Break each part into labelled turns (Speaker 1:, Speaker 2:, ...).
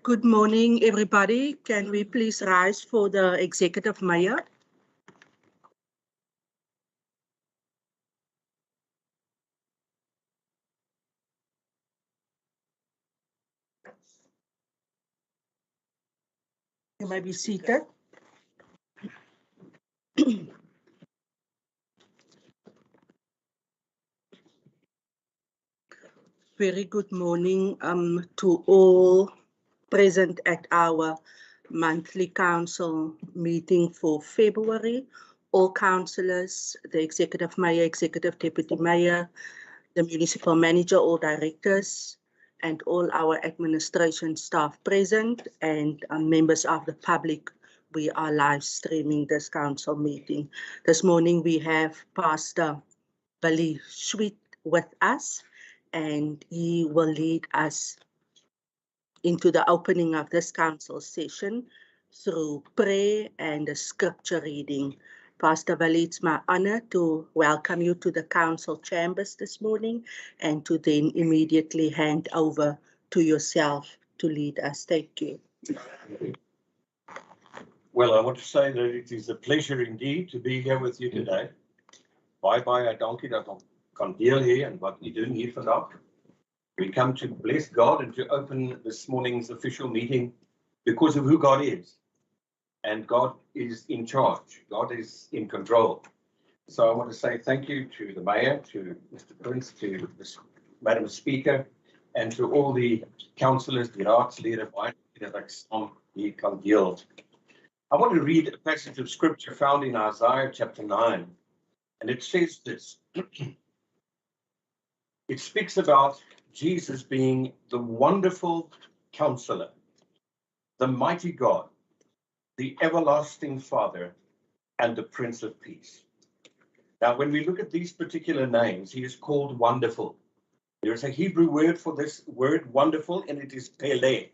Speaker 1: Good morning, everybody. Can we please rise for the Executive Mayor? You may be seated. Very good morning to all present at our monthly council meeting for February. All councillors, the Executive Mayor, Executive Deputy Mayor, the Municipal Manager, all directors, and all our administration staff present, and members of the public. We are live streaming this council meeting. This morning we have Pastor Billy Sweet with us, and he will lead us into the opening of this council session through prayer and a scripture reading. Pastor Billy, it's my honor to welcome you to the council chambers this morning and to then immediately hand over to yourself to lead us. Thank you.
Speaker 2: Well, I want to say that it is a pleasure indeed to be here with you today. Baie dankie dat ons kan deel hier en wat we doen hier vandag. We come to bless God and to open this morning's official meeting because of who God is. And God is in charge. God is in control. So I want to say thank you to the Mayor, to Mr. Prince, to Madam Speaker, and to all the councillors, the raadslede, that ek saam hier kan deel. I want to read a passage of scripture found in Isaiah chapter 9. And it says this. It speaks about Jesus being the wonderful counselor, the mighty God, the everlasting Father, and the Prince of Peace. Now, when we look at these particular names, he is called wonderful. There is a Hebrew word for this word wonderful, and it is pele.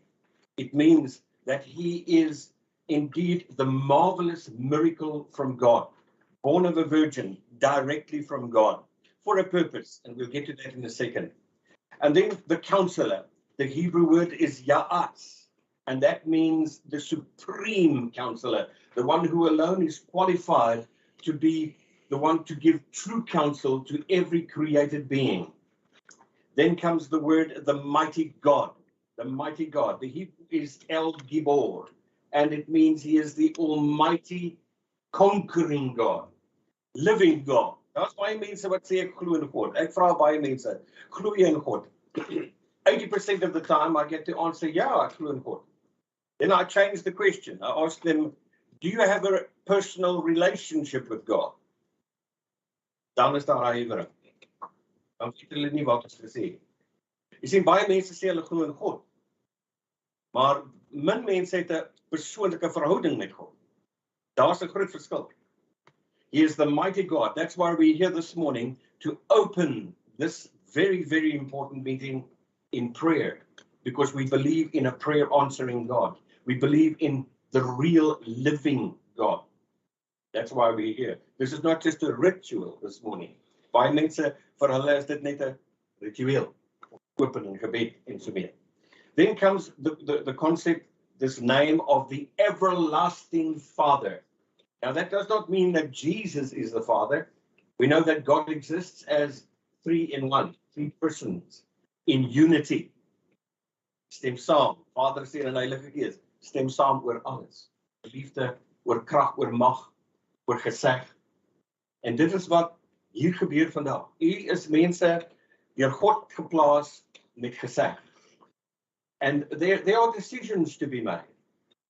Speaker 2: It means that he is indeed the marvelous miracle from God, born of a virgin, directly from God, for a purpose, and we'll get to that in a second. And then the counselor, the Hebrew word is ya'atz, and that means the supreme counselor, the one who alone is qualified to be the one to give true counsel to every created being. Then comes the word, the mighty God, the mighty God. The Hebrew is El Gibor, and it means he is the almighty conquering God, living God. Daar's baie mense wat sê ek glo in God. Ek vra baie mense, glo jy in God? 80% of the time I get the answer, yeah, I glo in God. Then I change the question. I ask them, do you have a personal relationship with God? Dan is daar huiwering. Dan weet hulle nie wat ons gesê. Jy sien, baie mense sê hulle glo in God. Maar min mense het 'n persoonlike verhouding met God. Daar's 'n groot verskil. He is the mighty God. That's why we're here this morning to open this very, very important meeting in prayer, because we believe in a prayer answering God. We believe in the real living God. That's why we're here. This is not just a ritual this morning. Baie mense, vir hulle is dit net 'n ritueel, open en gebed en so meer. Then comes the concept, this name of the everlasting Father. Now, that does not mean that Jesus is the Father. We know that God exists as three in one, three persons in unity. Stem saam, Vader, Seun en Heilige Gees, stem saam oor alles. Liefde, oor krag, oor mag, oor gesag. En dit is wat hier gebeur vandag. U is mense deur God geplaas met gesag. And there are decisions to be made.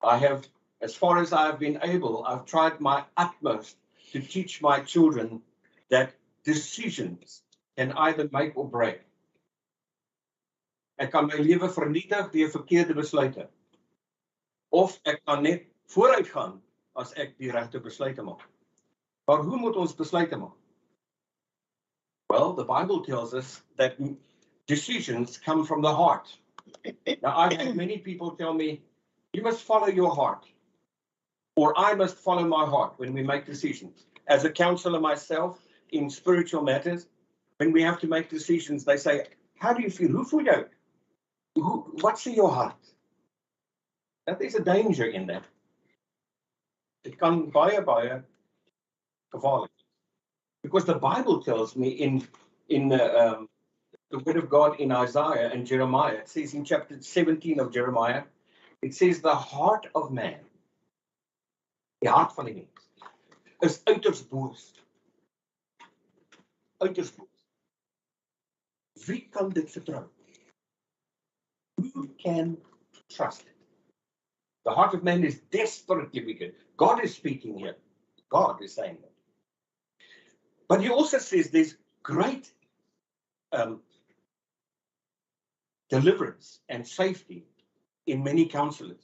Speaker 2: I have, as far as I've been able, I've tried my utmost to teach my children that decisions can either make or break. Ek kan my lewe vernietig deur verkeerde besluite. Of ek kan net vooruit gaan as ek die regte besluite maak. Maar hoe moet ons besluite maak? Well, the Bible tells us that decisions come from the heart. Now, I've had many people tell me, you must follow your heart, or I must follow my heart when we make decisions. As a counselor myself in spiritual matters, when we have to make decisions, they say, how do you feel? Hoe voel jy? What's in your heart? Now, there's a danger in that. It kan baie gevaarlik. Because the Bible tells me in the word of God in Isaiah and Jeremiah, it says in chapter 17 of Jeremiah, it says the heart of man, die hart van die mens, is uiters boos. Uiters boos. Wie kan dit vertrou? Who can trust it? The heart of man is desperately wicked. God is speaking here. God is saying that. But he also says there's great deliverance and safety in many counselors.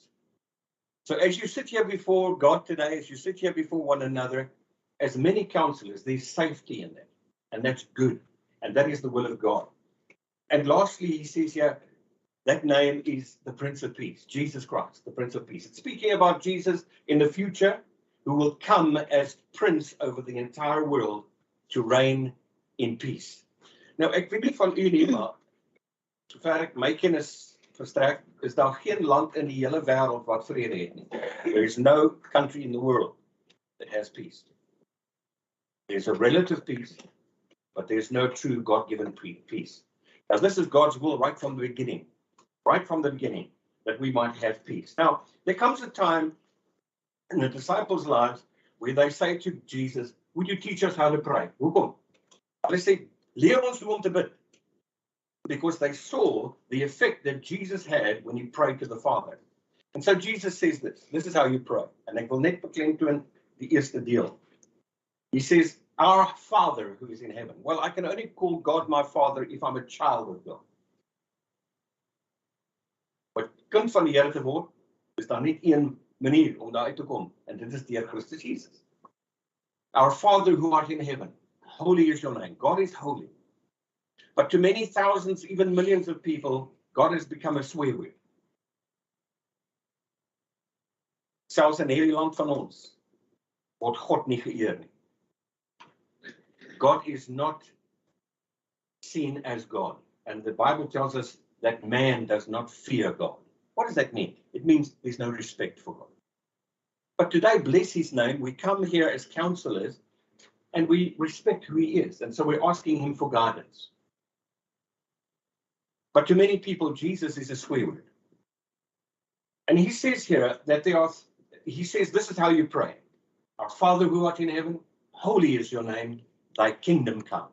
Speaker 2: So as you sit here before God today, as you sit here before one another, as many counselors, there's safety in that. And that's good. And that is the will of God. And lastly, he says here, that name is the Prince of Peace, Jesus Christ, the Prince of Peace. It's speaking about Jesus in the future, who will come as Prince over the entire world to reign in peace. Nou, ek weet nie van u nie, maar sover ek my kennis verstrek, is daar geen land in die hele wêreld wat vrede het nie. There is no country in the world that has peace. There's a relative peace, but there's no true God-given peace. Now, this is God's will right from the beginning, that we might have peace. Now, there comes a time in the disciples' lives where they say to Jesus, would you teach us how to pray? Hoekom? Hulle sê, leer ons hoe om te bid. Because they saw the effect that Jesus had when he prayed to the Father. And so Jesus says this is how you pray. En ek wil net beklemtoon die eerste deel. He says, our Father who is in heaven. Well, I can only call God my Father if I'm a child of God. But kind van die Here te word, is daar net een manier om daar uit te kom. En dit is deur Christus Jesus. Our Father who art in heaven, holy is your name. God is holy. But to many thousands, even millions of people, God has become a swear word. Selfs in hierdie land van ons word God nie geëer nie. God is not seen as God. And the Bible tells us that man does not fear God. What does that mean? It means there's no respect for God. But today, bless his name, we come here as counselors and we respect who he is. And so we're asking him for guidance. But to many people, Jesus is a swear word. And he says here that he says, this is how you pray. Our Father who art in heaven, holy is your name, thy kingdom come.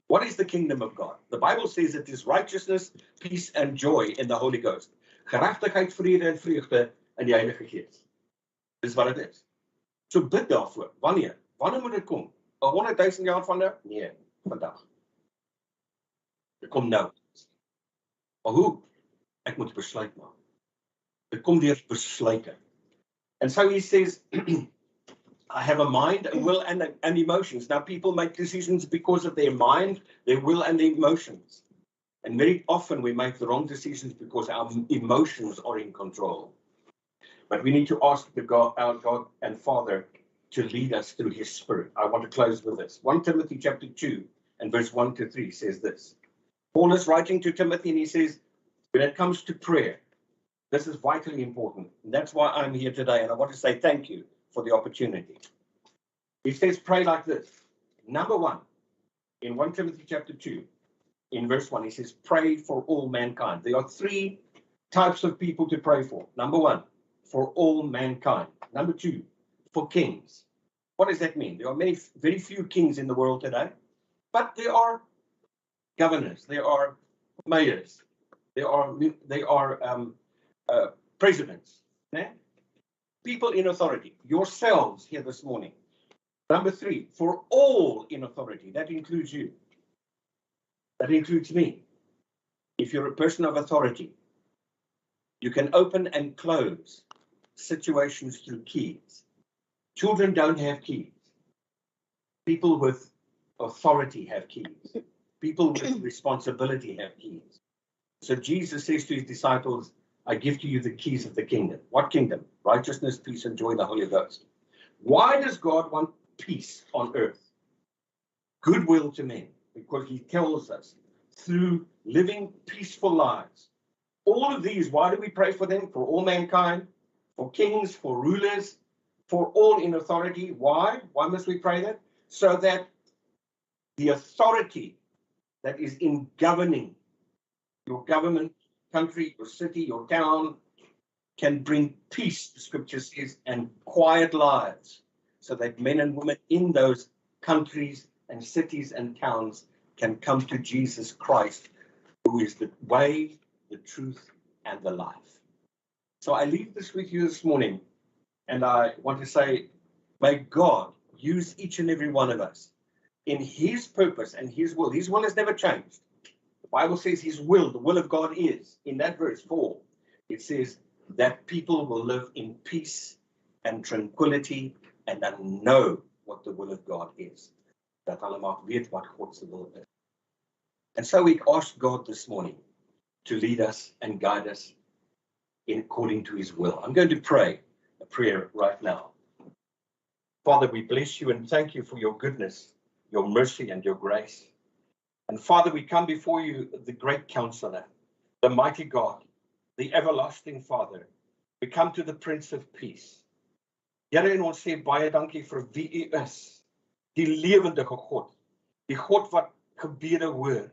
Speaker 2: What is the kingdom of God? The Bible says it is righteousness, peace, and joy in the Holy Ghost. Geregtigheid, vrede en vreugde in die Heilige Gees. Dis wat dit is. So bid daarvoor. Wanneer? Wanneer moet dit kom? 100,000 jaar van nou? Nee, vandag. Dit kom nou. Maar hoe? Ek moet besluit maak. Dit kom deur besluite. And so he says, I have a mind, a will, and emotions. Now, people make decisions because of their mind, their will, and their emotions. And very often we make the wrong decisions because our emotions are in control. But we need to ask our God and Father to lead us through his Spirit. I want to close with this. 1 Timothy chapter 2 and verse 1 to 3 says this. Paul is writing to Timothy and he says, when it comes to prayer, this is vitally important. And that's why I'm here today. And I want to say thank you for the opportunity. He says, pray like this. Number one, in 1 Timothy chapter 2, in verse 1, he says, pray for all mankind. There are three types of people to pray for. Number one, for all mankind. Number two, for kings. What does that mean? There are very few kings in the world today, but there are governors, there are mayors, there are presidents, yeah? People in authority. Yourselves here this morning. Number three, for all in authority. That includes you. That includes me. If you're a person of authority, you can open and close situations through keys. Children don't have keys. People with authority have keys. People with responsibility have keys. So Jesus says to his disciples, I give to you the keys of the kingdom. What kingdom? Righteousness, peace, and joy in the Holy Ghost. Why does God want peace on earth? Goodwill to men. Because he tells us through living peaceful lives. All of these, why do we pray for them? For all mankind? for kings, for rulers, for all in authority. Why? Why must we pray that? So that the authority that is in governing your government, country, your city, your town, can bring peace, the scripture says, and quiet lives, so that men and women in those countries and cities and towns can come to Jesus Christ, who is the way, the truth, and the life. So I leave this with you this morning, and I want to say, may God use each and every one of us in his purpose and his will. His will has never changed. The Bible says his will, the will of God is, in that verse 4, it says that people will live in peace and tranquility and know what the will of God is. Dat hulle mag weet wat God se wil is. And so we ask God this morning to lead us and guide us in according to his will. I'm going to pray a prayer right now. Father, we bless you and thank you for your goodness, your mercy, and your grace. And Father, we come before you, the great counselor, the mighty God, the everlasting Father. We come to the Prince of Peace. Here en ons sê baie dankie vir wie u is, die lewendige God, die God wat gebede hoor.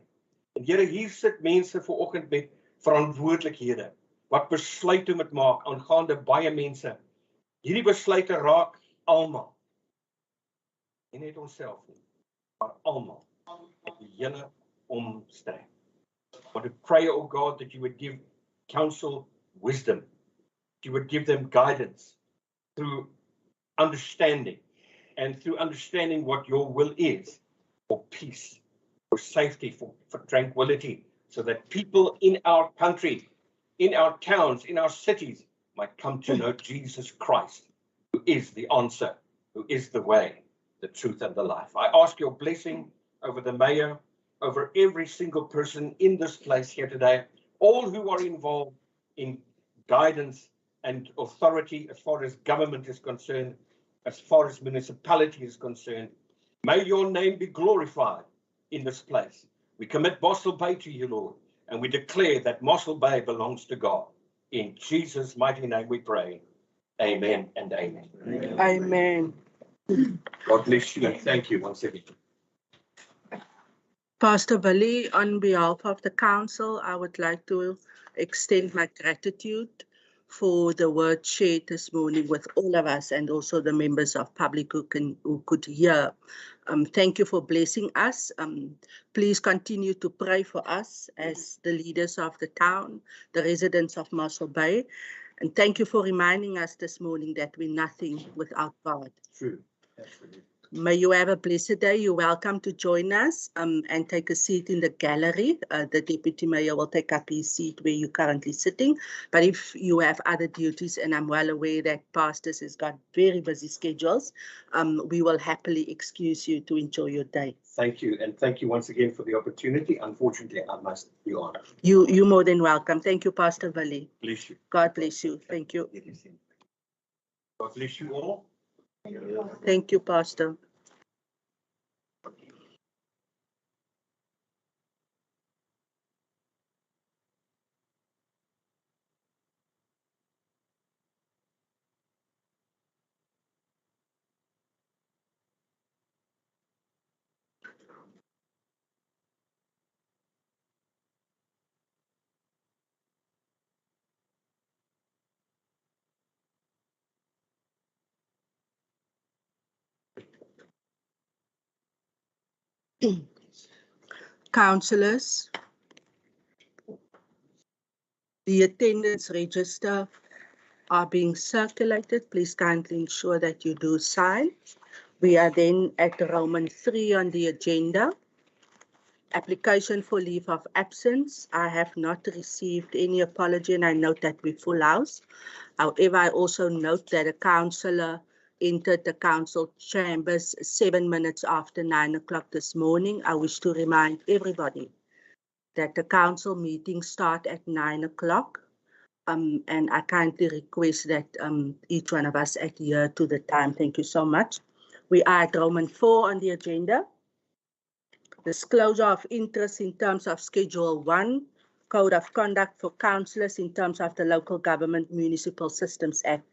Speaker 2: En Here, hier sit mense vanoggend met verantwoordelikhede, wat besluite moet maak aangaande baie mense. Hierdie besluite raak almal. Nie net onsself nie, maar almal. Die hele omstrek. I want to pray, oh God, that you would give counsel wisdom. You would give them guidance through understanding, and through understanding what your will is for peace, for safety, for tranquility, so that people in our country, in our towns, in our cities might come to know Jesus Christ, who is the answer, who is the way, the truth, and the life. I ask your blessing over the mayor, over every single person in this place here today, all who are involved in guidance and authority as far as government is concerned, as far as municipality is concerned. May your name be glorified in this place. We commit Mossel Bay to you, Lord, and we declare that Mossel Bay belongs to God. In Jesus' mighty name we pray. Amen and amen.
Speaker 1: Amen.
Speaker 2: God bless you and thank you once again.
Speaker 1: Pastor Willie, on behalf of the council, I would like to extend my gratitude for the word shared this morning with all of us and also the members of public who could hear. Thank you for blessing us. Please continue to pray for us as the leaders of the town, the residents of Mossel Bay. And thank you for reminding us this morning that we're nothing without God.
Speaker 2: True. Absolutely.
Speaker 1: May you have a blessed day. You're welcome to join us and take a seat in the gallery. The Deputy Mayor will take up his seat where you're currently sitting. But if you have other duties, and I'm well aware that pastors has got very busy schedules, we will happily excuse you to enjoy your day.
Speaker 2: Thank you. And thank you once again for the opportunity. Unfortunately, I must be honored.
Speaker 1: You're more than welcome. Thank you, Pastor Willie.
Speaker 2: Bless you.
Speaker 1: God bless you. Thank you.
Speaker 2: God bless you all.
Speaker 1: Thank you, Pastor. Councillors, the attendance register are being circulated. Please kindly ensure that you do sign. We are then at Roman 3 on the agenda. Application for leave of absence. I have not received any apology, and I note that we're full house. However, I also note that a councillor entered the council chambers 7 minutes after 9 o'clock this morning. I wish to remind everybody that the council meetings start at 9 o'clock. And I kindly request that each one of us adhere to the time. Thank you so much. We are at Roman 4 on the agenda. Disclosure of interest in terms of Schedule 1 Code of Conduct for Councillors in terms of the Local Government Municipal Systems Act,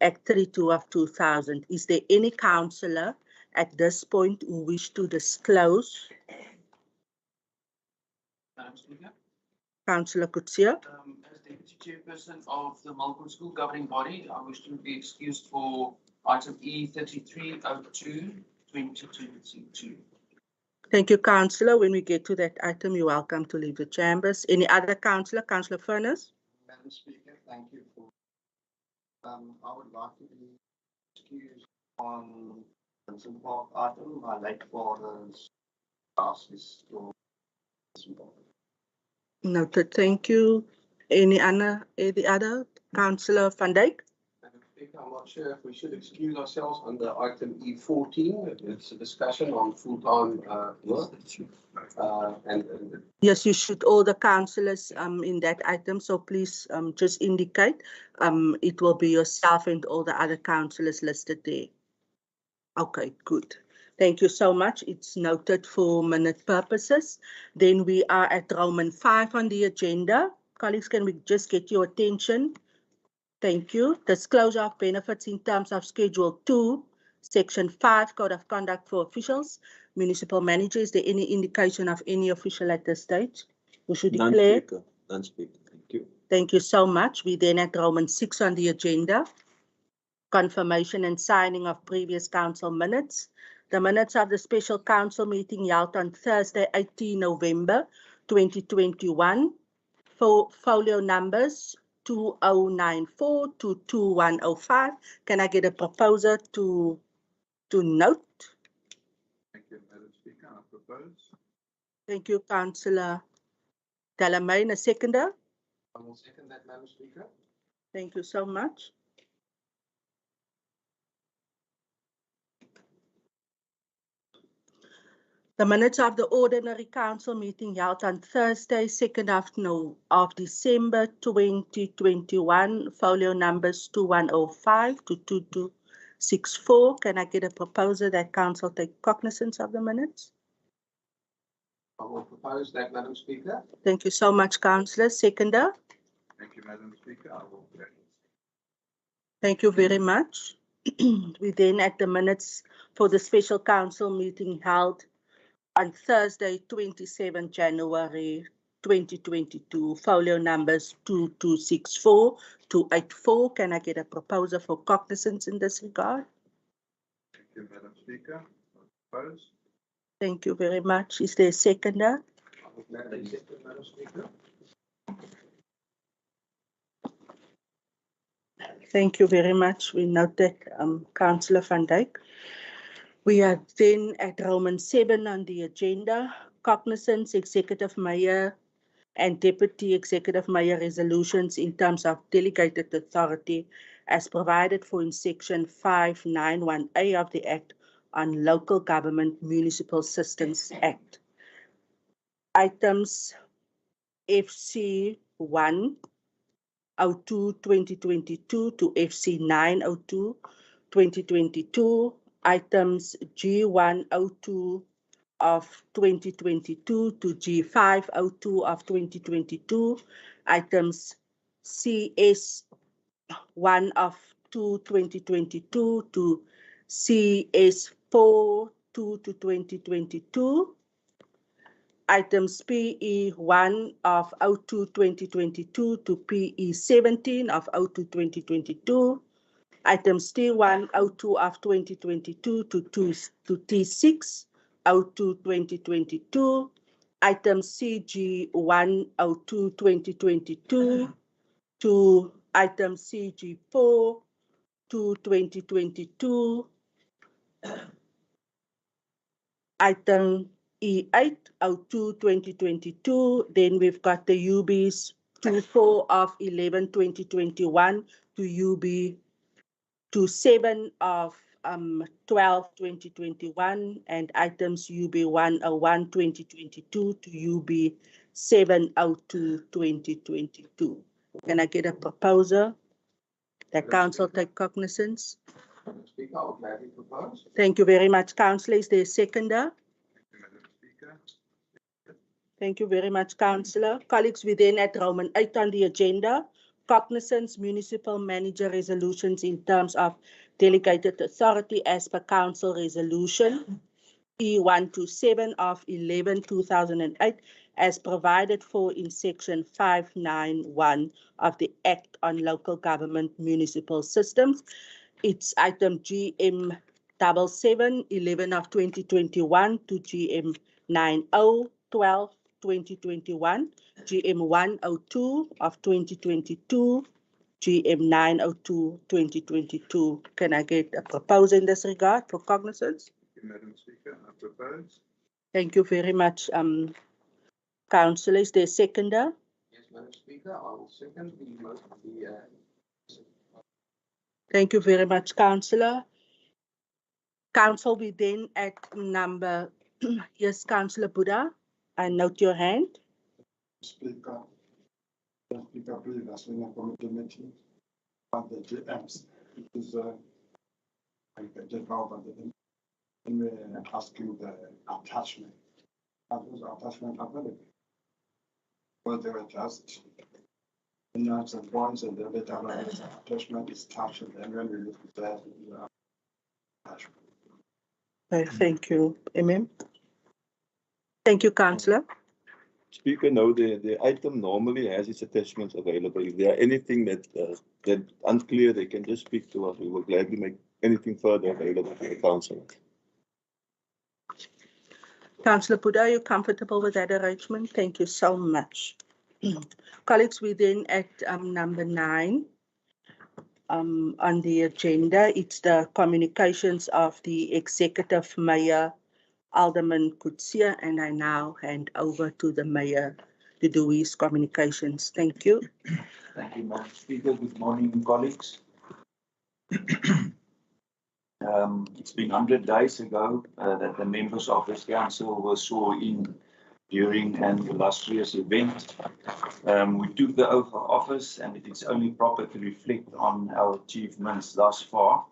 Speaker 1: Act 32 of 2000. Is there any councillor at this point who wish to disclose?
Speaker 3: Madam Speaker,
Speaker 1: Councillor Kutsia.
Speaker 3: as Deputy Chairperson of the Malcolm School Governing Body, I wish to be excused for item E3302 2022.
Speaker 1: Thank you, Councillor. When we get to that item, you're welcome to leave the chambers. Any other councillor? Councillor Furness?
Speaker 4: Madam Speaker, thank you for. I would like to be excused on the Park item. My late father's house is still.
Speaker 1: Noted. Thank you. Any other? Councillor Van Dijk?
Speaker 5: Madam Speaker, I'm not sure if we should excuse ourselves under item E14. It's a discussion on full-time work.
Speaker 1: Yes, you should, all the councillors in that item. So please just indicate. It will be yourself and all the other councillors listed there. Okay, good. Thank you so much. It's noted for minute purposes. Then we are at Roman 5 on the agenda. Colleagues, can we just get your attention? Thank you. Disclosure of benefits in terms of Schedule 2, Section 5, Code of Conduct for Officials. Municipal Manager, is there any indication of any official at this stage who should declare?
Speaker 6: None speaker. Thank you.
Speaker 1: Thank you so much. We then at Roman 6 on the agenda. Confirmation and signing of previous council minutes. The minutes of the special council meeting held on Thursday, 18 November 2021. Folio numbers 2094 to 2105. Can I get a proposer to note?
Speaker 4: Thank you, Madam Speaker. I propose.
Speaker 1: Thank you, Councillor Delamain. A seconder?
Speaker 5: I will second that, Madam Speaker.
Speaker 1: Thank you so much. The minutes of the ordinary council meeting held on Thursday, 2nd of December 2021, folio numbers 2105 to 2264. Can I get a proposer that council take cognizance of the minutes?
Speaker 5: I will propose that, Madam Speaker.
Speaker 1: Thank you so much, Councillor. Seconder?
Speaker 4: Thank you, Madam Speaker. I will second.
Speaker 1: Thank you very much. We then at the minutes for the special council meeting held on Thursday, 27 January 2022, folio numbers 2264 to 84. Can I get a proposer for cognizance in this regard?
Speaker 4: Thank you, Madam Speaker. I propose.
Speaker 1: Thank you very much. Is there a seconder?
Speaker 5: I will gladly second, Madam Speaker.
Speaker 1: Thank you very much. We note that, Councillor Van Dijk. We are then at Roman 7 on the agenda, cognizance, executive mayor and deputy executive mayor resolutions in terms of delegated authority as provided for in section 591A of the Act on Local Government Municipal Systems Act. Items FC 102-2022 to FC 902-2022, items G102 of 2022 to G502 of 2022, items CS1 of 2022 to CS4 to 2022, items PE1 of 02-2022 to PE17 of 02-2022, items T102 of 2022 to T6 02-2022, items CG102 2022 to item CG4 to 2022, item E8 02 2022. Then we've got the UBs 24 of 11 2021 to UB 27 of 12 2021, and items UB 101 2022 to UB 702 2022. Can I get a proposal that council take cognizance?
Speaker 5: Madam Speaker, I will gladly propose.
Speaker 1: Thank you very much, Councillor. Is there a seconder?
Speaker 4: Thank you, Madam Speaker.
Speaker 1: Thank you very much, Councillor. Colleagues, we then at Roman 8 on the agenda, cognizance municipal manager resolutions in terms of delegated authority as per Council Resolution E127 of 11/2008 as provided for in section 591 of the Act on Local Government Municipal Systems. It's item GM 7711 of 2021 to GM 9012 2021, GM 102 of 2022, GM 902 2022. Can I get a proposal in this regard for cognizance?
Speaker 7: Madam Speaker, I propose.
Speaker 1: Thank you very much, Councillor. Is there a seconder?
Speaker 5: Yes, Madam Speaker, I will second the motion.
Speaker 1: Thank you very much, Councillor. Council, we then at number, yes, Councillor Buddha, I note your hand.
Speaker 8: Speaker, previously in a committee meeting on the GMs, it is I get over the asking the attachment. Are those attachment available? Well, they were just nuts and bonds, and the attachment is captured, and when we look at that, attachment.
Speaker 1: Thank you, MM. Thank you, Councillor.
Speaker 6: Speaker, no, the item normally has its attachments available. If there are anything that unclear, they can just speak to us. We will gladly make anything further available to the council.
Speaker 1: Councillor Buddha, are you comfortable with that arrangement? Thank you so much. Colleagues, we then at number 9 on the agenda. It's the communications of the Executive Mayor, Alderman Kutsia, and I now hand over to the Mayor to do his communications. Thank you.
Speaker 9: Thank you, Madam Speaker. Good morning, colleagues. It's been 100 days ago that the members of this council were sworn in during an illustrious event. We took the oath of office, and it is only proper to reflect on our achievements thus far.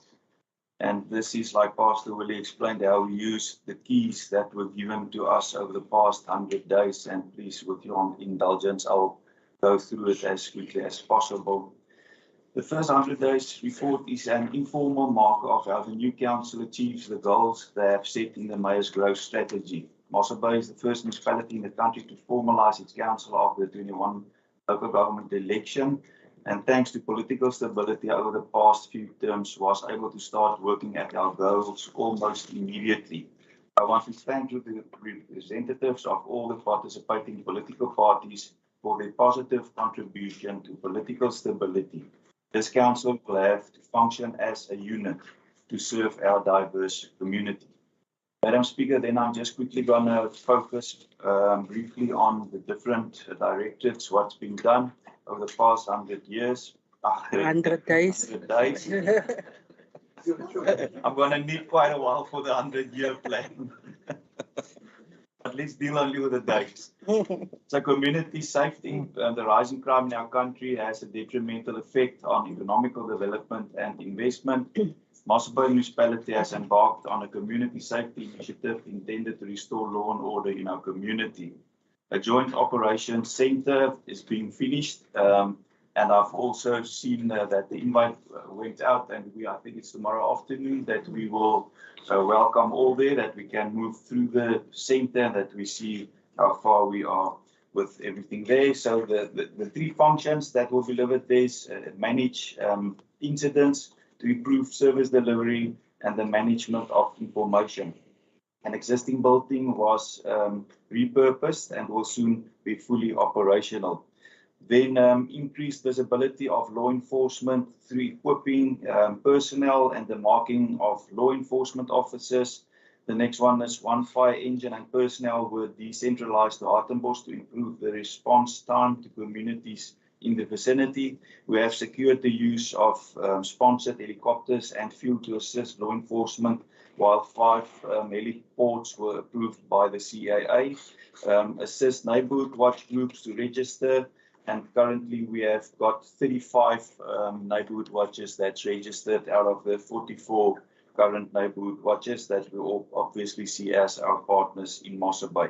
Speaker 9: And this is, like Pastor Willie explained, how we use the keys that were given to us over the past 100 days. And please, with your indulgence, I'll go through it as quickly as possible. The first 100 days report is an informal marker of how the new council achieves the goals they have set in the Mayor's growth strategy. Mossel Bay is the first municipality in the country to formalize its council after the 21 local government election, and thanks to political stability over the past few terms, was able to start working at our goals almost immediately. I want to thank the representatives of all the participating political parties for their positive contribution to political stability. This council will have to function as a unit to serve our diverse community. Madam Speaker, then I'm just quickly going to focus briefly on the different directorates, what's been done over the past 100 years.
Speaker 1: 100 days.
Speaker 9: 100 days. I'm going to need quite a while for the 100-year plan. But let's deal only with the dates. So community safety, the rising crime in our country has a detrimental effect on economical development and investment. Mossel Bay Municipality has embarked on a community safety initiative intended to restore law and order in our community. A joint operations center is being finished, and I've also seen that the invite went out, and I think it's tomorrow afternoon that we will welcome all there, that we can move through the center, that we see how far we are with everything there. So the three functions that will be delivered there is manage incidents, to improve service delivery, and the management of information. An existing building was repurposed and will soon be fully operational. Then increased visibility of law enforcement through equipping personnel and the marking of law enforcement officers. The next one is one fire engine and personnel were decentralized to Hartenbos to improve the response time to communities in the vicinity. We have secured the use of sponsored helicopters and fuel to assist law enforcement, while 5 heliports were approved by the CAA. Assist neighborhood watch groups to register, and currently we have got 35 neighborhood watches that's registered out of the 44 current neighborhood watches that we all obviously see as our partners in Mossel Bay.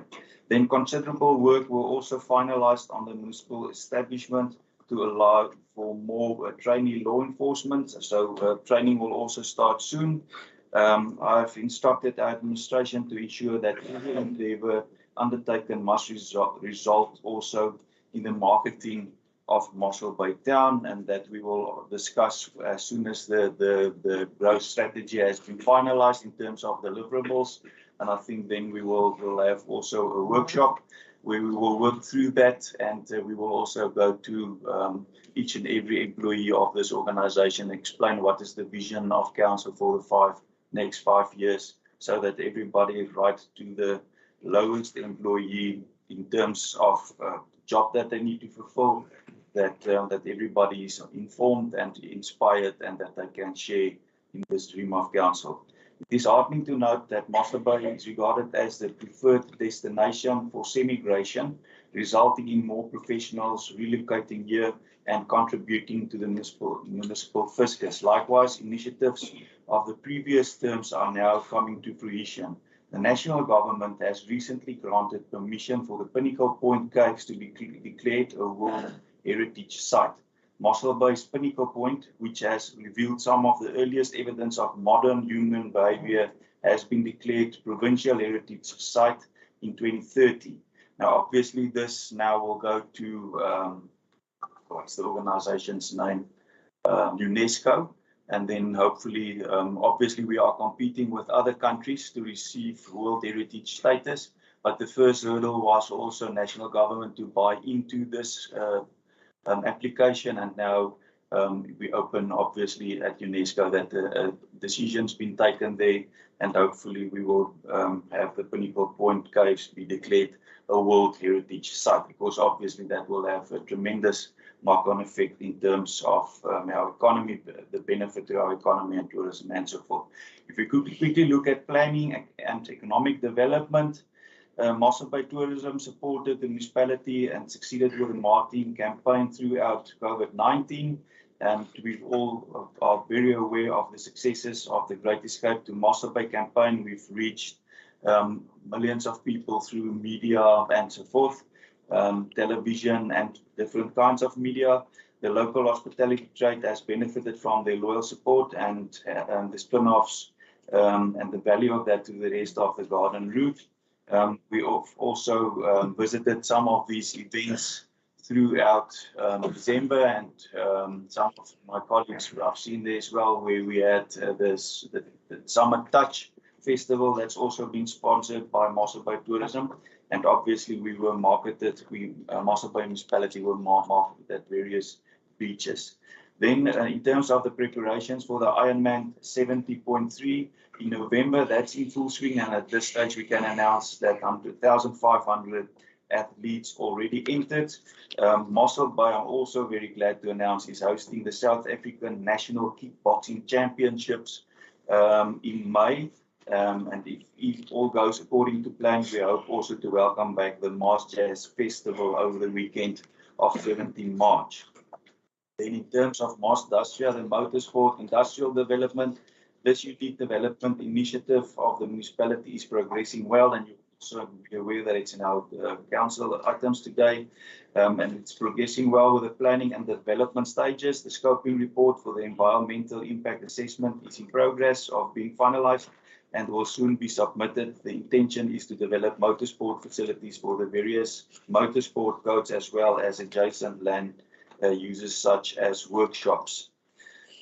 Speaker 9: Then considerable work will also finalized on the municipal establishment to allow for more trainee law enforcement. So training will also start soon. I've instructed our administration to ensure that every endeavor undertaken must result also in the marketing of Mossel Bay Town, and that we will discuss as soon as the growth strategy has been finalized in terms of deliverables. And I think then we'll have also a workshop where we will work through that, and we will also go to each and every employee of this organization, explain what is the vision of council for the next 5 years, so that everybody is right to the lowest employee in terms of job that they need to fulfill, that everybody is informed and inspired, and that they can share in this dream of council. It is heartening to note that Mossel Bay is regarded as the preferred destination for semigration, resulting in more professionals relocating here and contributing to the municipal fiscus. Likewise, initiatives of the previous terms are now coming to fruition. The national government has recently granted permission for the Pinnacle Point Caves to be declared a World Heritage Site. Mossel Bay's Pinnacle Point, which has revealed some of the earliest evidence of modern human behavior, has been declared Provincial Heritage Site in 2030. Now, obviously, this now will go to, what's the organization's name? UNESCO. And then hopefully, obviously, we are competing with other countries to receive World Heritage status. But the first hurdle was also national government to buy into this application, and now we open obviously at UNESCO that the decision's been taken there, and hopefully we will have the Pinnacle Point Caves be declared a World Heritage Site, because obviously that will have a tremendous knock-on effect in terms of our economy, the benefit to our economy and tourism and so forth. If we could quickly look at planning and economic development, Mossel Bay Tourism supported the municipality and succeeded with the marketing campaign throughout COVID-19. And we all are very aware of the successes of the Great Escape to Mossel Bay campaign. We've reached millions of people through media and so forth, television and different kinds of media. The local hospitality trade has benefited from their loyal support and the spin-offs and the value of that to the rest of the garden route. We also visited some of these events throughout December, and some of my colleagues I've seen there as well, where we had the Summer Touch Festival that's also been sponsored by Mossel Bay Tourism, and obviously we were marketed, Mossel Bay Municipality were marketed at various beaches. Then in terms of the preparations for the Ironman 70.3 in November, that's in full swing, and at this stage we can announce that 1,500 athletes already entered. Mossel Bay, I'm also very glad to announce, is hosting the South African National Kickboxing Championships in May. And if all goes according to plan, we hope also to welcome back the Mars Jazz Festival over the weekend of 17 March. Then in terms of Mars Industria, the motorsport industrial development, this unique development initiative of the municipality is progressing well, and you also be aware that it's in our council items today, and it's progressing well with the planning and development stages. The scoping report for the environmental impact assessment is in progress of being finalized and will soon be submitted. The intention is to develop motorsport facilities for the various motorsport codes, as well as adjacent land uses such as workshops.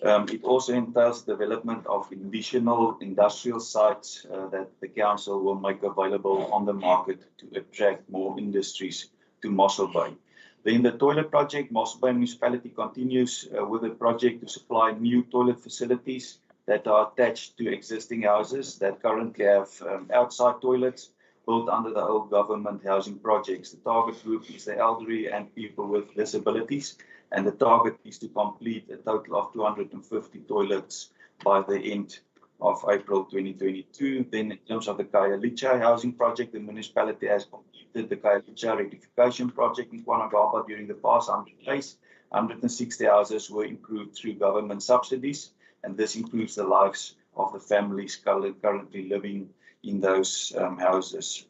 Speaker 9: It also entails development of additional industrial sites that the council will make available on the market to attract more industries to Mossel Bay. Then the toilet project, Mossel Bay Municipality continues with the project to supply new toilet facilities that are attached to existing houses that currently have outside toilets built under the old government housing projects. The target group is the elderly and people with disabilities, and the target is to complete a total of 250 toilets by the end of April 2022. Then in terms of the Khayelitsha housing project, the municipality has completed the Khayelitsha rectification project in Kwanagaba during the past 100 days. 160 houses were improved through government subsidies, and this improves the lives of the families currently living in those houses.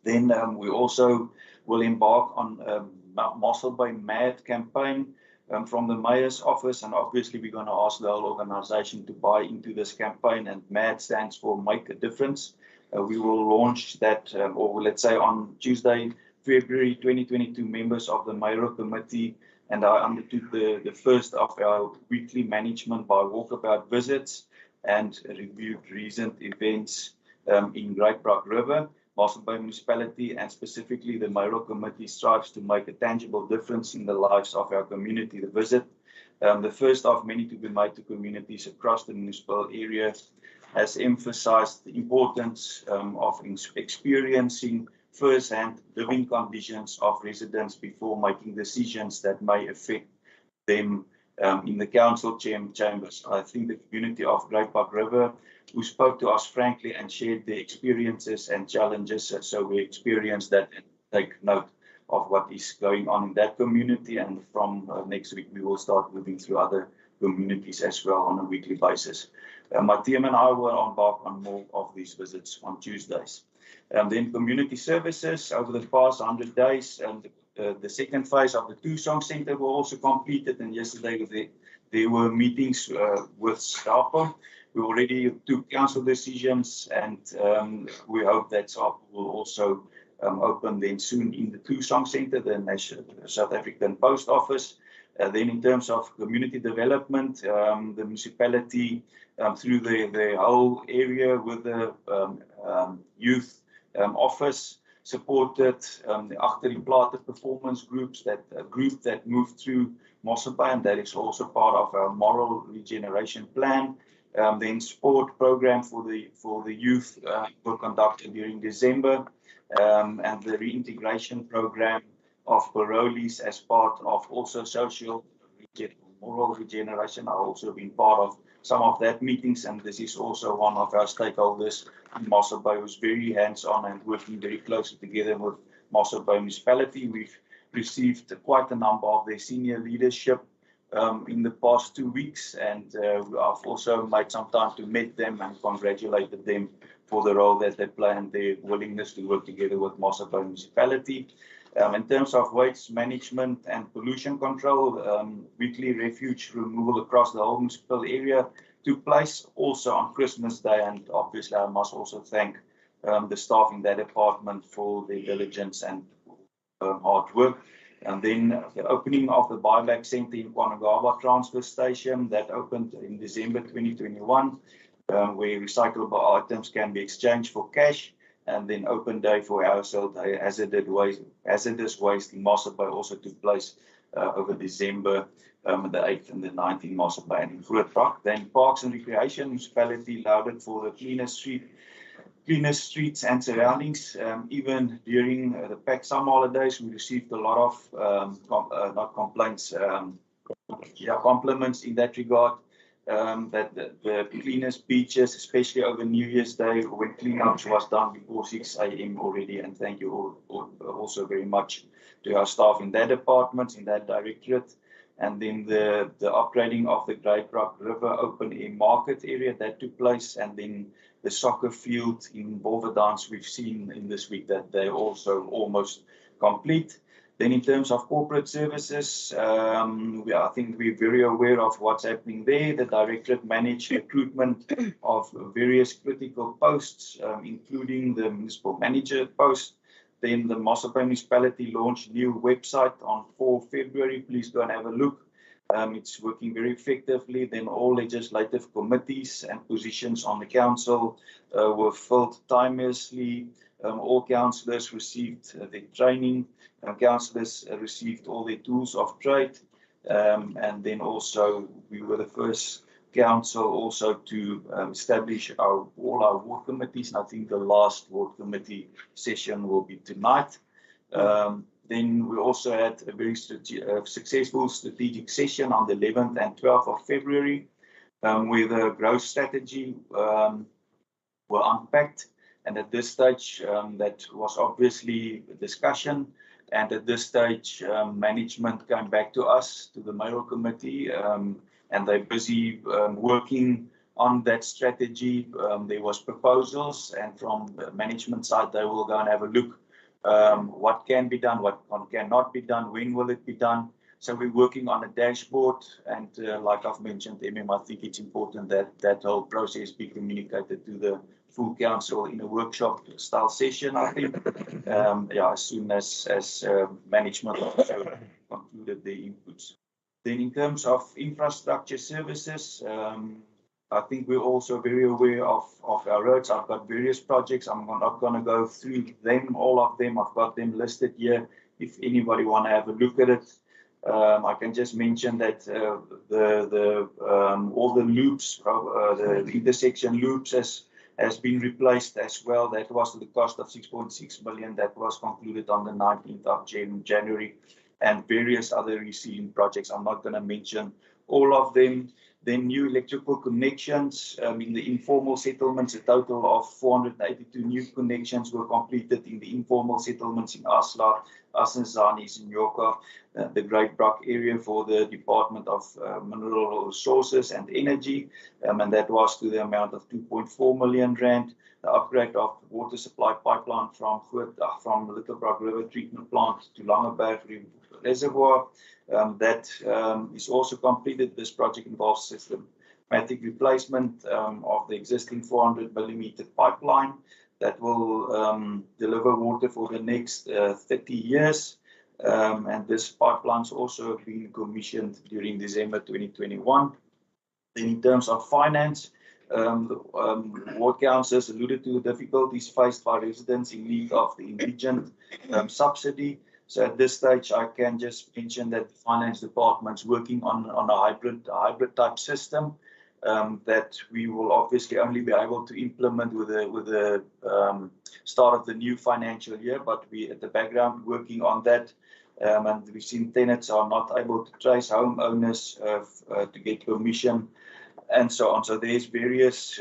Speaker 9: Then we also will embark on Mossel by MAD campaign from the Mayor's office, and obviously we're going to ask the whole organization to buy into this campaign, and MAD stands for Make a Difference. We will launch that, or let's say on Tuesday, February 2022, members of the Mayoral Committee and I undertook the first of our weekly management by walkabout visits and reviewed recent events in Great Brock River. Mossel Bay Municipality and specifically the Mayoral Committee strives to make a tangible difference in the lives of our community. The visit, the first of many to be made to communities across the municipal area, has emphasized the importance of experiencing first-hand living conditions of residents before making decisions that may affect them in the council chambers. I think the community of Great Brock River, who spoke to us frankly and shared their experiences and challenges, so we experience that and take note of what is going on in that community, and from next week we will start moving through other communities as well on a weekly basis. My team and I will embark on more of these visits on Tuesdays. Then community services over the past 100 days, and the second phase of the two-song center were also completed, and yesterday there were meetings with SAPA. We already took council decisions, and we hope that SAPA will also open then soon in the two-song center, the South African Post Office. Then in terms of community development, the municipality through the whole area with the youth office supported the Agter die Plate performance group that moved through Mossel Bay, and that is also part of our moral regeneration plan. Then sport program for the youth were conducted during December, and the reintegration program of parolees as part of also social moral regeneration are also been part of some of that meetings, and this is also one of our stakeholders in Mossel Bay who's very hands-on and working very closely together with Mossel Bay Municipality. We've received quite a number of their senior leadership in the past 2 weeks, and I've also made some time to meet them and congratulated them for the role that they play and their willingness to work together with Mossel Bay Municipality. In terms of waste management and pollution control, weekly refuge removal across the whole municipal area took place also on Christmas Day, and obviously I must also thank the staff in that department for their diligence and hard work. And then the opening of the buyback center in Kwanagaba transfer station that opened in December 2021, where recyclable items can be exchanged for cash, and then open day for household hazardous waste in Mossel Bay also took place over December the 8th and the 9th in Mossel Bay and in Groot Brock. Then Parks and Recreation Municipality lauded for the cleaner streets and surroundings. Even during the packed summer holidays, we received a lot of not complaints, compliments in that regard. That the cleanest beaches, especially over New Year's Day, when cleanups was done before 6 a.m. already. And thank you all also very much to our staff in that department, in that directorate. And then the upgrading of the Great Brock River open air market area that took place, and then the soccer field in Bolvedans we've seen in this week that they're also almost complete. Then in terms of corporate services, I think we're very aware of what's happening there. The directorate managed recruitment of various critical posts, including the municipal manager post. Then the Mossel Bay Municipality launched a new website on 4 February. Please go and have a look. It's working very effectively. Then all legislative committees and positions on the council were filled timelessly. All councillors received their training. Councillors received all their tools of trade, and then also we were the first council also to establish all our ward committees, and I think the last ward committee session will be tonight. Then we also had a very successful strategic session on the 11th and 12th of February, where the growth strategy were unpacked, and at this stage that was obviously a discussion. And at this stage, management came back to us, to the Mayoral Committee, and they're busy working on that strategy. There was proposals, and from the management side, they will go and have a look what can be done, what cannot be done, when will it be done. So we're working on a dashboard, and like I've mentioned, I think it's important that that whole process be communicated to the full council in a workshop style session, I think. As soon as management also concluded their inputs. Then in terms of infrastructure services, I think we're also very aware of our roads. I've got various projects. I'm not going to go through them, all of them. I've got them listed here. If anybody want to have a look at it, I can just mention that all the loops, the intersection loops has been replaced as well. That was to the cost of 6.6 million. That was concluded on the 19th of January, and various other resealing projects. I'm not going to mention all of them. Then new electrical connections in the informal settlements. A total of 482 new connections were completed in the informal settlements in Asla, Asenzani, Sinyoka, the Great Brock area for the Department of Mineral Resources and Energy, and that was to the amount of 2.4 million rand. The upgrade of the water supply pipeline from the Little Brock River Treatment Plant to Langeberg Reservoir. That is also completed. This project involves systematic replacement of the existing 400 millimeter pipeline that will deliver water for the next 30 years. And this pipeline is also being commissioned during December 2021. Then in terms of finance, ward councillors alluded to the difficulties faced by residents in need of the indigent subsidy. So at this stage, I can just mention that the finance department's working on a hybrid type system that we will obviously only be able to implement with the start of the new financial year. But we at the background working on that, and we've seen tenants are not able to trace homeowners to get permission, and so on. So there's various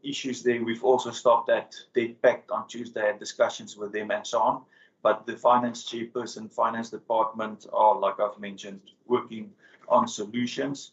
Speaker 9: issues there. We've also stopped at Debt Pact on Tuesday, had discussions with them and so on. But the finance chairperson, finance department are, like I've mentioned, working on solutions.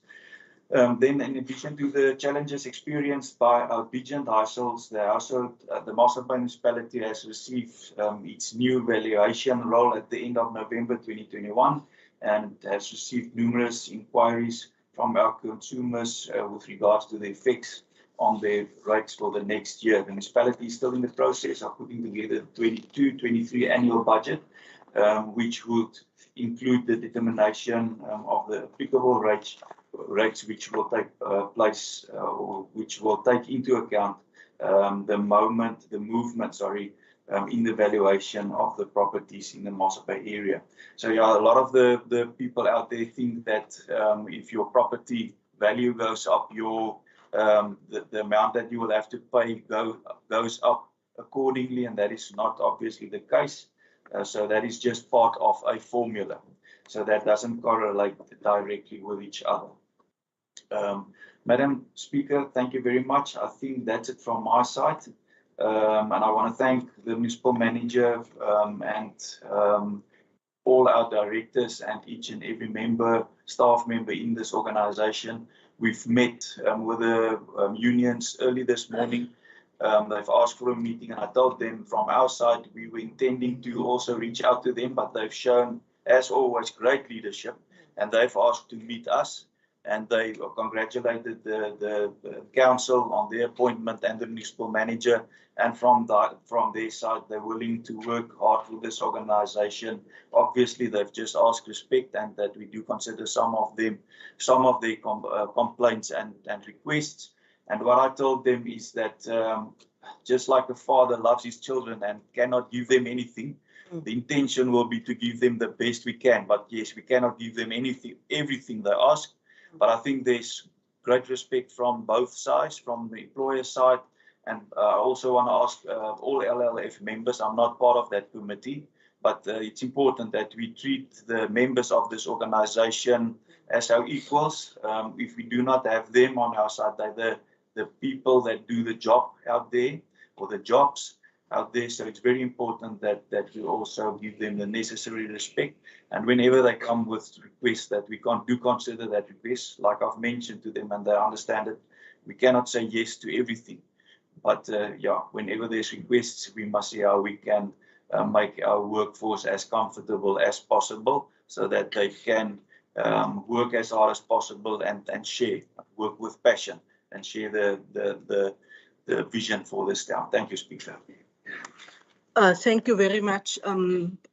Speaker 9: Then in addition to the challenges experienced by our digent households, the Mossel Municipality has received its new valuation roll at the end of November 2021 and has received numerous inquiries from our consumers with regards to the effects on their rates for the next year. The municipality is still in the process of putting together the 22-23 annual budget, which would include the determination of the applicable rates which will take place, or which will take into account the movement, in the valuation of the properties in the Mossel Bay area. So yeah, a lot of the people out there think that if your property value goes up, the amount that you will have to pay goes up accordingly, and that is not obviously the case. So that is just part of a formula. So that doesn't correlate directly with each other. Madam Speaker, thank you very much. I think that's it from my side. And I want to thank the municipal manager and all our directors and each and every staff member in this organization. We've met with the unions early this morning. They've asked for a meeting, and I told them from our side we were intending to also reach out to them, but they've shown, as always, great leadership, and they've asked to meet us, and they congratulated the council on their appointment and the municipal manager. And from their side, they're willing to work hard for this organization. Obviously, they've just asked respect, and that we do consider some of their complaints and requests. And what I told them is that just like a father loves his children and cannot give them anything, the intention will be to give them the best we can. But yes, we cannot give them everything they ask. But I think there's great respect from both sides, from the employer side. And I also want to ask all LLF members, I'm not part of that committee, but it's important that we treat the members of this organization as our equals. If we do not have them on our side, they're the people that do the job out there, or the jobs out there. So it's very important that we also give them the necessary respect. And whenever they come with requests that we do consider that request, like I've mentioned to them, and they understand it, we cannot say yes to everything. But yeah, whenever there's requests, we must see how we can make our workforce as comfortable as possible so that they can work as hard as possible and share, work with passion and share the vision for this town. Thank you, Speaker.
Speaker 1: Thank you very much,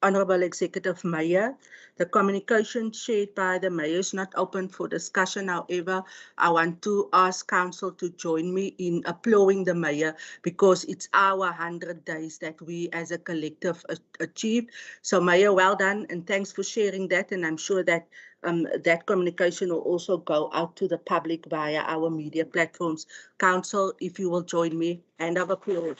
Speaker 1: Honorable Executive Mayor. The communication shared by the Mayor is not open for discussion. However, I want to ask Council to join me in applauding the Mayor because it's our 100 days that we as a collective achieved. So Mayor, well done and thanks for sharing that. And I'm sure that that communication will also go out to the public via our media platforms. Council, if you will join me, hand of applause.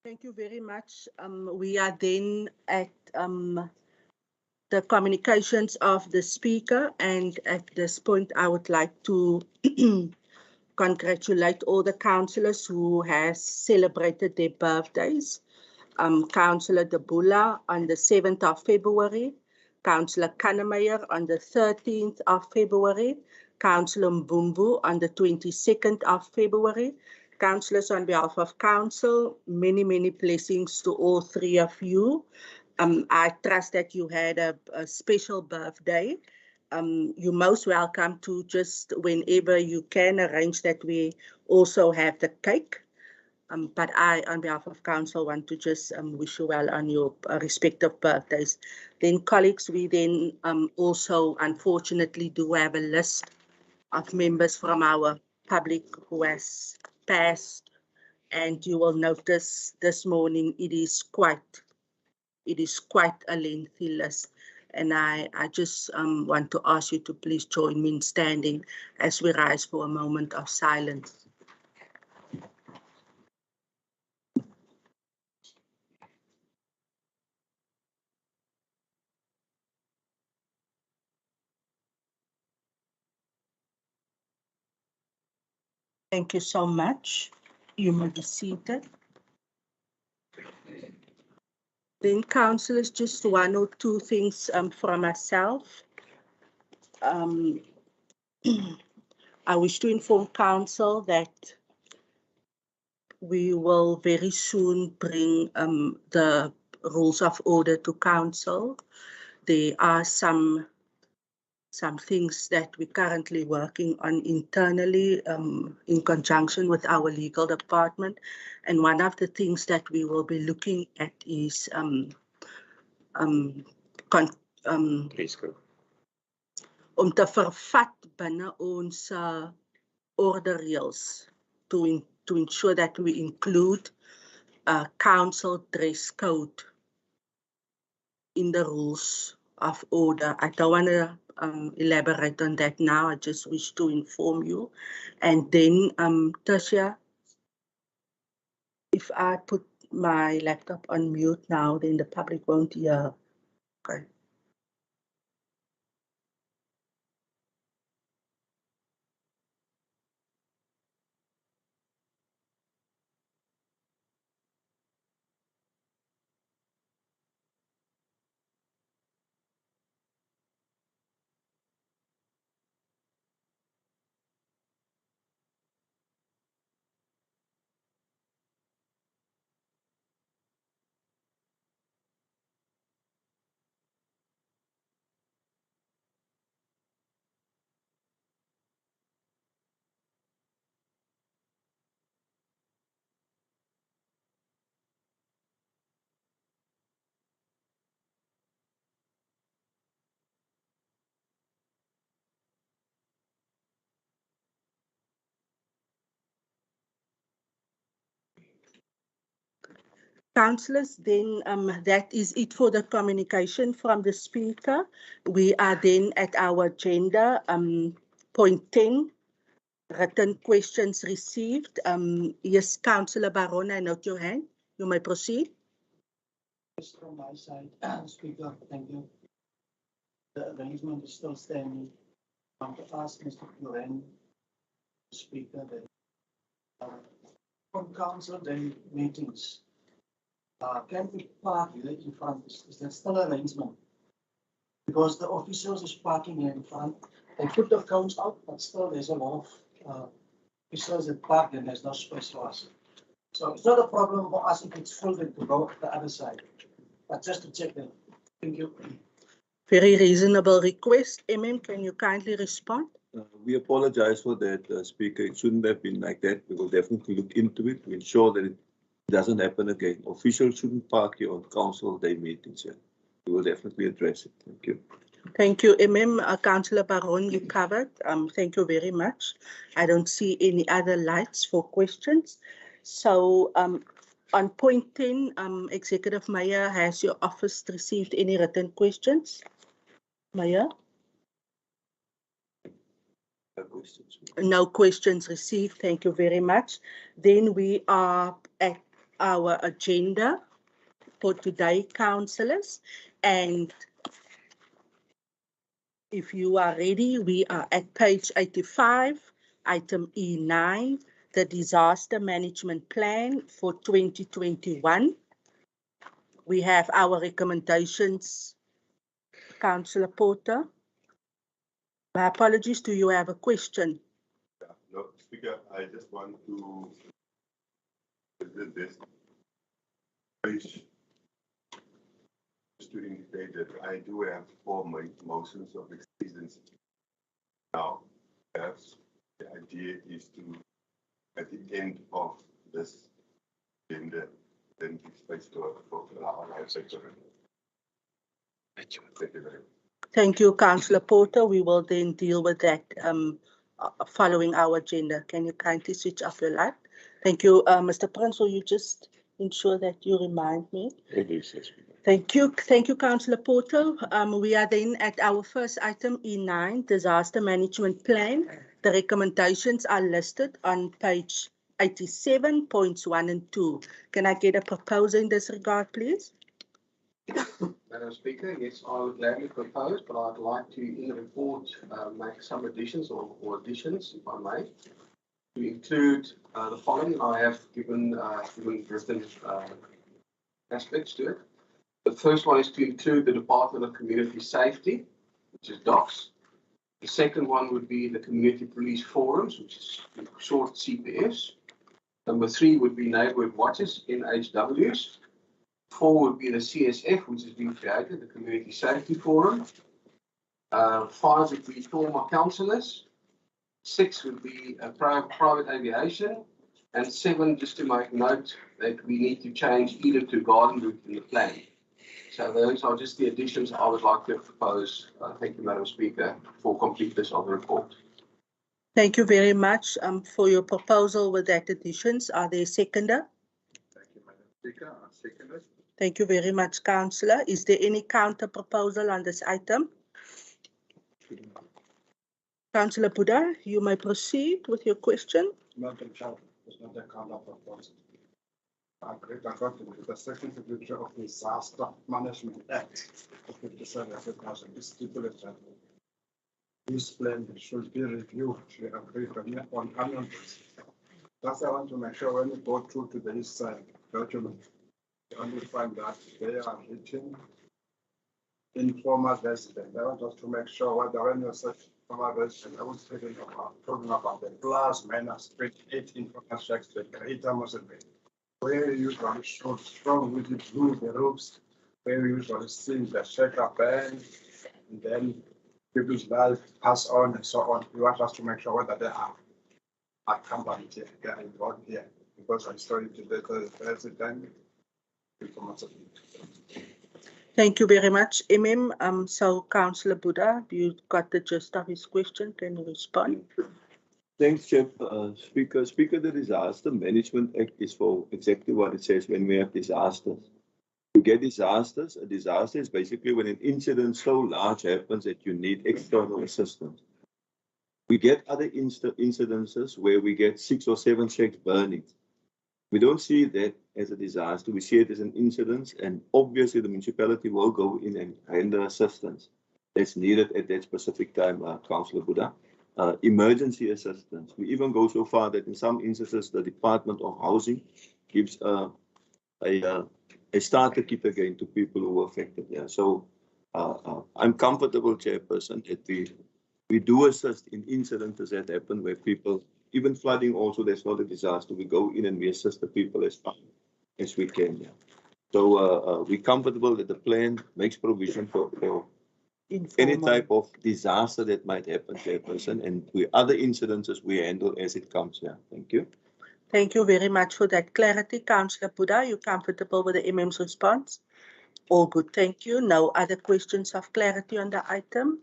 Speaker 1: Thank you very much. We are then at the communications of the speaker, and at this point I would like to congratulate all the councillors who has celebrated their birthdays. Councillor De Bula on the 7th of February, Councillor Kannemeyer on the 13th of February, Councillor Mbumbu on the 22nd of February. Councillors, on behalf of Council, many, many blessings to all three of you. I trust that you had a special birthday. You're most welcome to just whenever you can arrange that we also have the cake. But I, on behalf of Council, want to just wish you well on your respective birthdays. Then, colleagues, we then also, unfortunately, do have a list of members from our public who has passed, and you will notice this morning it is quite a lengthy list. And I just want to ask you to please join me in standing as we rise for a moment of silence. Thank you so much. You may be seated. Then, councillors, just one or two things from myself. I wish to inform Council that we will very soon bring the rules of order to Council. There are some things that we're currently working on internally in conjunction with our legal department. And one of the things that we will be looking at is om te vervat binne ons order reels to ensure that we include a council dress code in the rules of order. I don't want to elaborate on that now. I just wish to inform you. And then, Tasha, if I put my laptop on mute now, then the public won't hear. Okay. Councillors, then that is it for the communication from the speaker. We are then at our agenda, point 10, written questions received. Yes, Councillor Baron, I note your hand. You may proceed.
Speaker 10: Just from my side, Speaker, thank you. The arrangement is still standing. I want to ask Mr. Puren, Speaker, that from council day meetings, can we park here in front? Is there still arrangement because the officials is parking in front. They put the cones out, but still there's a lot of officials that park and there's no space for us. So it's not a problem for us if it's full to go the other side, but just to check them. Thank you.
Speaker 1: Very reasonable request. Can you kindly respond?
Speaker 6: We apologize for that, Speaker. It shouldn't have been like that. We will definitely look into it to ensure that it doesn't happen again. Officials shouldn't park here on council day meetings. Yeah. We will definitely address it. Thank you.
Speaker 1: Thank you, Councillor Baron, you covered. Thank you very much. I don't see any other lights for questions. So on point 10, Executive Mayor, has your office received any written questions? Mayor?
Speaker 6: No questions.
Speaker 1: No questions received. Thank you very much. Then we are at our agenda for today, councillors. And if you are ready, we are at page 85, item E9, the Disaster Management Plan for 2021. We have our recommendations. Councillor Porter. My apologies, do you have a question?
Speaker 7: No, Speaker, I just want to visit this page just to indicate that I do have 4 motions of exceedance. Now, perhaps the idea is to, at the end of this agenda, then give space to our live sector. Thank you very much.
Speaker 1: Thank you, Councillor Porter. We will then deal with that following our agenda. Can you kindly switch off your light? Thank you, Mr. Prince. Will you just ensure that you remind me? Thank you. Thank you, Councillor Porter. We are then at our first item, E9, Disaster Management Plan. The recommendations are listed on page 87, points 1 and 2. Can I get a proposal in this regard, please?
Speaker 5: Madam Speaker, yes, I would gladly propose, but I'd like to, in the report, make some additions or additions, if I may, to include the following. I have given written aspects to it. The first one is to include the Department of Community Safety, which is DOCS. The second one would be the Community Police Forums, which is in short CPFs. Number 3 would be Neighbourhood Watches, NHWs. 4 would be the CSF, which has been created, the Community Safety Forum. 5 would be trauma counsellors. 6 would be private aviation. And 7, just to make note that we need to change either to garden route in the plan. So those are just the additions I would like to propose. Thank you, Madam Speaker, for completeness of the report.
Speaker 1: Thank you very much for your proposal with that additions. Are there seconder?
Speaker 7: Thank you, Madam Speaker. I second it.
Speaker 1: Thank you very much, Councillor. Is there any counter proposal on this item? Councillor Buddha, you may proceed with your question.
Speaker 8: Madam Chair, it's not a counter proposal. I agree with the second secretary of the Disaster Management Act of 57,000 is stipulated that this plan should be reviewed. We agree on annual basis. That's I want to make sure when we go through to this document, we only find that they are written informal resident. I want us to make sure whether when you search informal resident, I was talking about the plus minus 28 informal checks, the greater Mossel, where you usually show strong with the blue, the roofs, where you usually see the shaker band, and then people's life pass on and so on. We want us to make sure whether they are accompanied here, they are involved here, because I started to the president.
Speaker 1: Thank you very much, So, Councillor Buddha, you got the gist of his question. Can you respond?
Speaker 6: Thanks, Chair. Speaker, the Disaster Management Act is for exactly what it says when we have disasters. You get disasters. A disaster is basically when an incident so large happens that you need external assistance. We get other incidences where we get 6 or 7 shacks burning. We don't see that as a disaster. We see it as an incident, and obviously the municipality will go in and render assistance that's needed at that specific time, Councillor Buddha. Emergency assistance. We even go so far that in some instances the Department of Housing gives a starter kit again to people who were affected. Yeah. So I'm comfortable, Chairperson, that we do assist in incidents that happen where people, even flooding also, there's not a disaster. We go in and we assist the people as far as we can. Yeah. So we're comfortable that the plan makes provision for any type of disaster that might happen, Chairperson, and other incidences we handle as it comes. Yeah. Thank you.
Speaker 1: Thank you very much for that clarity. Councillor Buddha, are you comfortable with the MM's response? All good, thank you. No other questions of clarity on the item?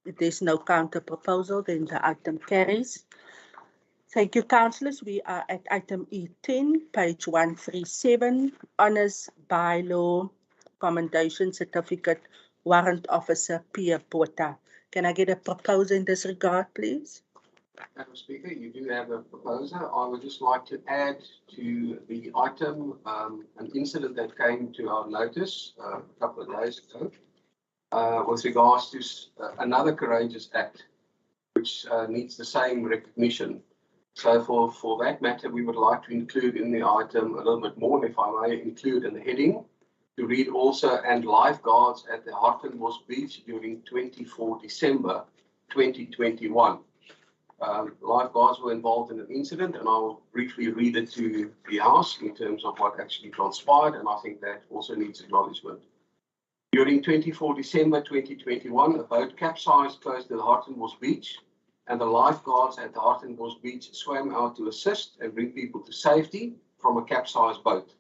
Speaker 1: If there's no counter proposal, then the item carries. Thank you, councillors. We are at item E10, page 137, Honours Bylaw Commendation Certificate, Warrant Officer Pierre Botha. Can I get a proposal in this regard, please?
Speaker 5: Madam Speaker, you do have a proposer. I would just like to add to the item an incident that came to our notice a couple of days ago with regards to another courageous act which needs the same recognition. So for that matter, we would like to include in the item a little bit more, if I may include in the heading, to read also, and lifeguards at the Hartenbos Beach during 24 December 2021. Lifeguards were involved in an incident, and I'll briefly read it to the House in terms of what actually transpired, and I think that also needs acknowledgement. During 24 December 2021, a boat capsized close to the Hartenbos Beach, and the lifeguards at the Hartenbos Beach swam out to assist and bring people to safety from a capsized boat.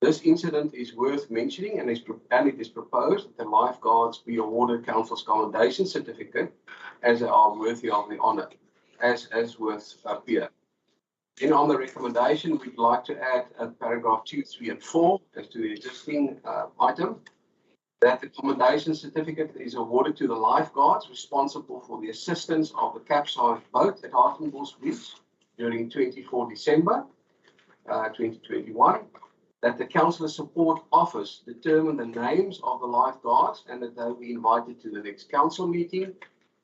Speaker 5: This incident is worth mentioning, and it is proposed that the lifeguards be awarded Council's Commendation Certificate as they are worthy of the honour, as with Pierre. Then on the recommendation, we'd like to add paragraph 2, 3, and 4 as to the existing item, that the Commendation Certificate is awarded to the lifeguards responsible for the assistance of the capsized boat at Hartenbos Beach during 24 December 2021, that the Councillor Support Office determine the names of the lifeguards and that they'll be invited to the next council meeting.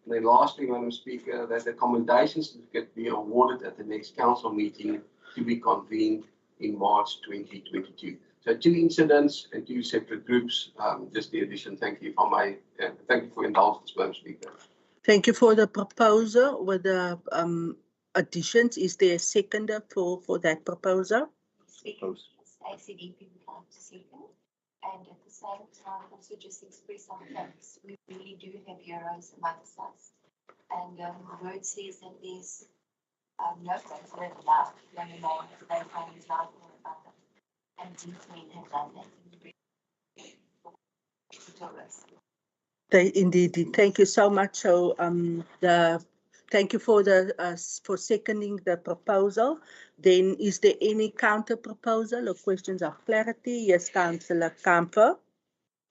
Speaker 5: And then lastly, Madam Speaker, that the Commendation Certificate be awarded at the next council meeting to be convened in March 2022. So 2 incidents and 2 separate groups. Just the addition. Thank you, if I may. Thank you for your indulgence, Madam Speaker.
Speaker 1: Thank you for the proposal with the additions. Is there a seconder for that proposal?
Speaker 11: ACDP would like to second. And at the same time, also just express our thanks. We really do have heroes amongst us. And the word says that there's no greater love than a man who lays down his life for another. And these men have done that.
Speaker 1: They indeed did. Thank you so much. So thank you for for seconding the proposal. Then is there any counter proposal or questions of clarity? Yes, Councillor Kamfer.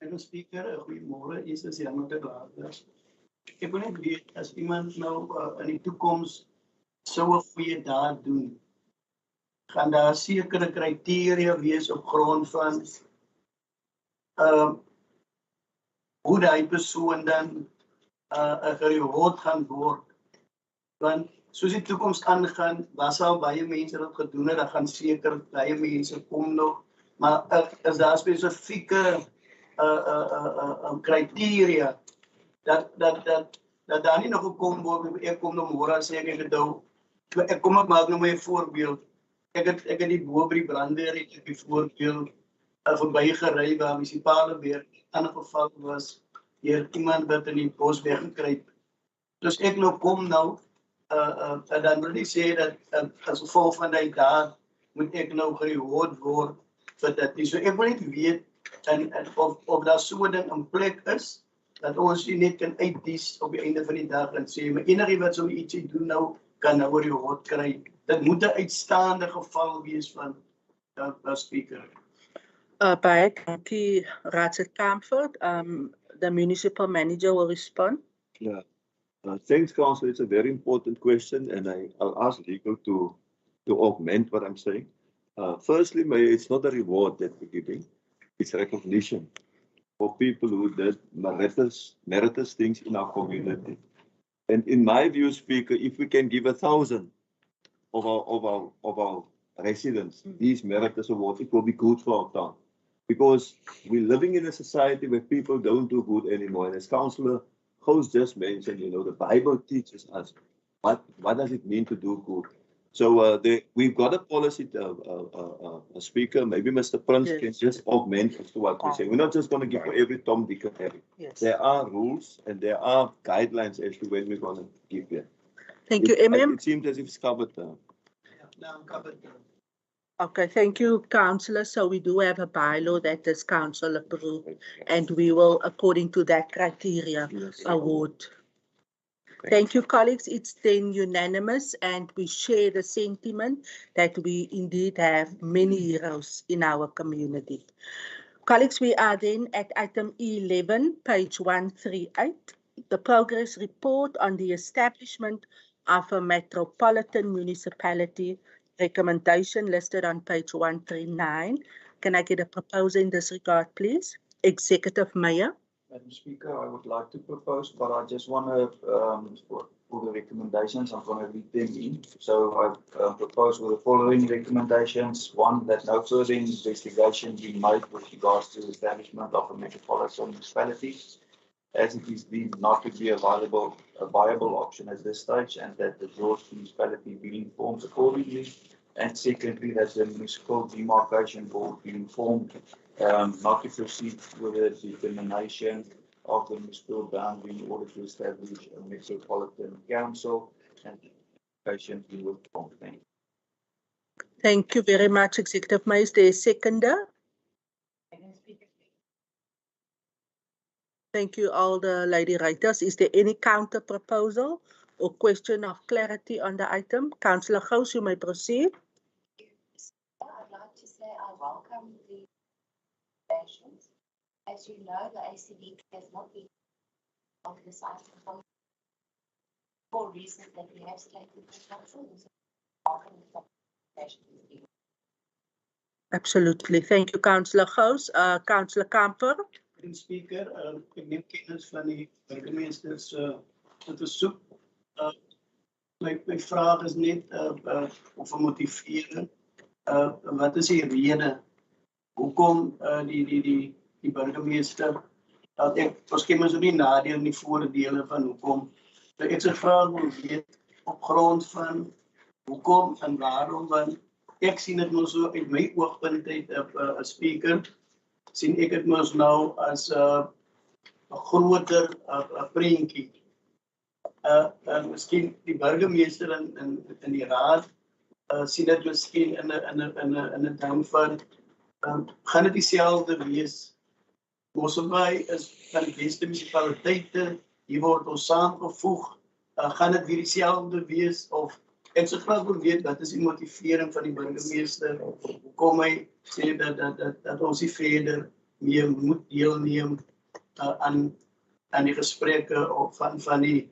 Speaker 10: Madam Speaker, goeiemôre. Is jammer te laat is. Ek wil net weet as iemand nou in die toekoms sou 'n goeie daad doen, gaan daar sekere kriteria wees op grond van hoe die persoon dan gereward gaan word. Want soos die toekoms aangaan, was al baie mense wat gedoen het, dan gaan seker baie mense kom nog, maar is daar spesifieke criteria dat daar nie nog gekom word. Ek kom nou môre sê ek kom ek maak nou my voorbeeld. Ek het die bo by die brandweer het ek voorbeeld verby gery waar munisipale beheer in 'n geval was deur iemand wat in die bos weggekruip. Dus ek nou kom nou en dan wil ek sê dat as gevolg van die daad moet ek nou gereward word vir dit. So ek wil net weet of daar so 'n ding in plek is dat ons net kan uitdies op die einde van die dag en sê maar enige wat so ietsie doen nou kan nou 'n reward kry. Dit moet 'n uitstaande geval wees van speaker.
Speaker 1: Baie dankie, Raadslid Kamfer. The municipal manager will respond.
Speaker 6: Yeah. Thanks, Council. It's a very important question, and I'll ask legal to augment what I'm saying. Firstly, it's not a reward that we're giving; it's recognition for people who did meritorious things in our community. And in my view, Speaker, if we can give 1,000 of our residents these meritorious awards, it will be good for our town. Because we're living in a society where people don't do good anymore. And as Councillor Gous just mentioned, the Bible teaches us what does it mean to do good. So we've got a policy, a speaker, maybe Mr. Prince
Speaker 1: Yes.
Speaker 6: can just augment as to what we say. We're not just going to give for every Tom, Dick, and Harry.
Speaker 1: Yes.
Speaker 6: There are rules and there are guidelines as to when we're going to give it.
Speaker 1: Thank you,
Speaker 6: It seems as if it's covered.
Speaker 10: Now covered.
Speaker 1: Okay, thank you, Councillor. So we do have a bylaw that this council approved, and we will, according to that criteria, award. Thank you, colleagues. It's then unanimous, and we share the sentiment that we indeed have many heroes in our community. Colleagues, we are then at item 11, page 138, the progress report on the establishment of a metropolitan municipality, recommendation listed on page 139. Can I get a proposal in this regard, please? Executive Mayor.
Speaker 9: Madam Speaker, I would like to propose, but I just want to, for the recommendations, I'm going to read them in. So I propose with the following recommendations. One, that no further investigation be made with regards to the establishment of a metropolitan municipality, as it is deemed not to be a viable option at this stage, and that the George municipality be informed accordingly. And secondly, that the municipal demarcation board be informed not to proceed with the determination of the municipal boundary in order to establish a metropolitan council, and patient be withdrawn.
Speaker 1: Thank you very much, Executive Mayor. Is there a seconder? Thank you, all the lady writers. Is there any counter proposal or question of clarity on the item? Councillor Gous, you may proceed.
Speaker 11: I'd like to say I welcome the recommendations. As you know, the ACDP has not been on this item for reasons that we have stated in the council. So welcome the recommendations.
Speaker 1: Absolutely. Thank you, Councillor Gous. Councillor Kamper.
Speaker 10: Madam Speaker, ek neem kennis van die burgemeester se versoek. My vraag is net of 'n motivering. Wat is die rede hoekom die burgemeester ons ken mos nie nadeel nie voordele van hoekom. Ek se vraag wil weet op grond van hoekom en waarom, want ek sien dit mos so uit my oogpunt uit 'n speaker sien ek dit mos nou as 'n groter prentjie. Miskien die burgemeester in die raad sien dit miskien in 'n ding van gaan dit dieselfde wees. Mossel is van die beste munisipaliteite, hier word ons saamgevoeg. Gaan dit weer dieselfde wees of ek sou graag wil weet wat is die motivering van die burgemeester, hoekom hy sê dat ons nie verder meer moet deelneem aan die gesprekke of van die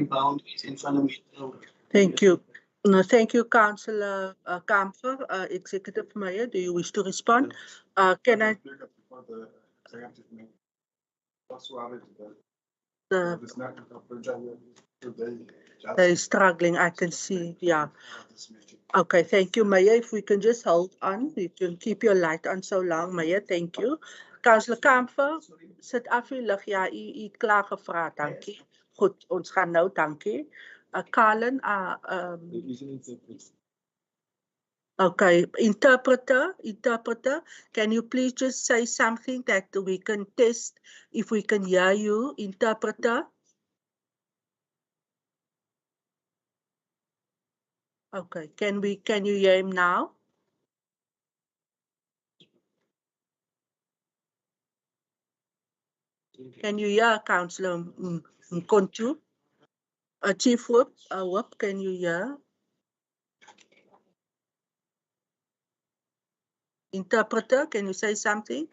Speaker 10: boundaries en van die metro.
Speaker 1: Thank you. No, thank you, Councillor Kamper. Executive Mayor, do you wish to respond? Can I? They're struggling, I can see, yeah. Okay, thank you, Mayor. If we can just hold on, you can keep your light on so long, Mayor. Thank you. Councillor Kamper, sit af uw lig. Ja, u het klaar gevra, dankie. Goed, ons gaan nou, dankie. Colin, okay, interpreter, can you please just say something that we can test if we can hear you, interpreter? Okay, can you hear him now? Can you hear Councillor Mkontu? Chief Whip, can you hear? Interpreter, can you say something?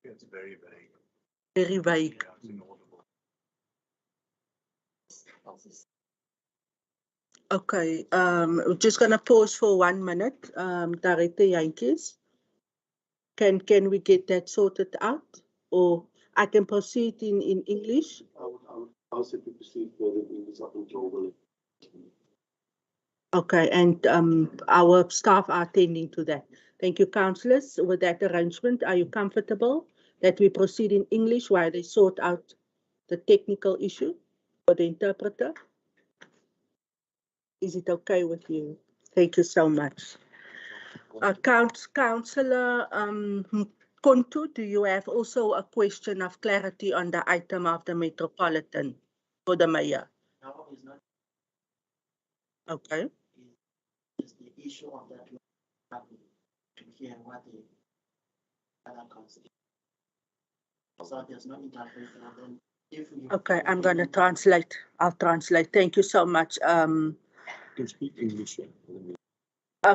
Speaker 7: It's very vague.
Speaker 1: Very vague. Okay, we're just gonna pause for 1 minute. Director Jantjies, can we get that sorted out? Or I can proceed in English?
Speaker 6: I would ask you to proceed further in English up until the
Speaker 1: Okay, and our staff are attending to that. Thank you, councillors. With that arrangement, are you comfortable that we proceed in English while they sort out the technical issue for the interpreter? Is it okay with you? Thank you so much. Councillor Kontu, do you have also a question of clarity on the item of the Metropolitan for the mayor?
Speaker 10: No, it's not.
Speaker 1: Okay.
Speaker 10: It's the issue of that to hear what the other consider. So there's no interpretation. Then if you
Speaker 1: Okay, I'm going to translate. I'll translate. Thank you so much.
Speaker 6: You can speak English.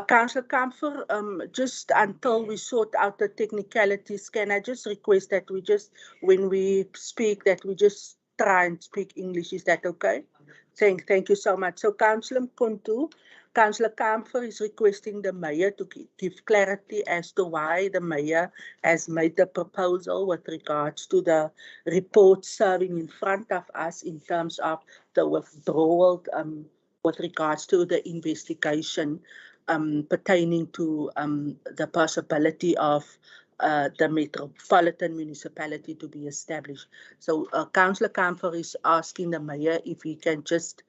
Speaker 1: Councillor Kamfer, just until we sort out the technicalities, can I just request that we just, when we speak, that we just try and speak English? Is that okay? Thank you so much. So Councillor Kontu, Councillor Kamfer is requesting the mayor to give clarity as to why the mayor has made the proposal with regards to the report serving in front of us in terms of the withdrawal with regards to the investigation pertaining to the possibility of the Metropolitan Municipality to be established. So Councillor Kamfer is asking the mayor if he can just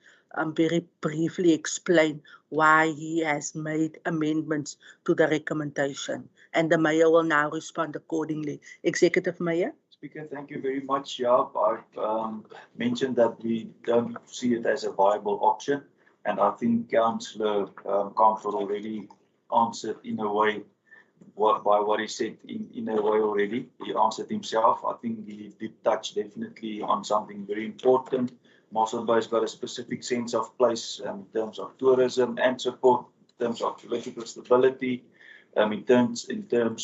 Speaker 1: very briefly explain why he has made amendments to the recommendation. And the mayor will now respond accordingly. Executive Mayor.
Speaker 9: Speaker, thank you very much. Yeah, I've mentioned that we don't see it as a viable option. And I think Councillor Kamfer already answered in a way by what he said in a way already. He answered himself. I think he did touch definitely on something very important. Mossel Bay has got a specific sense of place in terms of tourism and support, in terms of political stability, in terms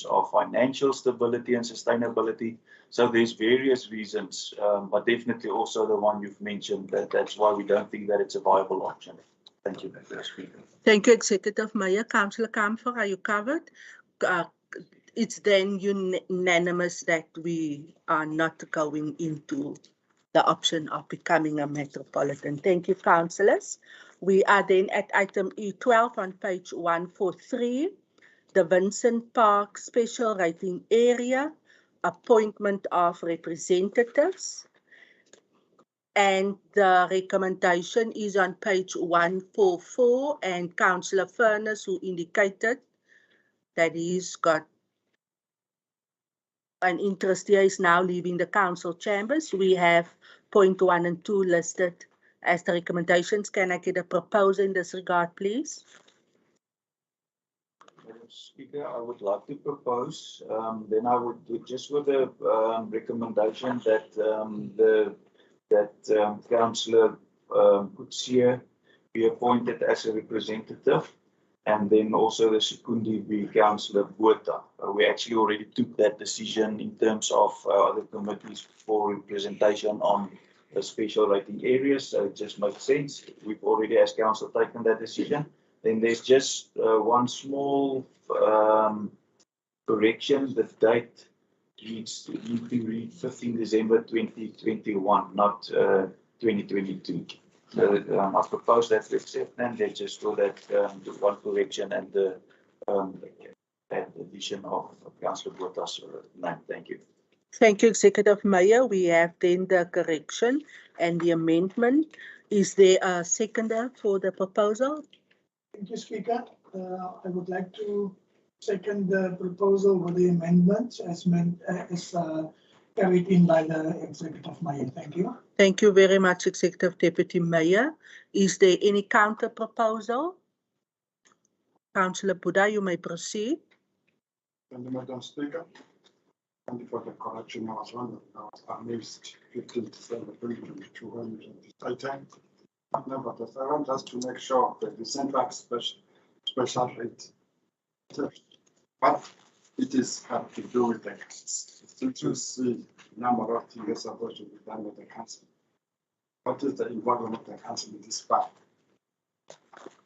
Speaker 9: of financial stability and sustainability. So there's various reasons, but definitely also the one you've mentioned, that's why we don't think that it's a viable option. Thank you, Mr. Speaker.
Speaker 1: Thank you, Executive Mayor. Councillor Kamfer, are you covered? It's then unanimous that we are not going into the option of becoming a metropolitan. Thank you, councillors. We are then at item E12 on page 143, the Vincent Park Special Rating Area, appointment of representatives. And the recommendation is on page 144, and Councillor Furness, who indicated that he's got an interest here, is now leaving the council chambers. We have point 1 and 2 listed as the recommendations. Can I get a proposal in this regard, please?
Speaker 9: Madam Speaker, I would like to propose, then I would do just with the recommendation that Councillor Kutsia be appointed as a representative, and then also the Sekundi be Councillor Botha. We actually already took that decision in terms of other committees for representation on the special rating areas, so it just makes sense. We've already, as council, taken that decision. Then there's just one small correction. The date needs to read 15 December 2021, not 2022. So I propose that we accept, and let's just do that one correction and the addition of Councillor Botha's name. Thank you.
Speaker 1: Thank you, Executive Mayor. We have then the correction and the amendment. Is there a seconder for the proposal?
Speaker 10: Thank you, Speaker. I would like to second the proposal with the amendments as carried in by the Executive Mayor. Thank you.
Speaker 1: Thank you very much, Executive Deputy Mayor. Is there any counter proposal? Councillor Buddha, you may proceed.
Speaker 8: Thank you, Madam Speaker. Thank you for the correction. I was wondering, I missed 15 December 2022 when this item. Nevertheless, I want us to make sure that the Central special rate, but it is have to do with the C2C number of things supposed to be done with the council. What is the involvement of the council in this part?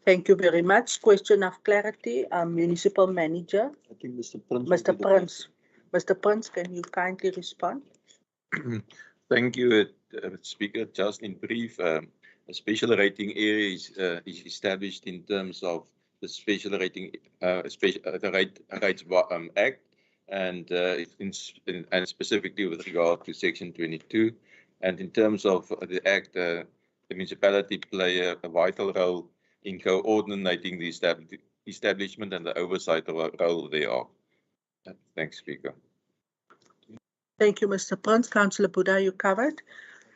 Speaker 1: Thank you very much. Question of clarity, Municipal Manager.
Speaker 6: I think Mr. Prince.
Speaker 1: Mr. Prince, can you kindly respond?
Speaker 12: Thank you, Speaker. Just in brief, A special rating area is established in terms of the special rating, the Rights Act, and and specifically with regard to Section 22. And in terms of the Act, the municipality play a vital role in coordinating the establishment and the oversight role thereof. Thanks, Speaker.
Speaker 1: Thank you, Mr. Prince. Councillor Buddha, you covered.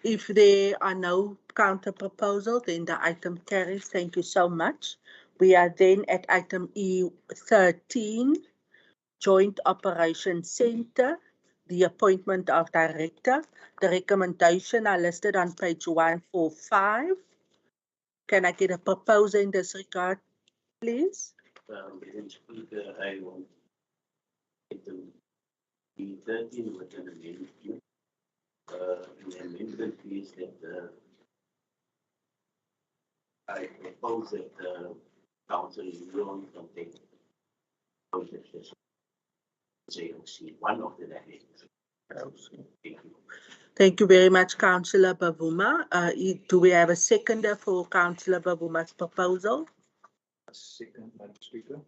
Speaker 1: If there are no counter proposals, then the item carries. Thank you so much. We are then at item E13, Joint Operations Center, the appointment of director. The recommendation are listed on page 145. Can I get a proposal in this regard, please?
Speaker 13: Madam Speaker, I want item E13 with an amendment. The amendment is that I propose that Council Leon can take one of the directors. Thank you.
Speaker 1: Thank you very much, Councillor Bavuma. Do we have a seconder for Councillor Bavuma's proposal?
Speaker 9: Second, Madam Speaker.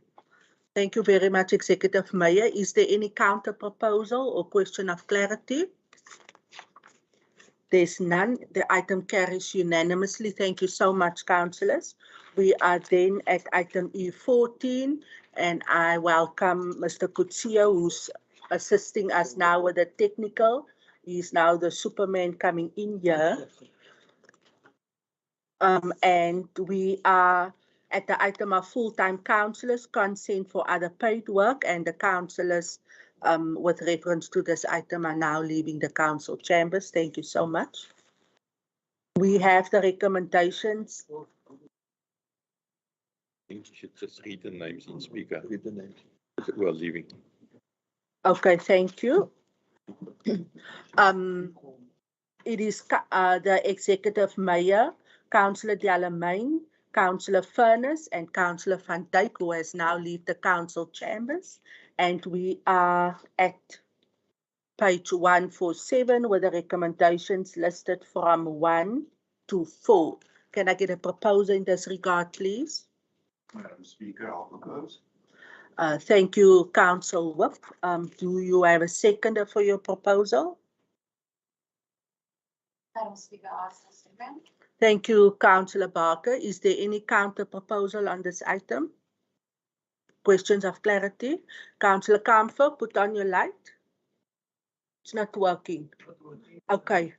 Speaker 1: Thank you very much, Executive Mayor. Is there any counter proposal or question of clarity? There's none. The item carries unanimously. Thank you so much, councillors. We are then at item E14, and I welcome Mr. Kutsia, who's assisting us now with the technical. He's now the Superman coming in here. And we are at the item of full-time councillors, consent for other paid work, and the councillors with reference to this item are now leaving the council chambers. Thank you so much. We have the recommendations.
Speaker 12: I think you should just read the names in Speaker. Read the names. We are leaving.
Speaker 1: Okay, thank you. It is the Executive Mayor, Councillor Delamain, Councillor Furness, and Councillor Van Dijk, who has now left the council chambers. And we are at page 147 with the recommendations listed from 1 to 4. Can I get a proposal in this regard, please?
Speaker 7: Madam Speaker, I'll propose.
Speaker 1: Thank you, Council Whip. Do you have a seconder for your proposal?
Speaker 11: Madam Speaker, I second.
Speaker 1: Thank you, Councillor Barker. Is there any counter proposal on this item? Questions of clarity? Councillor Kamfer, put on your light. It's not working. Okay.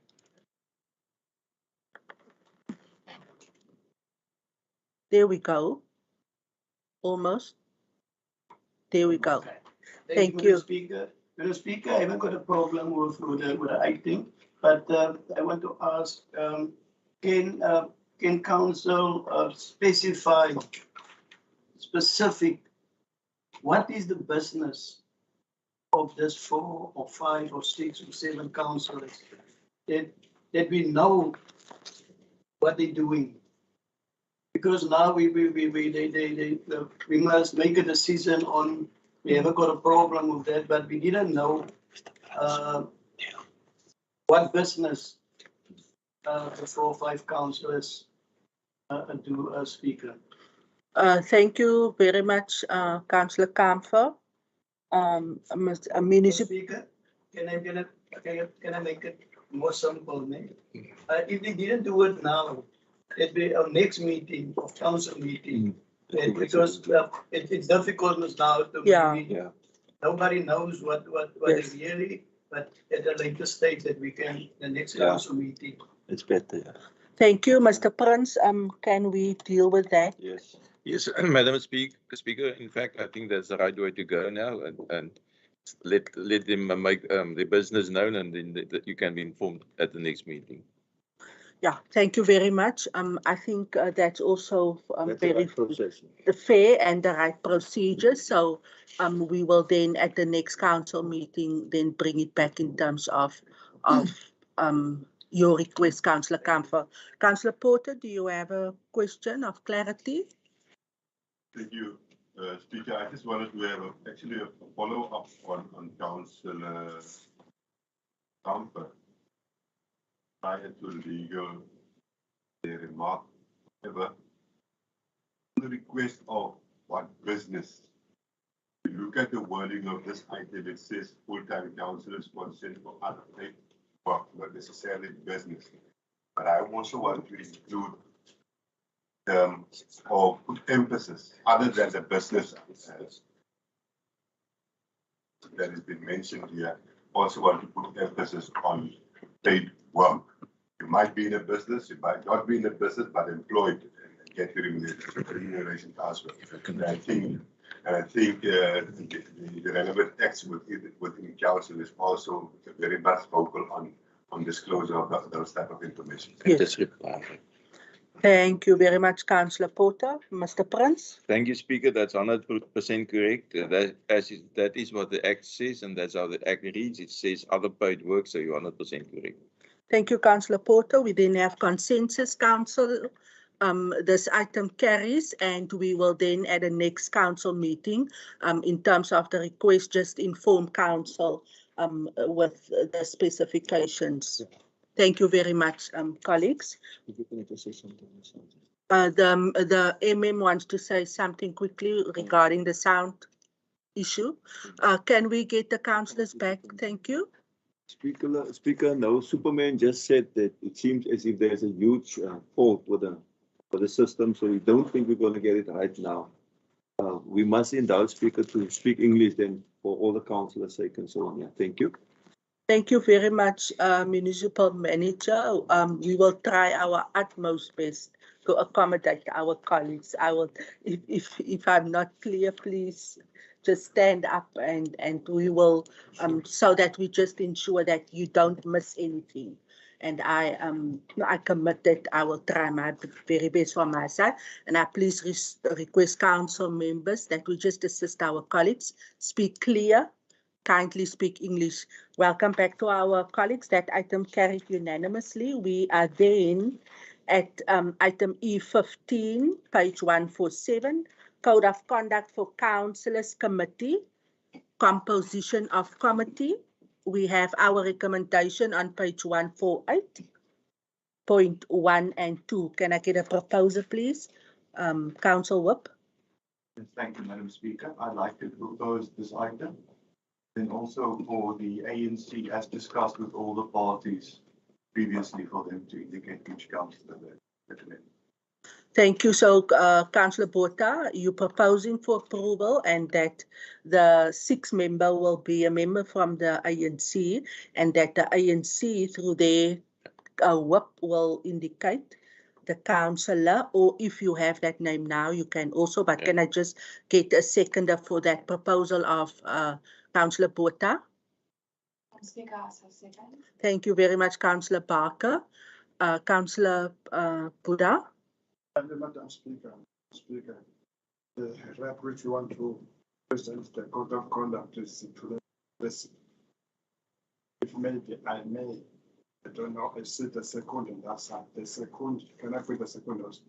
Speaker 1: There we go. Almost. There we go.
Speaker 10: Okay.
Speaker 1: Thank you.
Speaker 10: Madam Speaker, I haven't got a problem with the item, but I want to ask, can council specify specific, what is the business of this 4 or 5 or 6 or 7 councillors that we know what they're doing? Because now we must make a decision on, we haven't got a problem with that, but we didn't know what business the 4 or 5 councillors do, Speaker.
Speaker 1: Thank you very much, Councillor Kamfer.
Speaker 10: Speaker, can I make it more simple, maybe? If they didn't do it now, it'd be our next meeting, council meeting. Because it's difficult now to nobody knows what is really, but at a later stage that we can, the next council meeting.
Speaker 6: It's better, yeah.
Speaker 1: Thank you, Mr. Prince. Can we deal with that?
Speaker 12: Yes. Yes, Madam Speaker. In fact, I think that's the right way to go now, and let them make the business known, and then that you can be informed at the next meeting.
Speaker 1: Yeah, thank you very much. I think that's also very fair and the right procedure. So we will then at the next council meeting then bring it back in terms of your request, Councillor Kamfer. Councillor Porter, do you have a question of clarity?
Speaker 7: Thank you, Speaker. I just wanted to have actually a follow-up on Councillor Kamfer. Prior to legal their remark. However, the request of what business. If you look at the wording of this item, it says full-time councillors consent for other work, not necessarily business. But I also want to include or put emphasis other than the business that has been mentioned here. Also want to put emphasis on paid work. You might be in a business, you might not be in a business, but employed and get your remuneration elsewhere. And I think the relevant acts within council is also very much vocal on disclosure of those type of information.
Speaker 1: Yes. Thank you very much, Councillor Porter. Mr. Prince?
Speaker 12: Thank you, Speaker. That's 100% correct. That is what the Act says, and that's how the Act reads. It says other paid work, so you're 100% correct.
Speaker 1: Thank you, Councillor Porter. We then have consensus, Council. This item carries, and we will then at the next council meeting, in terms of the request, just inform council with the specifications. Thank you very much, colleagues. The MM wants to say something quickly regarding the sound issue. Can we get the councillors back? Thank you.
Speaker 6: Speaker, no. Superman just said that it seems as if there's a huge fault with the system, so we don't think we're going to get it right now. We must indulge Speaker to speak English then for all the councillors' sake and so on. Yeah, thank you.
Speaker 1: Thank you very much, Municipal Manager. We will try our utmost best to accommodate our colleagues. I will, if I'm not clear, please just stand up and we will, so that we just ensure that you don't miss anything. And I commit that I will try my very best from my side. And I please request council members that we just assist our colleagues, speak clear, kindly speak English. Welcome back to our colleagues. That item carried unanimously. We are then at item E15, page 147, Code of Conduct for Councillors Committee, composition of committee. We have our recommendation on page 148.1 and 2. Can I get a proposal, please? Council Whip.
Speaker 8: Thank you, Madam Speaker. I'd like to propose this item. And also for the ANC, as discussed with all the parties previously, for them to indicate which councillor they recommend.
Speaker 1: Thank you. So, Councillor Botha, you're proposing for approval and that the 6th member will be a member from the ANC and that the ANC through their whip will indicate the councillor, or if you have that name now, you can also, but can I just get a seconder for that proposal of Councillor Botha? Thank you very much, Councillor Barker. Councillor Buddha?
Speaker 8: Madam Speaker, the rep which you want to present the code of conduct is to this. If maybe I may, I don't know, I see the second in that side. The second, can I put the second also?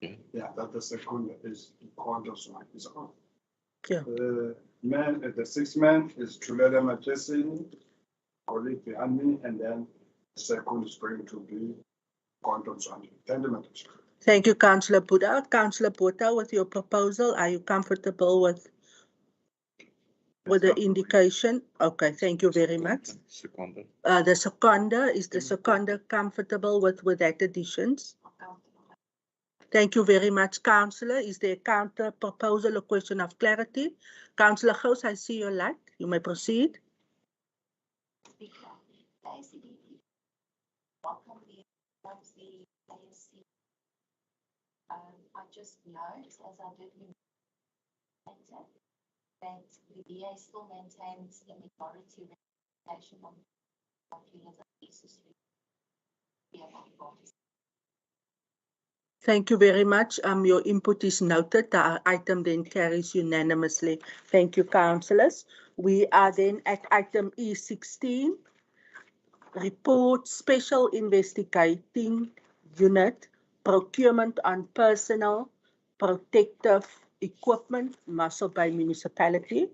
Speaker 8: Yeah, that the second is condos one is on.
Speaker 1: Yeah.
Speaker 8: The 6th man is Chulele Machesin, colleague behind me, and then the second is going to be condos one. Thank you, Madam Speaker.
Speaker 1: Thank you, Councillor Buddha. Councillor Botha, with your proposal, are you comfortable with the indication? Okay, thank you very much.
Speaker 12: Seconder.
Speaker 1: The seconder, is the seconder comfortable with that additions? Thank you very much, Councillor. Is there a counter proposal or question of clarity? Councillor Gous, I see your light. You may proceed.
Speaker 11: I just note, as I did that the DA still maintains a majority representation on the pieces.
Speaker 1: Thank you very much. Your input is noted. The item then carries unanimously. Thank you, councillors. We are then at item E16, report special investigating unit, procurement on personal protective equipment, Mossel by Municipality.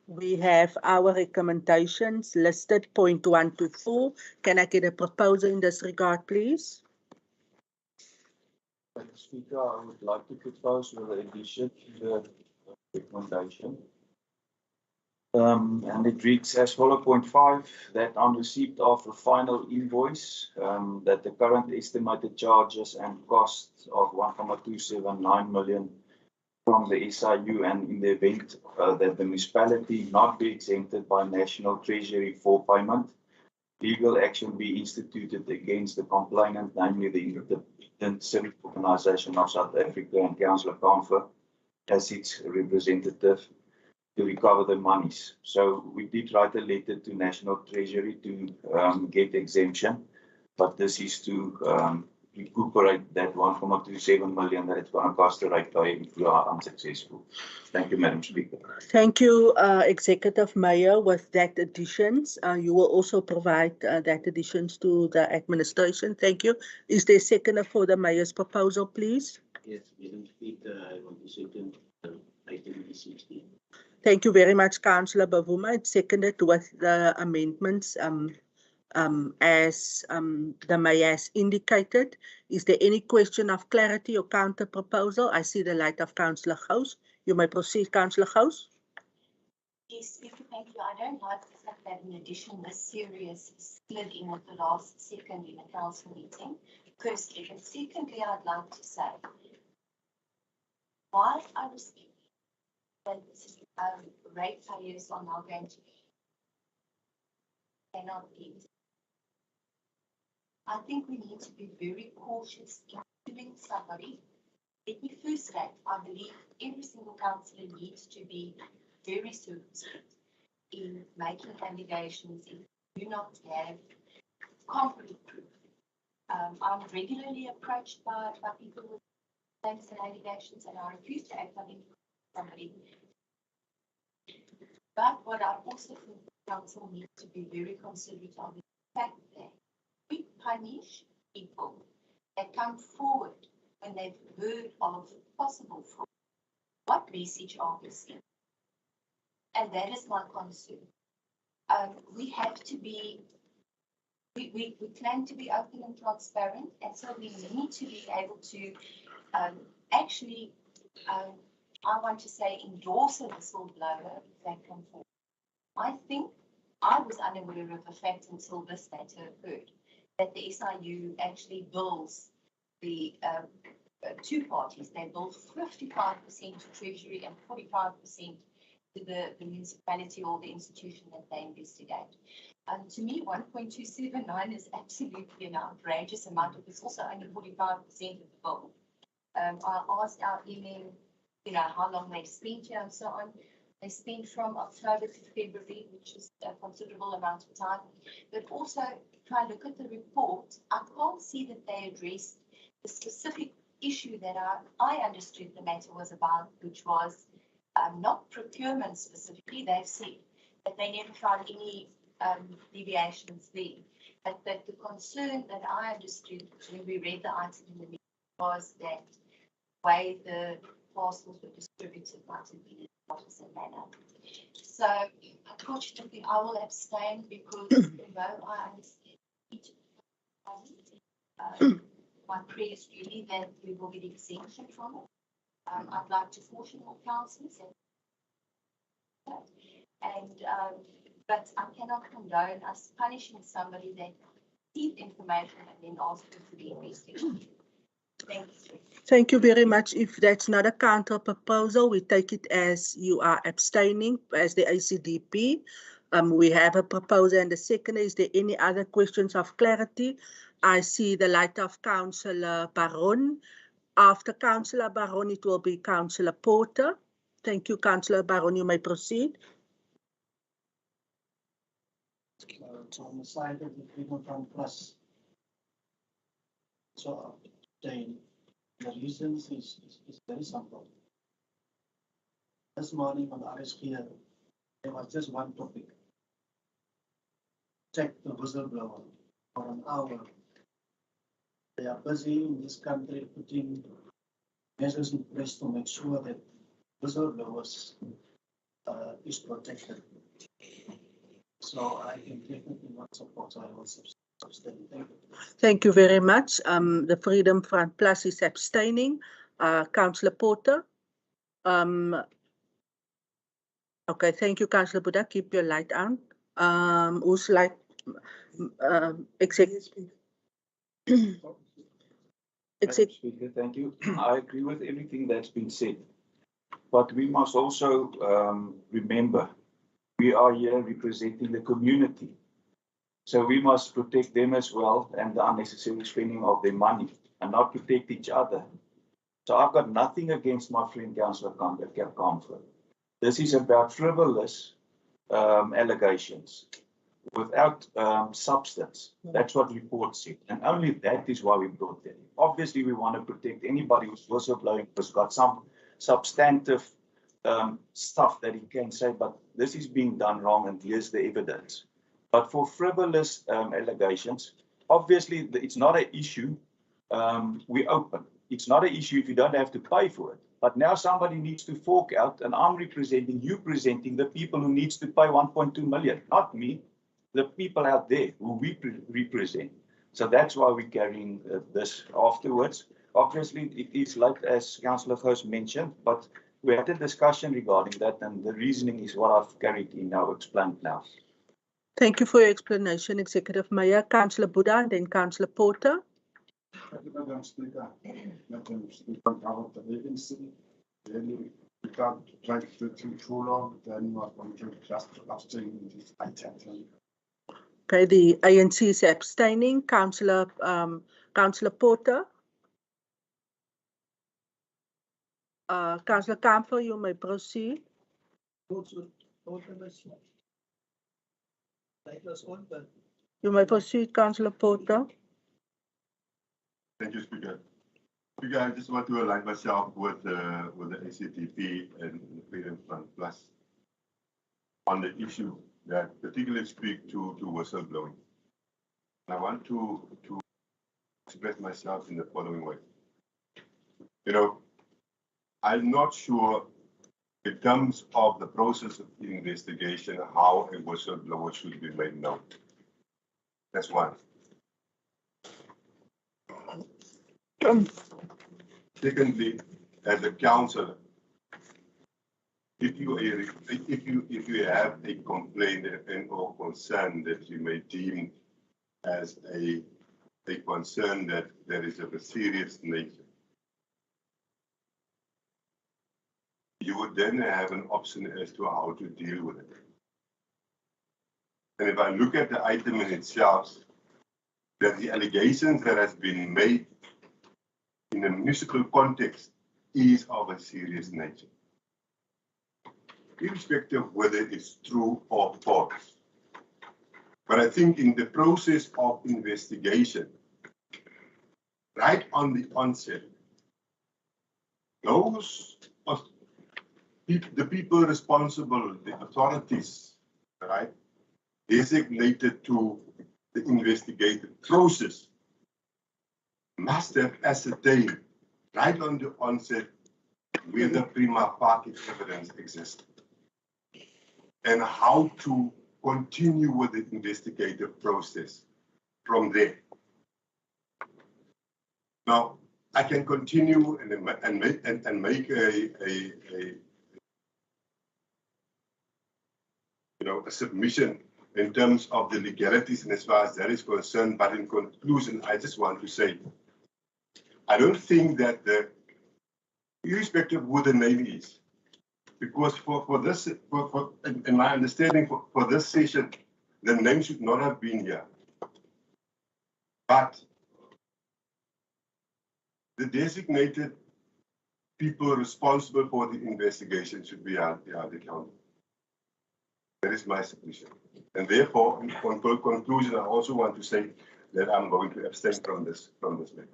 Speaker 1: We have our recommendations listed, point 1 to 4. Can I get a proposal in this regard, please?
Speaker 9: Mr. Speaker, I would like to propose with the addition to the recommendation. And it reads as follows, point 5, that on receipt of the final invoice, that the current estimated charges and costs of 1.279 million from the SIU, and in the event that the municipality not be exempted by National Treasury for payment, legal action be instituted against the complainant, namely the Independent Civic Organisation of South Africa and Councillor Comfort as its representative, to recover the monies. So we did write a letter to National Treasury to get exemption, but this is to recuperate that 1.27 million that it's going to cost the ratepayer if we are unsuccessful. Thank you, Madam Speaker.
Speaker 1: Thank you, Executive Mayor. With that additions, you will also provide that additions to the administration. Thank you. Is there a seconder for the Mayor's proposal, please?
Speaker 13: Yes, Madam Speaker, I want to second item E16.
Speaker 1: Thank you very much, Councillor Bavuma. It's seconded with the amendments as the Mayor has indicated. Is there any question of clarity or counter proposal? I see the light of Councillor Gous. You may proceed, Councillor Gous.
Speaker 11: Yes, Speaker, thank you. I don't like the fact that in addition this serious slid in at the last second in a council meeting, firstly. And secondly, I'd like to say, while I respect that ratepayers are now going to cannot be, I think we need to be very cautious in giving somebody. Let me first say, I believe every single councillor needs to be very circumspect in making allegations if you do not have concrete proof. I'm regularly approached by people with claims and allegations, and I refuse to act on somebody. But what I also think the council needs to be very considerate of is the fact that we punish people that come forward when they've heard of possible fraud. What message are we sending? And that is my concern. We have to be, we claim to be open and transparent, and so we need to be able to actually, I want to say, endorse a whistleblower if they come forward. I think I was unaware of the fact until this matter occurred, that the SIU actually bills the two parties. They bill 55% to Treasury and 45% to the municipality or the institution that they investigate. To me, 1.279 is absolutely an outrageous amount. It's also only 45% of the bill. I asked our email, how long they spent here and so on. They spent from October to February, which is a considerable amount of time. But also, if I look at the report, I can't see that they addressed the specific issue that I understood the matter was about, which was not procurement specifically. They've said that they never found any deviations there. But that the concern that I understood when we read the item in the meeting was that the way the parcels were distributed might have been in a partisan manner. So, unfortunately, I will abstain because although I understand each my prayer is really that we will get exemption from it. I'd like to caution all councillors but I cannot condone us punishing somebody that received information and then asked them to be investigated. Thank you.
Speaker 1: Thank you very much. If that's not a counter proposal, we take it as you are abstaining as the ACDP. We have a proposal and a second. Is there any other questions of clarity? I see the light of Councillor Baron. After Councillor Baron, it will be Councillor Porter. Thank you, Councillor Baron. You may proceed.
Speaker 10: It's on the side of the Freedom Fund Plus. So the reasons is very simple. This morning on the RSP, there was just one topic. Check the whistleblower for an hour. They are busy in this country putting measures in place to make sure that whistleblowers is protected. So I can definitely not support. I will abstain. Thank you.
Speaker 1: Thank you very much. The Freedom Front Plus is abstaining. Councillor Porter. Okay, thank you, Councillor Buddha. Keep your light on. Whose light?
Speaker 9: Madam Speaker, thank you. I agree with everything that's been said. But we must also remember we are here representing the community. So we must protect them as well and the unnecessary spending of their money and not protect each other. So I've got nothing against my friend Councillor Kamfer. This is about frivolous allegations without substance. That's what report said. And only that is why we brought them. Obviously, we want to protect anybody who's whistleblowing who's got some substantive stuff that he can say, but this is being done wrong and here's the evidence. But for frivolous allegations, obviously it's not an issue. We open. It's not an issue if you don't have to pay for it. But now somebody needs to fork out, and I'm representing you, presenting the people who needs to pay 1.2 million, not me, the people out there who we represent. So that's why we're carrying this afterwards. Obviously, it is late, as Councillor Gous mentioned, but we had a discussion regarding that, and the reasoning is what I've carried in now, explained now.
Speaker 1: Thank you for your explanation, Executive Mayor. Councillor Buddha and then Councillor Porter.
Speaker 8: Thank you, Madam Speaker. Madam Speaker, of the agency, really, we can't drag it too long, then we're going to just abstain in this item.
Speaker 1: Okay, the ANC is abstaining. Councillor Porter. Councillor Kamfer, you may proceed. You may proceed, Councillor Porter.
Speaker 7: Thank you, Speaker. Speaker, I just want to align myself with the ACTP and the Freedom Front Plus on the issue that particularly speak to whistleblowing. I want to express myself in the following way. You know, I'm not sure in terms of the process of the investigation how a whistleblower should be made known. That's one. Secondly, as a councillor, if you have a complaint and or concern that you may deem as a concern that is of a serious nature, you would then have an option as to how to deal with it. And if I look at the item in itself, that the allegations that has been made in a municipal context is of a serious nature, irrespective of whether it's true or false. But I think in the process of investigation, right on the onset, those of the people responsible, the authorities, right, designated to the investigative process must have ascertained right on the onset whether prima facie evidence exists and how to continue with the investigative process from there. Now, I can continue and make a submission in terms of the legalities and as far as that is concerned. But in conclusion, I just want to say, I don't think that irrespective of who the name is, because for this, in my understanding, for this session, the name should not have been here. But the designated people responsible for the investigation should be accountable. That is my submission. And therefore, in conclusion, I also want to say that I'm going to abstain from this matter.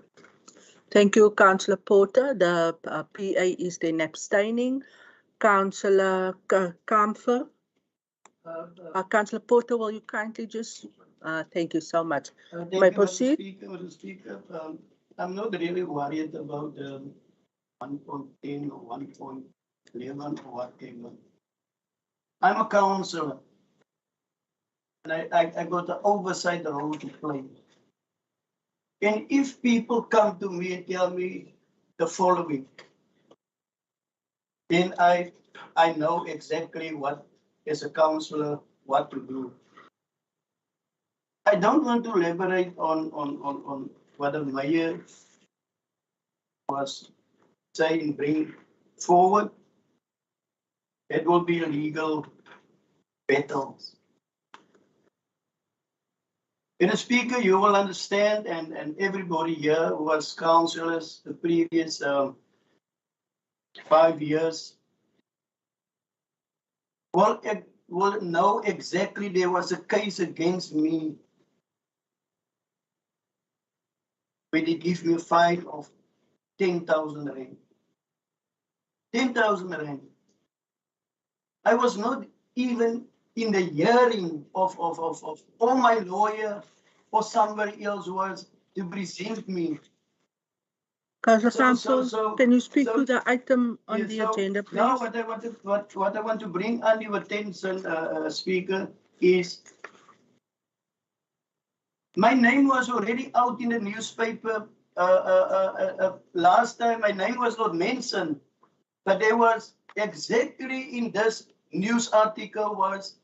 Speaker 1: Thank you, Councillor Porter. The PA is then abstaining. Councillor Kamfer. Councillor Porter, will you kindly just, thank you so much. May proceed.
Speaker 10: Madam Speaker, I'm not really worried about the 1.10 or 1.11 or whatever. I'm a councillor. And I got the oversight role to play. And if people come to me and tell me the following, then I know exactly what, as a councillor, what to do. I don't want to elaborate on what the mayor was saying, bring forward. It will be a legal battle. In a speaker, you will understand, and everybody here who was councillors the previous 5 years will know exactly there was a case against me where they give me a fine of 10,000 rand. 10,000 rand. I was not even in the hearing of all my lawyer or somebody else was to present me.
Speaker 1: Councillor, can you speak to the item on the agenda, please?
Speaker 10: Now, what I want to bring on your attention, Speaker, is my name was already out in the newspaper. Last time, my name was not mentioned, but there was exactly in this news article was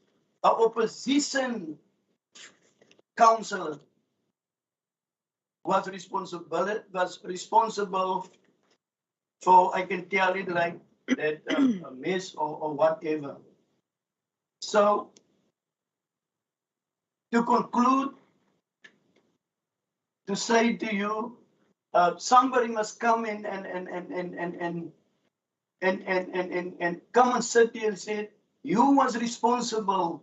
Speaker 10: an opposition councillor was responsible for, I can tell it like that, a mess or whatever. So, to conclude, to say to you, somebody must come in and come and sit here and say, you was responsible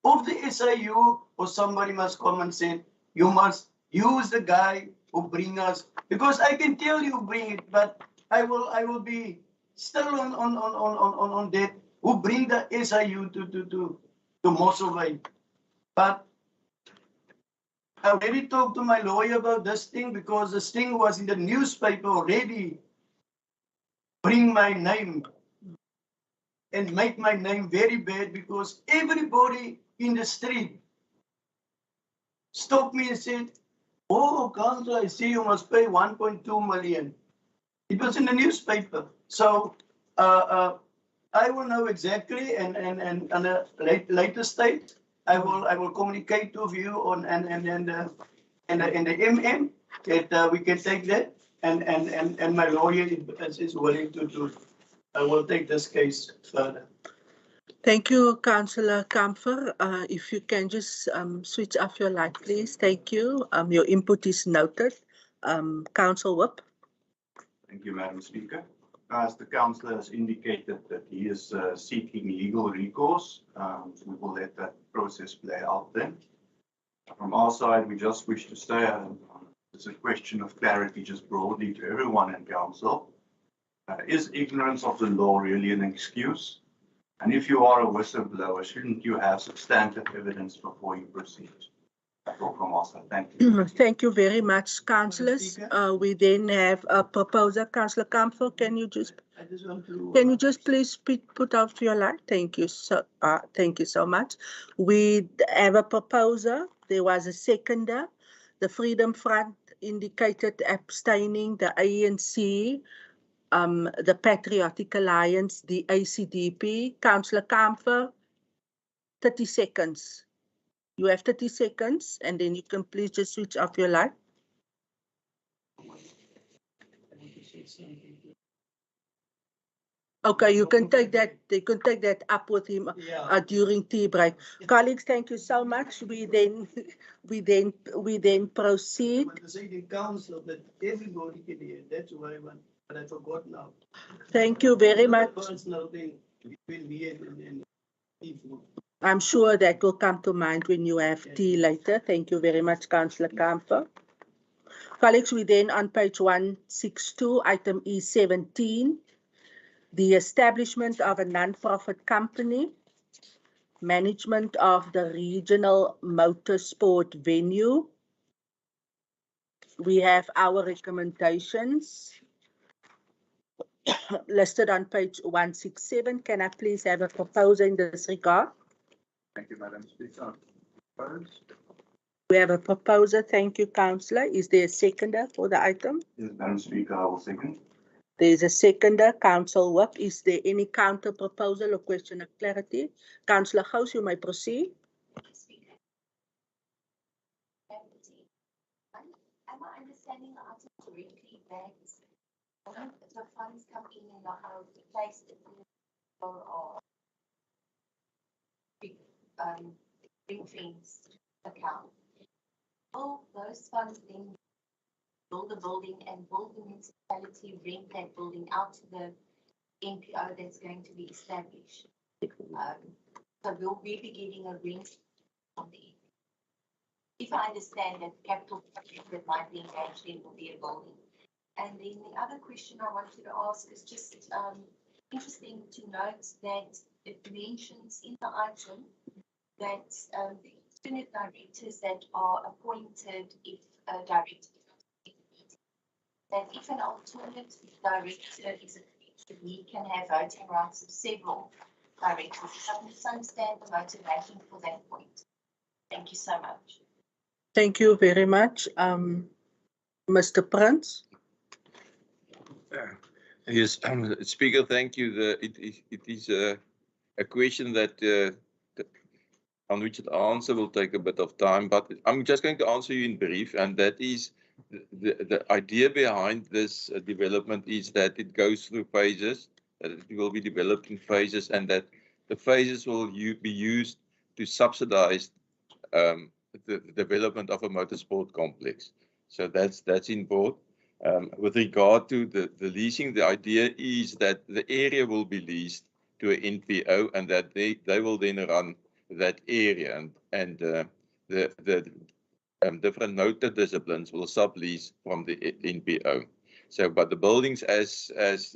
Speaker 10: of the SIU, or somebody must come and say, you must use the guy who bring us, because I can tell you bring it, but I will be still on that, who bring the SIU to Mossel. But I already talked to my lawyer about this thing, because this thing was in the newspaper already. Bring my name and make my name very bad, because everybody in the street stopped me and said, oh, council, I see you must pay 1.2 million. It was in the newspaper. So I will know exactly, and on a later stage, I will communicate with you on the MM that we can take that, and my lawyer is willing to do. I will take this case further.
Speaker 1: Thank you, Councillor Kamfer. If you can just switch off your light, please. Thank you. Your input is noted. Council Whip.
Speaker 9: Thank you, Madam Speaker. As the councillor has indicated that he is seeking legal recourse, we will let that process play out then. From our side, we just wish to say it's a question of clarity just broadly to everyone in council. Is ignorance of the law really an excuse? And if you are a whistleblower, shouldn't you have substantive evidence before you proceed? That's all from us. Thank you.
Speaker 1: Thank you very much, councillors. We then have a proposer. Councillor Kamfer, can you just please put out your light? Thank you so much. We have a proposer. There was a seconder. The Freedom Front indicated abstaining. The ANC, the Patriotic Alliance, the ACDP. Councillor Kamfer, 30 seconds. You have 30 seconds, and then you can please just switch off your light. Okay, you can take that. They can take that up with him during tea break. Colleagues, thank you so much. We then proceed.
Speaker 10: Council that everybody can hear. That's why I forgot now.
Speaker 1: Thank you very much.
Speaker 10: Personal thing between me and people.
Speaker 1: I'm sure that will come to mind when you have tea later. Thank you very much, Councillor Kamfer. Colleagues, we then on page 162, item E17, the establishment of a non-profit company, management of the regional motorsport venue. We have our recommendations. listed on page 167. Can I please have a proposer in this regard?
Speaker 8: Thank you, Madam Speaker. Opposed?
Speaker 1: We have a proposer. Thank you, Councillor. Is there a seconder for the item?
Speaker 8: Yes, Madam Speaker, I will second.
Speaker 1: There is a seconder, Council Whip. Is there any counter proposal or question of clarity? Councillor Gous, you may proceed.
Speaker 11: Speaker. Am I understanding the item correctly that when the funds come in and are placed in or ring-fenced account, will those funds then build the building and will the municipality rent that building out to the NPO that's going to be established? So will we be getting a rent on the, if I understand that capital project that might be engaged in will be a building. And then the other question I wanted to ask is just interesting to note that it mentions in the item that the alternate directors that are appointed if a director, that if an alternate director is appointed, he can have voting rights of several directors. I misunderstand the motivation for that point. Thank you so much.
Speaker 1: Thank you very much. Mr. Prince.
Speaker 12: Yes, Speaker, thank you. It is a question that on which the answer will take a bit of time, but I'm just going to answer you in brief, and that is the idea behind this development is that it goes through phases, that it will be developed in phases, and that the phases will be used to subsidize the development of a motorsport complex. So that's involved. With regard to the leasing, the idea is that the area will be leased to an NPO and that they will then run that area, and the different motor disciplines will sublease from the NPO. So, but the buildings, as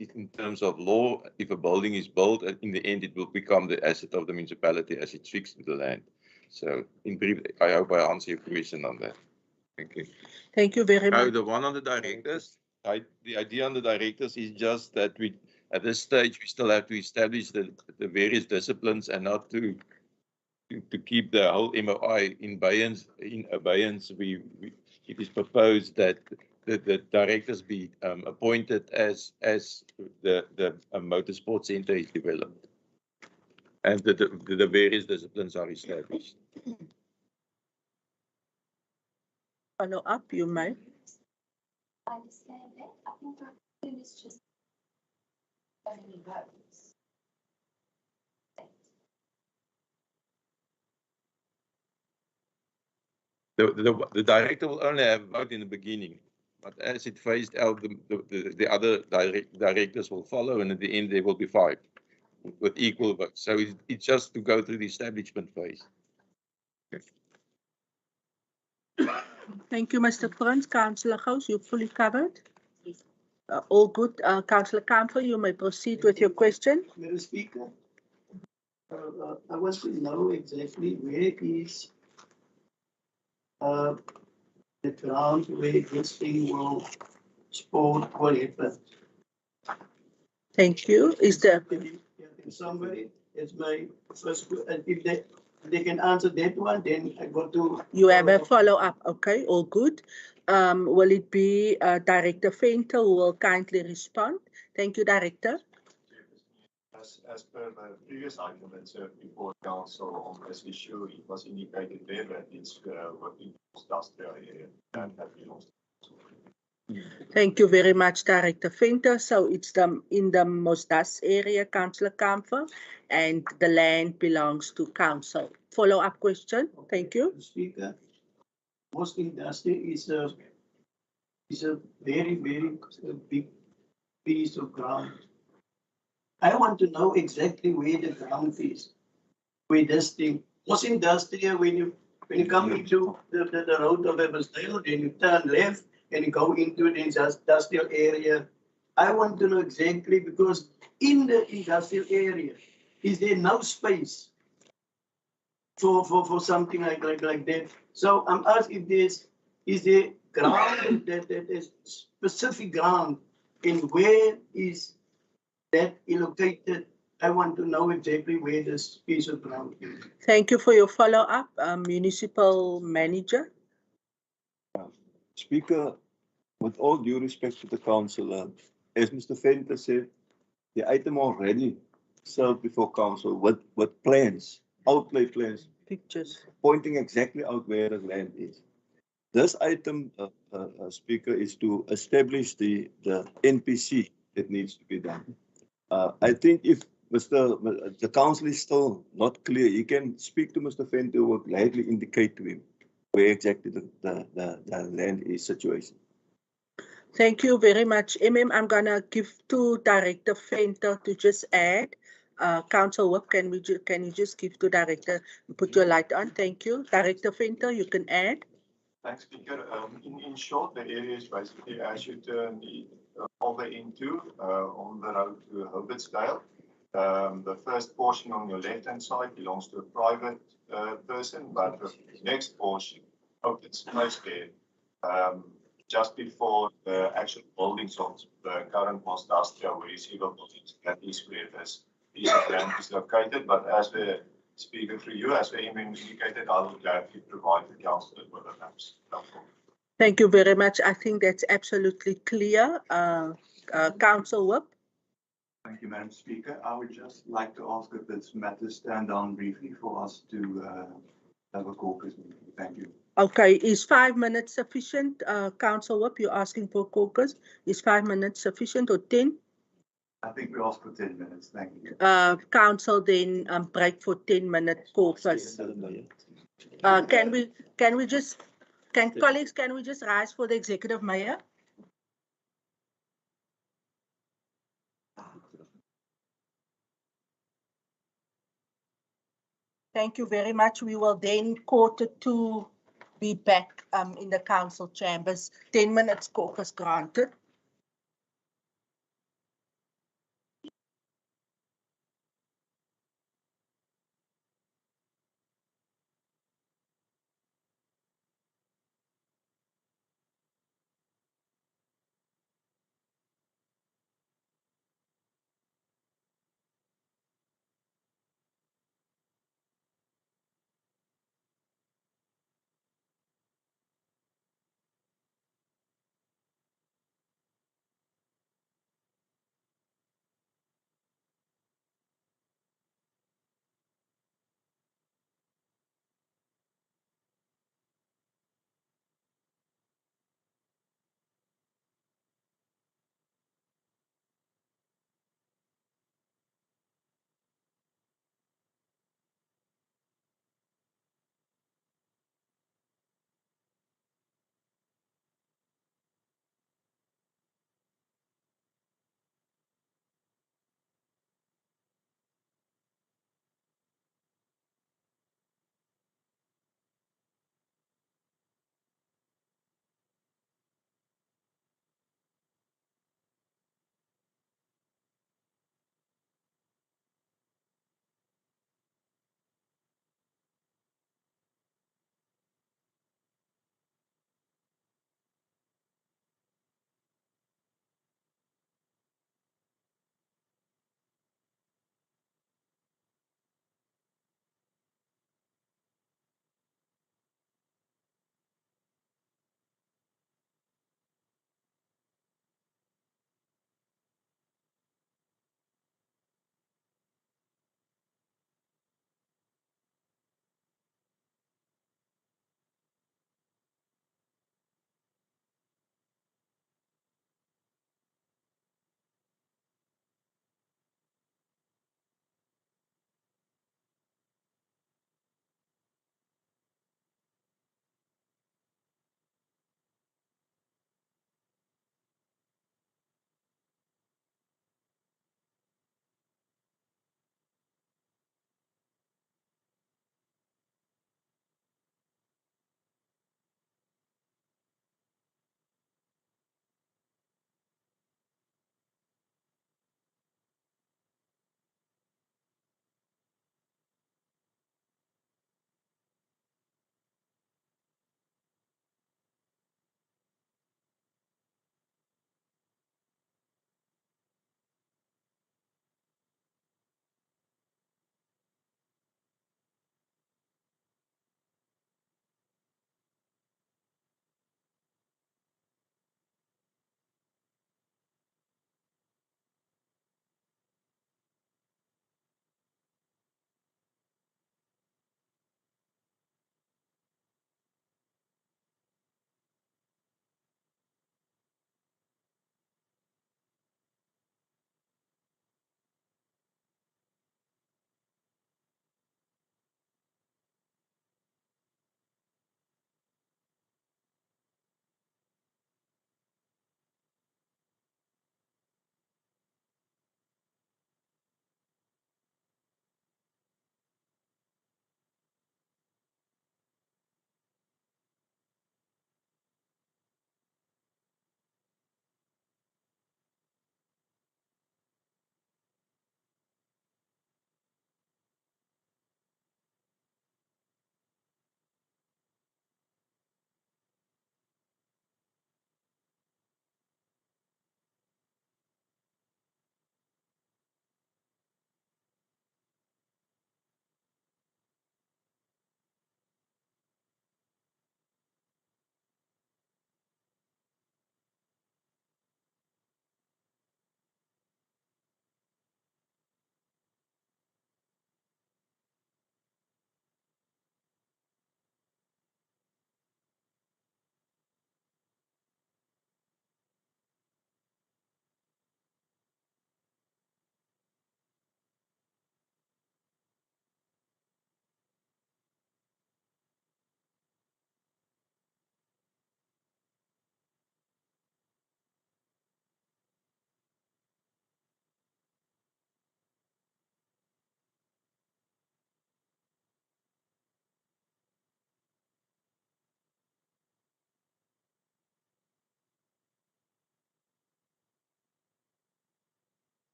Speaker 12: in terms of law, if a building is built, in the end it will become the asset of the municipality as it's fixed to the land. So, in brief, I hope I answer your question on that. Thank you.
Speaker 1: Thank you very much.
Speaker 12: The one on the directors, the idea on the directors is just that we, at this stage, we still have to establish the various disciplines and not to keep the whole MOI in abeyance. It is proposed that the directors be appointed as the motorsport center is developed and the various disciplines are established.
Speaker 1: Follow up, you may.
Speaker 11: I understand that. I think my question is just how many votes.
Speaker 12: The director will only have a vote in the beginning, but as it phased out, the other directors will follow, and at the end there will be 5 with equal votes. So it's just to go through the establishment phase. Okay.
Speaker 1: Thank you, Mr. Prince. Councillor Gous, you're fully covered. All good. Councillor Kamfer, you may proceed with your question.
Speaker 10: Madam Speaker, I want to know exactly where is the ground where this thing will happen.
Speaker 1: Thank you. Is there
Speaker 10: Somebody, it's my first, and if they can answer that one, then I go to.
Speaker 1: You have a follow-up, okay, all good. Will it be Director Venter who will kindly respond? Thank you, Director.
Speaker 14: As per the previous item that served before council on this issue, it was indicated there that it's working industrial area and that belongs to council.
Speaker 1: Thank you very much, Director Venter. So it's in the Mosdas area, Councillor Kamfer, and the land belongs to council. Follow-up question. Thank you.
Speaker 10: Speaker, most industry is a very, very big piece of ground. I want to know exactly where the ground is, where this thing. Most industrial, when you come into the road of Ebersdale, then you turn left and you go into the industrial area. I want to know exactly, because in the industrial area, is there no space for something like that? So I'm asking if is there ground that is specific ground, and where is that allocated, I want to know exactly where this piece of ground is.
Speaker 1: Thank you for your follow-up, Municipal Manager.
Speaker 6: Speaker, with all due respect to the council, as Mr. Venter said, the item already served before council with plans, outlay plans,
Speaker 1: Pictures.
Speaker 6: pointing exactly out where the land is. This item, Speaker, is to establish the NPC that needs to be done. I think if the council is still not clear, you can speak to Mr. Venter or gladly indicate to him where exactly the land is situated.
Speaker 1: Thank you very much, MM. I'm gonna give to Director Venter to just add. Council Whip, can you just give to Director, put your light on? Thank you. Director Venter, you can add.
Speaker 14: Thanks, Speaker. In short, the area is basically as you turn over into on the road to Hobartsdale. The first portion on your left-hand side belongs to a private person, but the next portion of its place there, just before the actual buildings of the current Mossel, where you see the buildings, that is where this piece of land is located. But as the Speaker, through you, as the MM indicated, I will gladly provide the council with the maps.
Speaker 1: Thank you very much. I think that's absolutely clear. Council Whip.
Speaker 15: Thank you, Madam Speaker. I would just like to ask if this matter stand down briefly for us to have a caucus meeting. Thank you.
Speaker 1: Okay, is 5 minutes sufficient? Council Whip, you're asking for caucus. Is 5 minutes sufficient or 10?
Speaker 15: I think we asked for 10 minutes. Thank you.
Speaker 1: Council then break for 10-minute caucus. Colleagues, can we just rise for the Executive Mayor? Thank you very much. We will then quarter to be back in the council chambers. 10 minutes caucus granted.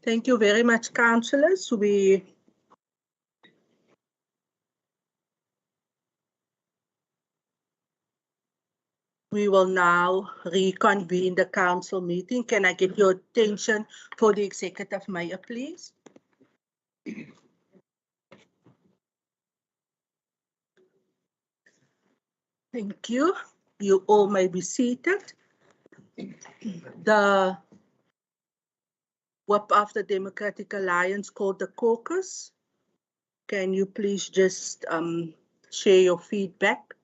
Speaker 1: Thank you very much, councillors. We will now reconvene the council meeting. Can I get your attention for the executive mayor, please? Thank you. You all may be seated. The whip of the Democratic Alliance called the caucus. Can you please just share your feedback?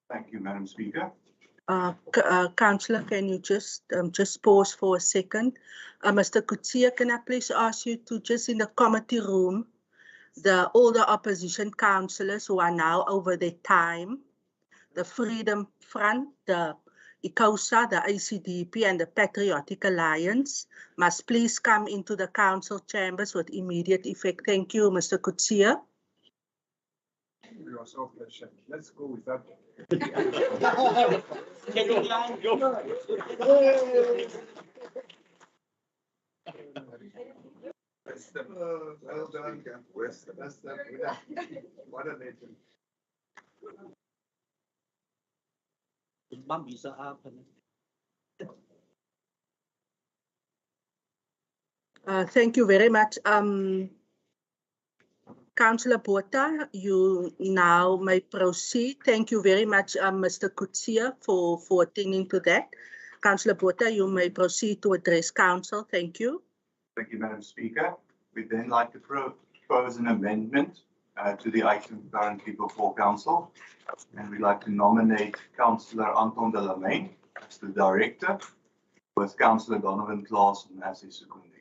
Speaker 15: Thank you, Madam Speaker.
Speaker 1: Councillor, can you just pause for a second? Mr. Kutsia, can I please ask you to just in the committee room, all the opposition councillors who are now over their time, the Freedom Front, the ICOSA, the ICDP, and the Patriotic Alliance must please come into the council chambers with immediate effect. Thank you, Mr. Kutsia.
Speaker 8: You are so patient. Let's go with that.
Speaker 7: Well done, West. What a legend.
Speaker 1: Thank you very much. Councillor Botha, you now may proceed. Thank you very much, Mr. Kutsia, for attending to that. Councillor Botha, you may proceed to address council. Thank you.
Speaker 15: Thank you, Madam Speaker. We'd then like to propose an amendment to the item currently before council. And we'd like to nominate Councillor Anton de la Main as the director, with Councillor Donovan Claassen as his secondary.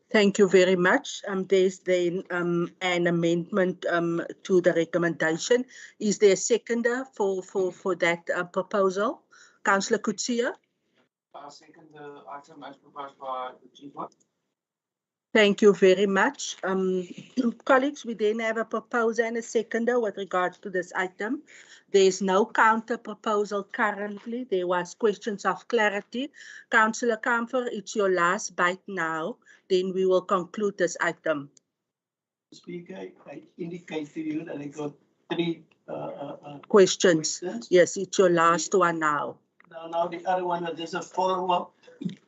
Speaker 1: Thank you very much. There's then an amendment to the recommendation. Is there a seconder for that proposal? Councillor Kutsia?
Speaker 3: I second the item as proposed by the Chief Whip.
Speaker 1: Thank you very much. Colleagues, we then have a proposer and a seconder with regards to this item. There is no counter proposal currently. There was questions of clarity. Councillor Kamfer, it's your last bite now. Then we will conclude this item.
Speaker 10: Speaker, I indicate to you that I got three
Speaker 1: questions. Yes, it's your last one now.
Speaker 10: Now the other one is a follow-up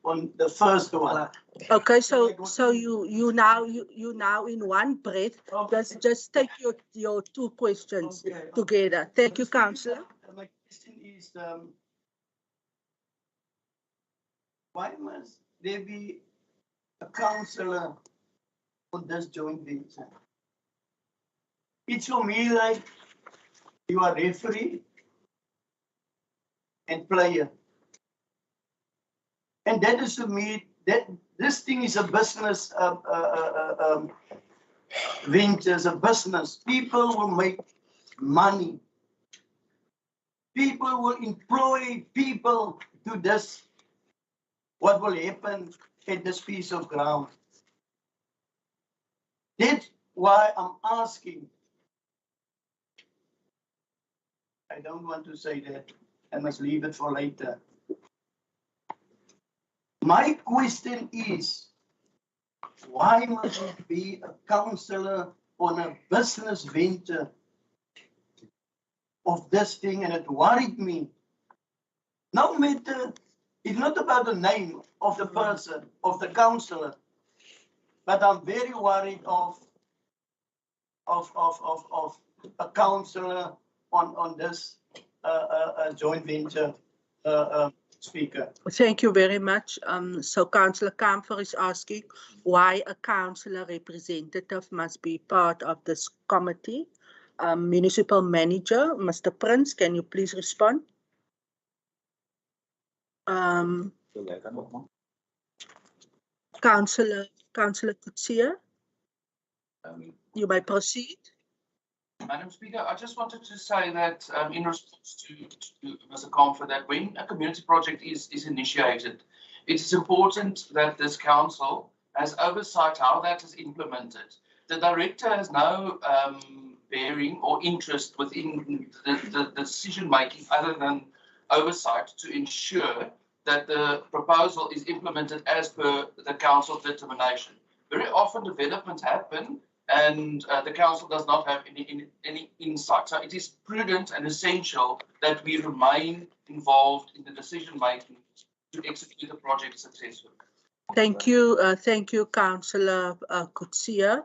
Speaker 10: on the first one.
Speaker 1: Okay, so you now in one breath. Just take your two questions together. Thank you, Councillor.
Speaker 10: My question is, why must there be a councillor on this joint venture? It's for me like you are referee and player. And that is to me, that this thing is a business venture, a business. People will make money. People will employ people to this. What will happen at this piece of ground? That's why I'm asking. I don't want to say that. I must leave it for later. My question is, why must it be a councillor on a business venture of this thing? And it worried me. No matter, it's not about the name of the person, of the councillor, but I'm very worried of a councillor on this joint venture. Speaker.
Speaker 1: Thank you very much. So Councillor Kamfer is asking why a councillor representative must be part of this committee. Municipal Manager, Mr. Prince, can you please respond? Councillor Kutsia, you may proceed.
Speaker 3: Madam Speaker, I just wanted to say that in response to Mr. Comfort, that when a community project is initiated, it is important that this council has oversight how that is implemented. The director has no bearing or interest within the decision making other than oversight to ensure that the proposal is implemented as per the council's determination. Very often developments happen and the council does not have any insight. So it is prudent and essential that we remain involved in the decision making to execute the project successfully.
Speaker 1: Thank you, Councillor Kutsia,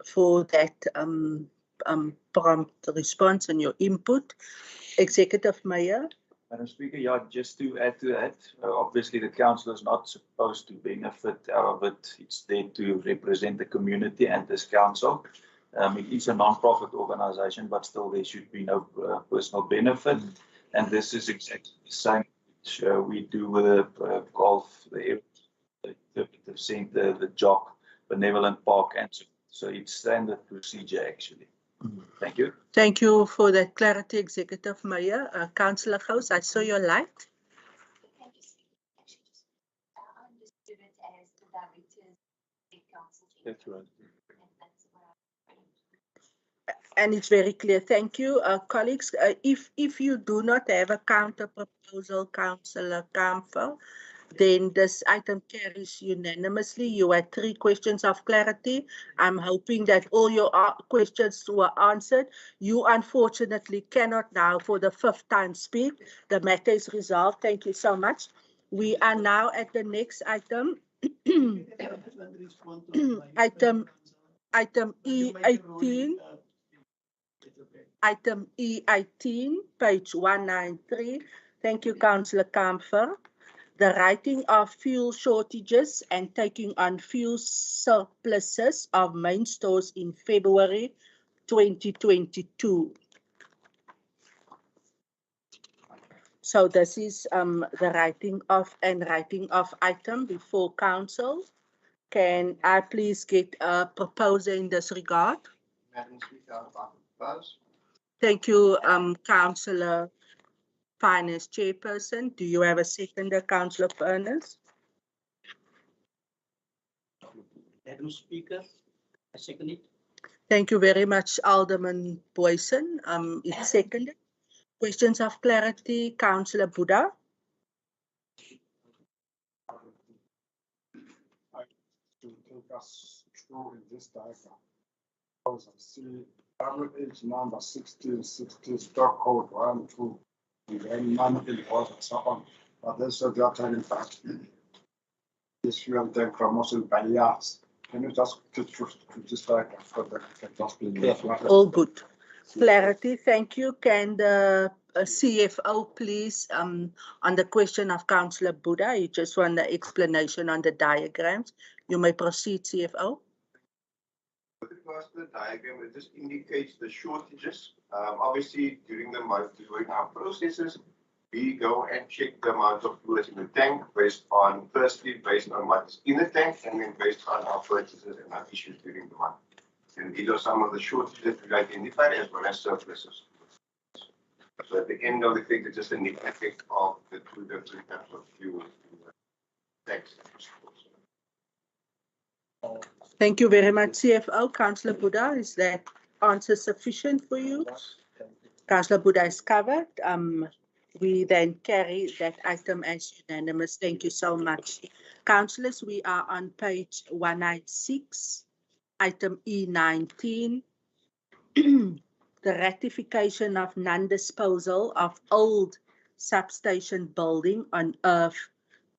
Speaker 1: for that prompt response and your input. Executive Mayor.
Speaker 9: Madam Speaker, yeah, just to add to that, obviously the council is not supposed to benefit out of it. It's there to represent the community and this council. It is a non-profit organization, but still there should be no personal benefit. And this is exactly the same which we do with the golf, the interpretive center, the jock, benevolent park, and so it's standard procedure actually. Thank you.
Speaker 1: Thank you for that clarity, Executive Mayor. Councillor Gous, I saw your light.
Speaker 11: Thank you, Speaker. I understood it as the director's council.
Speaker 6: That's right.
Speaker 1: And it's very clear. Thank you, colleagues. If you do not have a counter proposal, Councillor Kamfer, then this item carries unanimously. You had 3 questions of clarity. I'm hoping that all your questions were answered. You unfortunately cannot now for the 5th time speak. The matter is resolved. Thank you so much. We are now at the next item. Item E18. Item E18, page 193. Thank you, Councillor Kamfer. The writing of fuel shortages and taking on fuel surpluses of main stores in February 2022. So this is the writing of item before council. Can I please get a proposer in this regard?
Speaker 4: Madam Speaker, I would like to propose.
Speaker 1: Thank you, Councillor Finance Chairperson. Do you have a seconder, Councillor Furness?
Speaker 10: Madam Speaker, I second it.
Speaker 1: Thank you very much, Alderman Boyson. It's seconded. Questions of clarity, Councillor Buddha.
Speaker 8: To take us through in this diagram. Because I see average number 1660, stock code 1, 2, and then none involved and so on. But there's a job telling back. This fuel tank from Mossel by yards. Can you just get through to this diagram so that I can just be
Speaker 1: all good. Clarity, thank you. Can the CFO please, on the question of Councillor Buddha, you just want the explanation on the diagrams. You may proceed, CFO.
Speaker 7: With regards to the diagram, it just indicates the shortages. Obviously, during our processes, we go and check the amount of fuel in the tank firstly based on what's in the tank, and then based on our purchases and our issues during the month. And these are some of the shortages we identified as well as surpluses. So at the end of the thing, it's just a net effect of the 2 different types of fuel in the tanks.
Speaker 1: Thank you very much, CFO. Councillor Buddha, is that answer sufficient for you? Councillor Buddha is covered. We then carry that item as unanimous. Thank you so much. Councillors, we are on page 196, item E19. The ratification of non-disposal of old substation building on Earth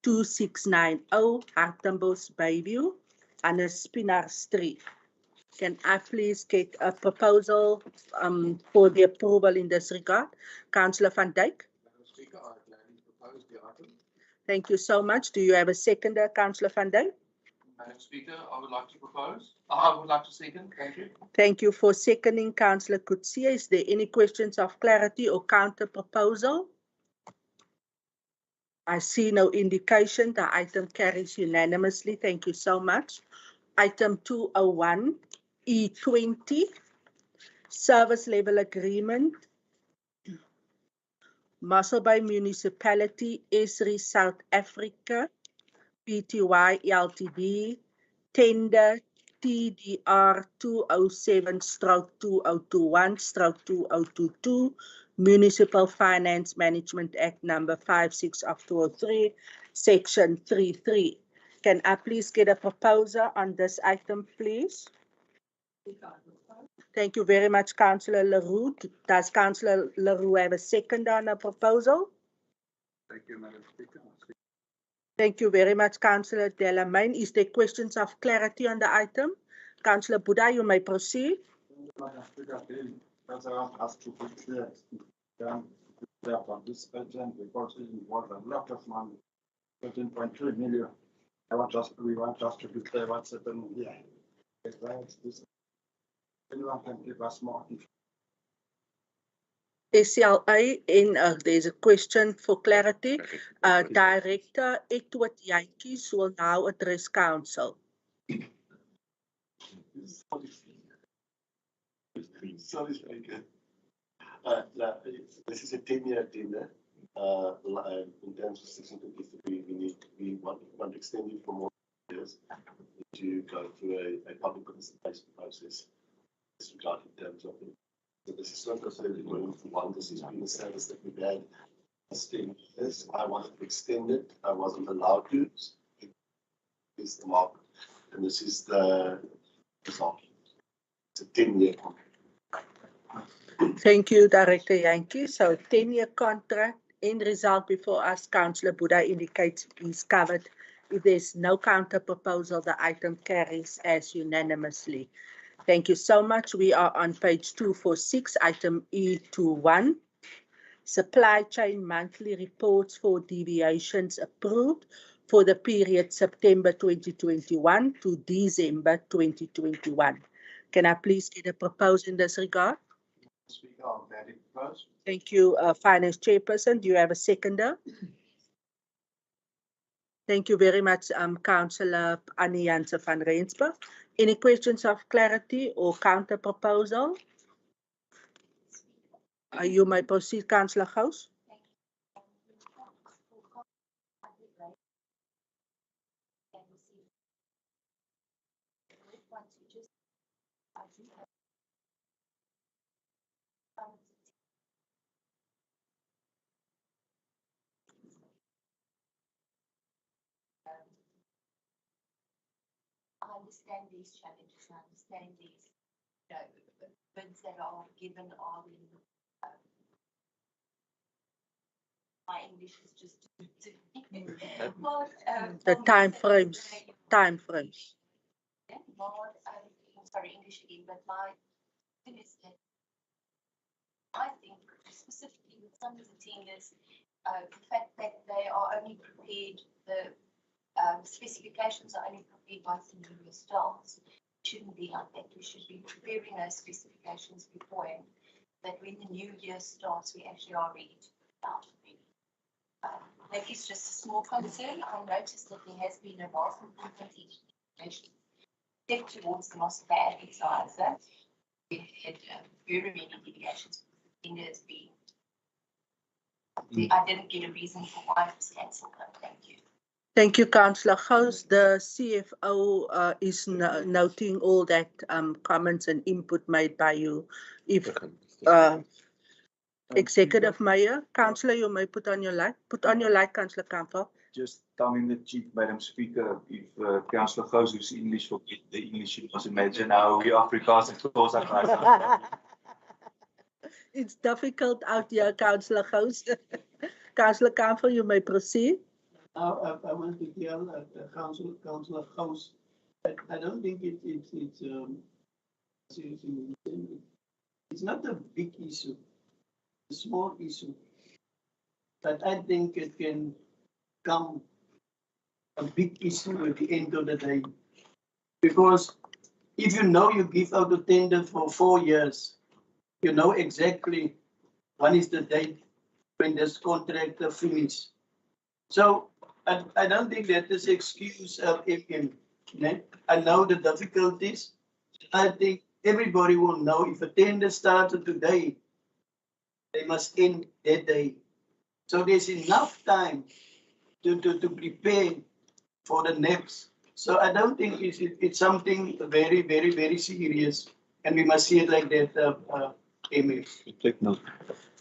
Speaker 1: 2690 Hartenbos Bayview on a Spinar Street. Can I please get a proposal for the approval in this regard? Councillor van Dijk.
Speaker 5: Madam Speaker, I gladly propose the item.
Speaker 1: Thank you so much. Do you have a seconder, Councillor van Dijk?
Speaker 3: Madam Speaker, I would like to propose. I would like to second. Thank you.
Speaker 1: Thank you for seconding, Councillor Kutsia. Is there any questions of clarity or counter proposal? I see no indication. The item carries unanimously. Thank you so much. Item 201, E20, Service Level Agreement, Mossel Municipality, Esri, South Africa, Pty Ltd, tender TDR 207/2021/2022, Municipal Finance Management Act number 56 of 2003, section 33. Can I please get a proposer on this item, please? Thank you very much, Councillor Leroux. Does Councillor Leroux have a second on the proposal?
Speaker 8: Thank you, Madam Speaker.
Speaker 1: Thank you very much, Councillor Delamain. Is there questions of clarity on the item? Councillor Buddha, you may proceed.
Speaker 8: Madam Speaker, that's has to be clear. For this urgent because it involves a lot of money, 13.3 million. We want just to be clear what's happening here. Anyone can give us more information.
Speaker 1: SCLA, and there's a question for clarity. Director Edward Jantjies will now address council.
Speaker 13: Sorry, Speaker. This is a 10-year tender. In terms of section 23, we want to extend it for more years to go through a public participation process. This regard in terms of it. So this is not necessarily going for one. This has been a service that we've had for 10 years. I wanted to extend it. I wasn't allowed to. This is the market, and this is the result. It's a 10-year contract.
Speaker 1: Thank you, Director Jantjies. So 10-year contract. End result before us, Councillor Buddha indicates is covered. If there's no counter proposal, the item carries as unanimously. Thank you so much. We are on page 246, item E21. Supply chain monthly reports for deviations approved for the period September 2021 to December 2021. Can I please get a proposal in this regard?
Speaker 5: Speaker, I'll gladly propose.
Speaker 1: Thank you, Finance Chairperson. Do you have a seconder? Thank you very much, Councillor Annie Janse van Rensburg. Any questions of clarity or counter proposal? You may proceed, Councillor Gous.
Speaker 11: I understand these challenges. I understand these, bids that are given are in. My English is just
Speaker 1: the time frames.
Speaker 11: Sorry, English again, but my thing is that I think specifically with some of the tenders, the fact that they are only prepared, the specifications are only prepared by the new staffs. Shouldn't be like that. We should be preparing those specifications beforehand, that when the new year starts, we actually are ready to put out. That is just a small concern. I noticed that there has been a vast implementation step towards the Mossel advertiser. We had very many deviations. Tenders being. I didn't get a reason for why it was cancelled. Thank you.
Speaker 1: Thank you, Councillor Gous. The CFO is noting all that comments and input made by you. If Executive Mayor, Councillor, you may put on your light. Put on your light, Councillor Campbell.
Speaker 9: Just tongue in the cheek, Madam Speaker, if Councillor Gous who's English forget the English, you must imagine how we Afrikaans and Xhosa are.
Speaker 1: It's difficult out here, Councillor Gous. Councillor Campbell, you may proceed.
Speaker 10: I want to tell Councillor Gous that I don't think it's not a big issue, a small issue, but I think it can come a big issue at the end of the day. Because if you know you give out a tender for 4 years, you know exactly when is the date when this contract finishes. So I don't think that is excuse of him. I know the difficulties. I think everybody will know if a tender started today, they must end that day. So there's enough time to prepare for the NEPs. So I don't think it's something very, very, very serious, and we must see it like that, Amy.
Speaker 6: Take note.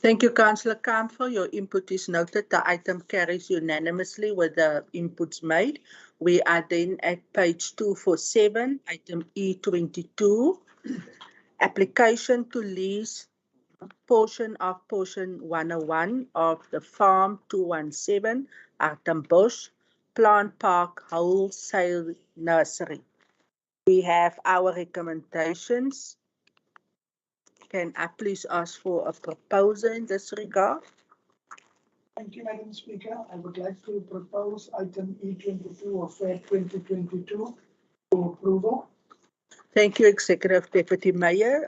Speaker 1: Thank you, Councillor Kamfer. Your input is noted. The item carries unanimously with the inputs made. We are then at page 247, item E22, application to lease portion of portion 101 of the Farm 217, Artenbosch, Plant Park Wholesale Nursery. We have our recommendations. Can I please ask for a proposal in this regard?
Speaker 10: Thank you, Madam Speaker. I would like to propose item E22 of Feb 2022 for approval.
Speaker 1: Thank you, Executive Deputy Mayor.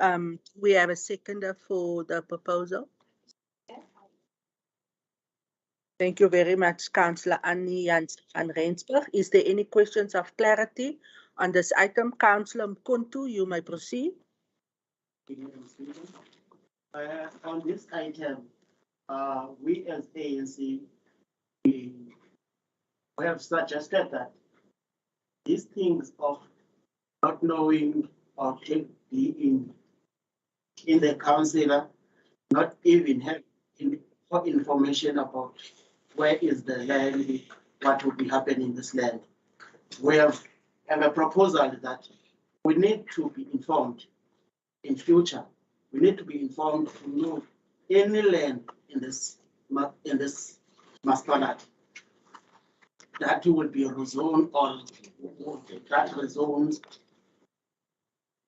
Speaker 1: We have a seconder for the proposal. Thank you very much, Councillor Annie Jans van Rensburg. Is there any questions of clarity on this item? Councillor Mkontu, you may proceed.
Speaker 16: On this item, we as ANC, we have suggested that these things of not knowing or being in the councillor, not even have information about where is the land, what will be happening in this land. We have a proposal that we need to be informed in future. We need to be informed to know any land in this Municipality that will be rezoned or that rezones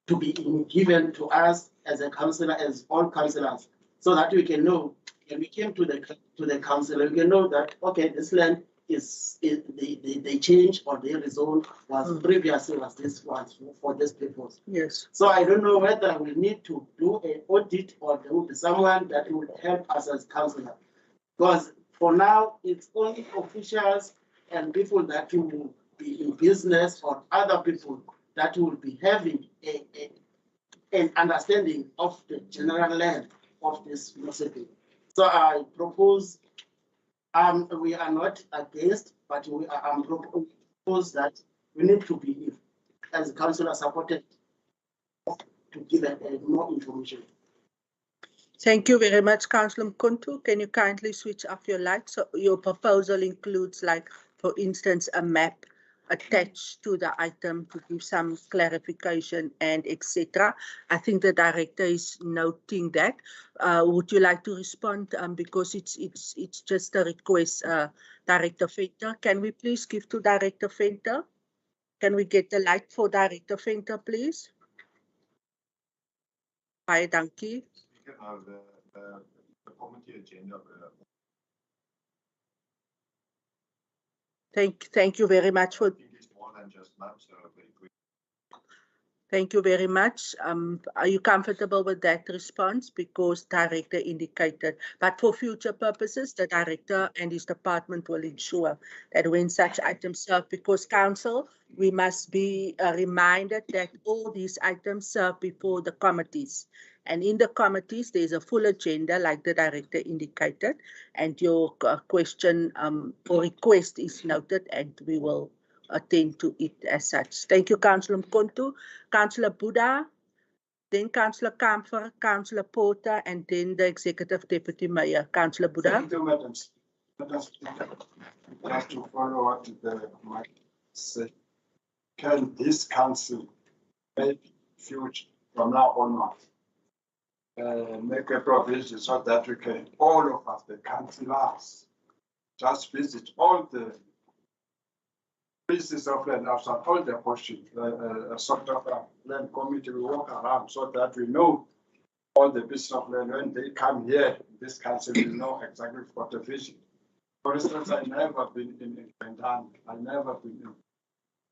Speaker 16: to be given to us as a councillor, as all councillors, so that we can know when we came to the councillor, we can know that okay, this land is they change or they rezone was previously was this was for this purpose.
Speaker 1: Yes.
Speaker 16: So I don't know whether we need to do an audit or there will be someone that will help us as councillor. Because for now, it's only officials and people that will be in business or other people that will be having an understanding of the general land of this municipality. So I propose, we are not against, but we are propose that we need to be, as a councillor, supported to give more information.
Speaker 1: Thank you very much, Councillor Mkontu. Can you kindly switch off your light? So your proposal includes, like, for instance, a map attached to the item to give some clarification and etc. I think the director is noting that. Would you like to respond? Because it's just a request, Director Venter. Can we please give to Director Venter? Can we get the light for Director Venter, please? Hi, dankie.
Speaker 14: The committee agenda.
Speaker 1: Thank you very much for.
Speaker 14: It's more than just maps.
Speaker 1: Thank you very much. Are you comfortable with that response? Because director indicated, but for future purposes, the director and his department will ensure that when such items serve, because council, we must be reminded that all these items serve before the committees. And in the committees, there's a full agenda like the director indicated, and your question or request is noted and we will attend to it as such. Thank you, Councillor Mkontu. Councillor Buddha, then Councillor Kamfer, Councillor Porter, and then the Executive Deputy Mayor. Councillor Buddha.
Speaker 8: Thank you, Madam Speaker. Just to follow what the mic said, can this council maybe future from now onwards make a provision so that we can, all of us, the councillors, just visit all the pieces of land outside, all the portions, sort of a land committee, we walk around so that we know all the pieces of land. When they come here, this council will know exactly what the vision. For instance, I never been in Pendan, I never been in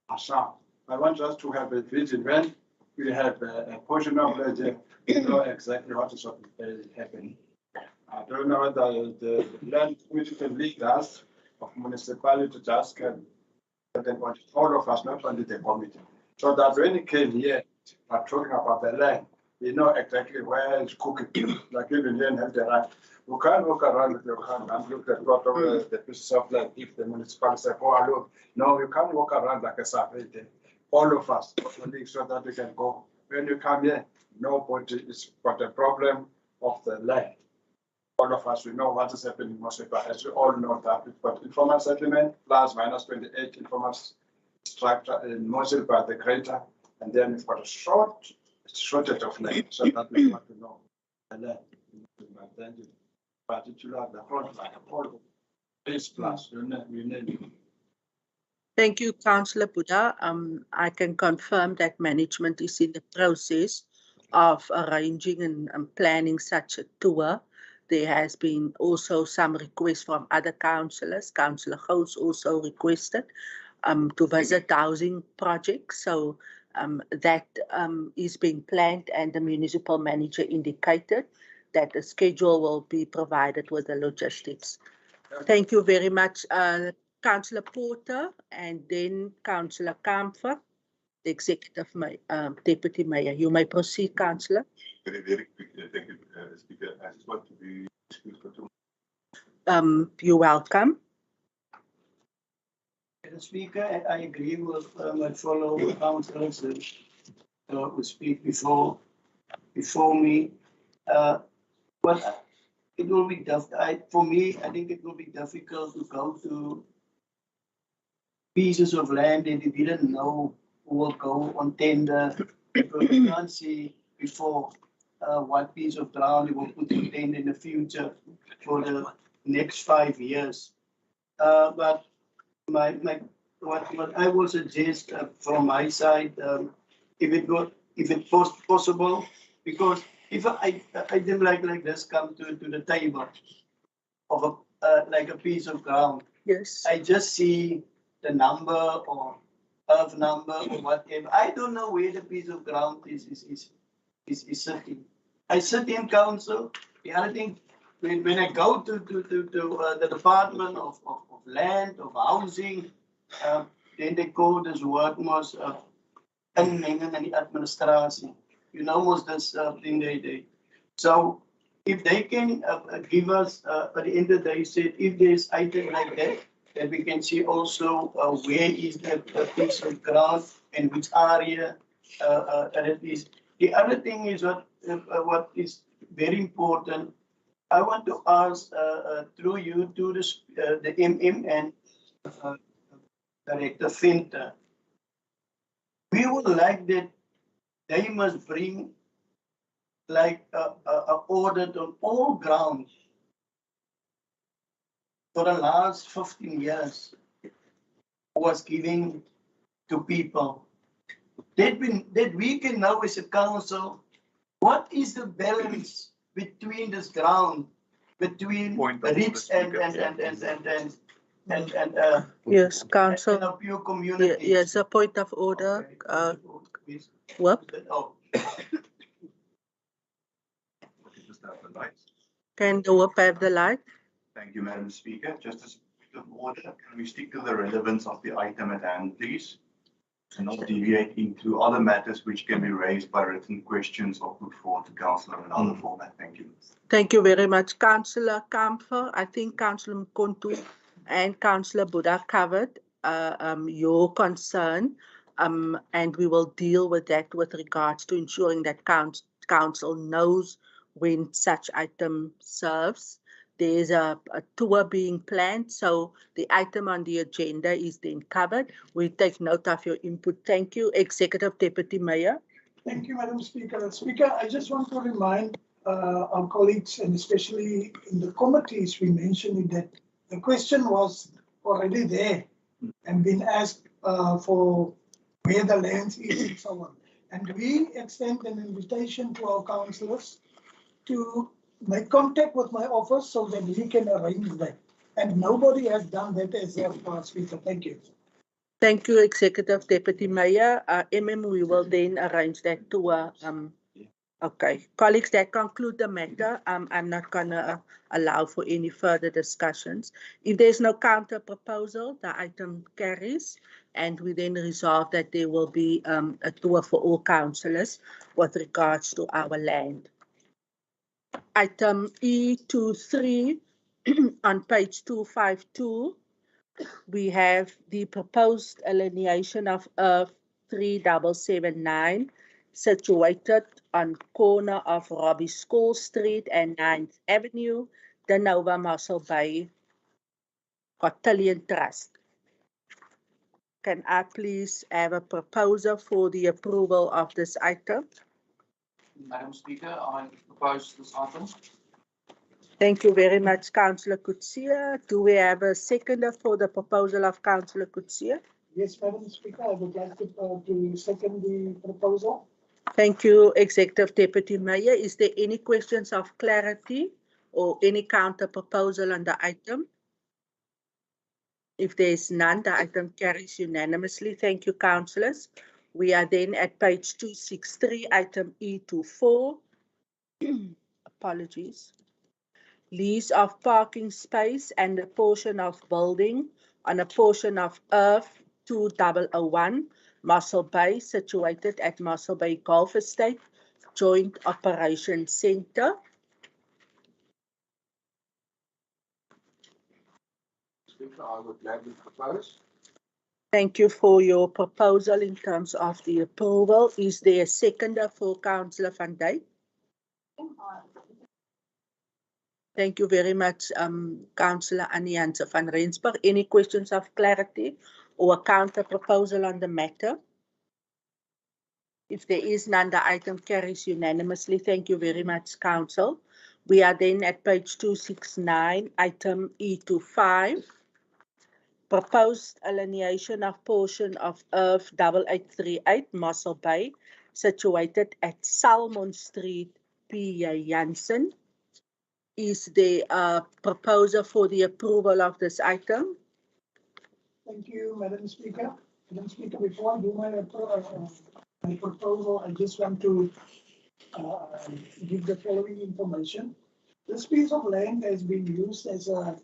Speaker 8: Assam. I want us to have a vision when we have a portion of land, we know exactly what is happening. I don't know whether the land which can lead us of municipality just can all of us, not only the committee. So that when it came here, we're talking about the land, we know exactly where it's cooking. Like even then have the right. You can't walk around with your hand and look at what over the pieces of land if the municipality say, oh, look. No, you can't walk around like a separate. All of us, so that we can go. When you come here, nobody is got a problem of the land. All of us, we know what is happening in Mossel, as we all know that we've got informal settlement, plus minus 28 informal structure in Mossel by the greater, and then we've got a shortage of land, so that we want to know the land. Particular the front line, all of this plus, we need.
Speaker 1: Thank you, Councillor Buddha. I can confirm that management is in the process of arranging and planning such a tour. There has been also some requests from other councillors. Councillor Gous also requested to visit housing projects. So that is being planned, and the municipal manager indicated that the schedule will be provided with the logistics. Thank you very much, Councillor Porter, and then Councillor Kamfer, the Executive Deputy Mayor. You may proceed, Councillor.
Speaker 7: Very quickly, thank you, Speaker. I just want to be excused for 2
Speaker 1: minutes. You're welcome.
Speaker 10: Mr. Speaker, I agree with my fellow councillors who speak before me. But it will be for me, I think it will be difficult to go to pieces of land that we didn't know who will go on tender, because we can't see before what piece of ground we will put on tender in the future for the next 5 years. But what I will suggest from my side, if it's possible, because if I didn't like this come to the table of like a piece of ground.
Speaker 1: Yes.
Speaker 10: I just see the number or earth number or whatever. I don't know where the piece of ground is sitting. I sit in council. The other thing, when I go to the Department of Land, of Housing, then they call this word most inmenging in die administratie. You know, most this thing they. So if they can give us at the end of the day, said if there's item like that we can see also where is the piece of ground and which area that it is. The other thing is what is very important. I want to ask through you to the MM and Director Finter. We would like that they must bring like a audit on all grounds for the last 15 years was giving to people. That we can know as a council, what is the balance between this ground, between rich and
Speaker 1: yes, council.
Speaker 10: And a few communities.
Speaker 1: Yes, a point of order. What? Can the whip have the light?
Speaker 15: Thank you, Madam Speaker. Just as of order, can we stick to the relevance of the item at hand, please? And not deviate into other matters which can be raised by written questions or put forward to council in another format. Thank you.
Speaker 1: Thank you very much, Councillor Kamfer. I think Councillor Mkontu and Councillor Buddha covered your concern, and we will deal with that with regards to ensuring that council knows when such item serves. There's a tour being planned, so the item on the agenda is then covered. We take note of your input. Thank you, Executive Deputy Mayor.
Speaker 17: Thank you, Madam Speaker. Speaker, I just want to remind our colleagues, and especially in the committees, we mentioned that the question was already there and been asked for where the land is and so on. And we extend an invitation to our councillors to make contact with my office so that we can arrange that. And nobody has done that as a speaker. Thank you.
Speaker 1: Thank you, Executive Deputy Mayor. We will then arrange that tour. Okay, colleagues, that conclude the matter. I'm not going to allow for any further discussions. If there's no counter proposal, the item carries. And we then resolved that there will be a tour for all councillors with regards to our land. Item E23 on page 252, we have the proposed alienation of Earth 3779 situated on corner of Robbie School Street and 9th Avenue, the Nova Mossel Bay Cotillion Trust. Can I please have a proposal for the approval of this item?
Speaker 3: Madam Speaker, I propose this item.
Speaker 1: Thank you very much, Councillor Coetzee. Do we have a seconder for the proposal of Councillor Coetzee?
Speaker 17: Yes, Madam Speaker, I would like to second the proposal.
Speaker 1: Thank you, Executive Deputy Mayor. Is there any questions of clarity or any counter proposal on the item? If there is none, the item carries unanimously. Thank you, councillors. We are then at page 263, item E24. Apologies. Lease of parking space and a portion of building on a portion of Earth 2001, Mossel Bay, situated at Mossel Bay Golf Estate, Joint Operations Centre.
Speaker 5: Speaker, I would gladly propose.
Speaker 1: Thank you for your proposal in terms of the approval. Is there a seconder for Councillor van Dijk? Thank you very much, Councillor Annie Janse van Rensburg. Any questions of clarity or a counter proposal on the matter? If there is none, the item carries unanimously. Thank you very much, Council. We are then at page 269, item E25. Proposed alienation of portion of Earth 8838 Mossel Bay, situated at Salmon Street, P. Jansen. Is there a proposal for the approval of this item?
Speaker 17: Thank you, Madam Speaker. Madam Speaker, before I do my proposal, I just want to give the following information. This piece of land has been used as a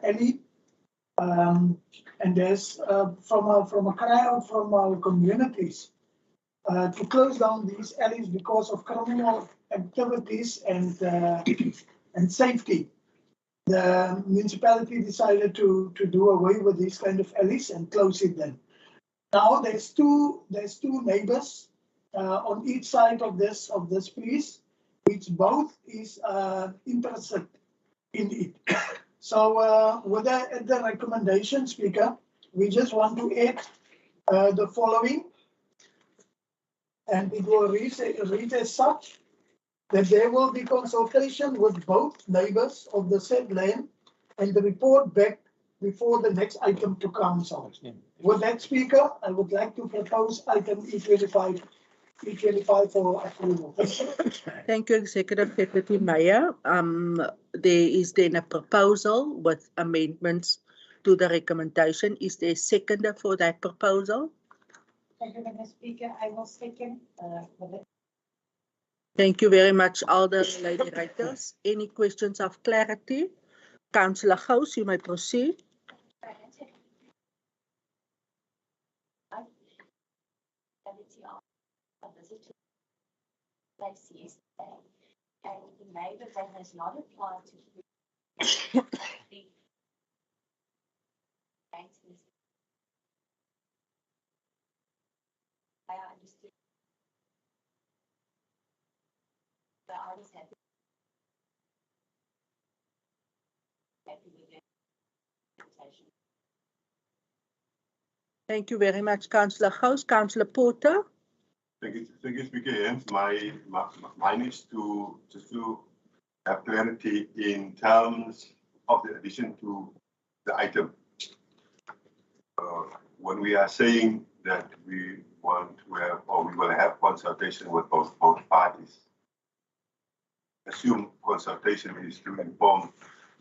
Speaker 17: alley, and there's from a cry out from our communities to close down these alleys because of criminal activities and safety. The municipality decided to do away with these kind of alleys and close it then. Now there's two neighbors on each side of this piece, which both is interested in it. So with the recommendation, Speaker, we just want to add the following, and it will read as such, that there will be consultation with both neighbors of the said land and the report back before the next item to council. With that, Speaker, I would like to propose item E25 for approval.
Speaker 1: Thank you, Executive Deputy Mayor. There is then a proposal with amendments to the recommendation. Is there a seconder for that proposal?
Speaker 18: Thank you, Madam Speaker. I will second for the.
Speaker 1: Thank you very much, all the lady writers. Any questions of clarity? Councillor Gous, you may proceed.
Speaker 11: And the neighbour that has not applied to the I understood. But I was happy with the presentation.
Speaker 1: Thank you very much, Councillor Gous. Councillor Porter.
Speaker 7: Thank you, Speaker. Hence, mine is just to have clarity in terms of the addition to the item. When we are saying that we want to have, or we will have consultation with both parties, assume consultation is to inform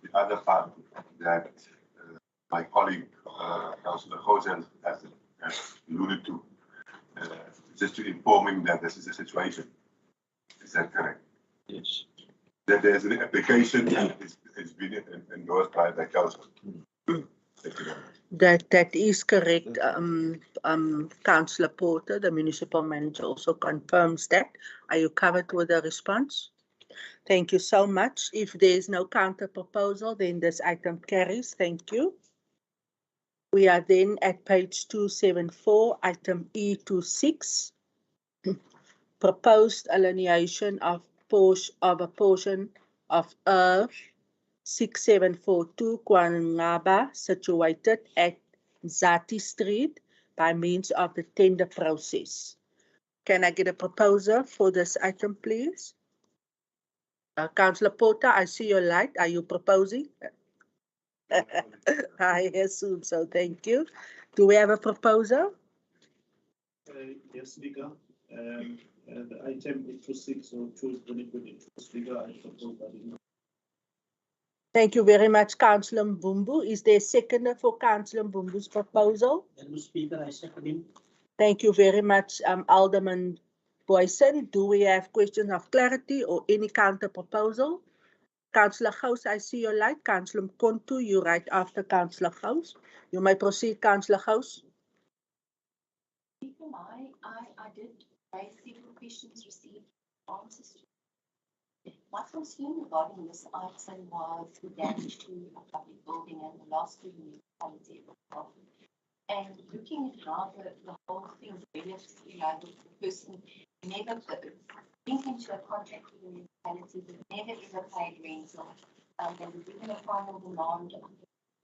Speaker 7: the other party that my colleague, Councillor Gous, has alluded to. Just to inform him that this is the situation. Is that correct?
Speaker 12: Yes.
Speaker 7: That there's an application and it's been endorsed by the council.
Speaker 1: That is correct. Councillor Porter, the municipal manager, also confirms that. Are you covered with the response? Thank you so much. If there is no counter proposal, then this item carries. Thank you. We are then at page 274, item E26. Proposed alienation of a portion of earth 6742 Kwanngaba situated at Zati Street by means of the tender process. Can I get a proposer for this item, please? Councillor Porter, I see your light. Are you proposing? I assume so. Thank you. Do we have a proposer?
Speaker 10: Yes, Speaker. The item 826 or 2022, Speaker, I propose that.
Speaker 1: Thank you very much, Councillor Mbumbu. Is there a seconder for Councillor Mbumbu's proposal?
Speaker 10: Mr. Speaker, I second him.
Speaker 1: Thank you very much, Alderman Boyson. Do we have questions of clarity or any counter proposal? Councillor Gous, I see your light. Councillor Kontu, you right after Councillor Gous. You may proceed, Councillor Gous.
Speaker 11: I did raise several questions, received answers. My concern regarding this item was the damage to a public building and the loss to the municipality of the property. And looking at how the whole thing develops, the person never brings into a contract with the municipality, but never ever paid rental. They were given a final demand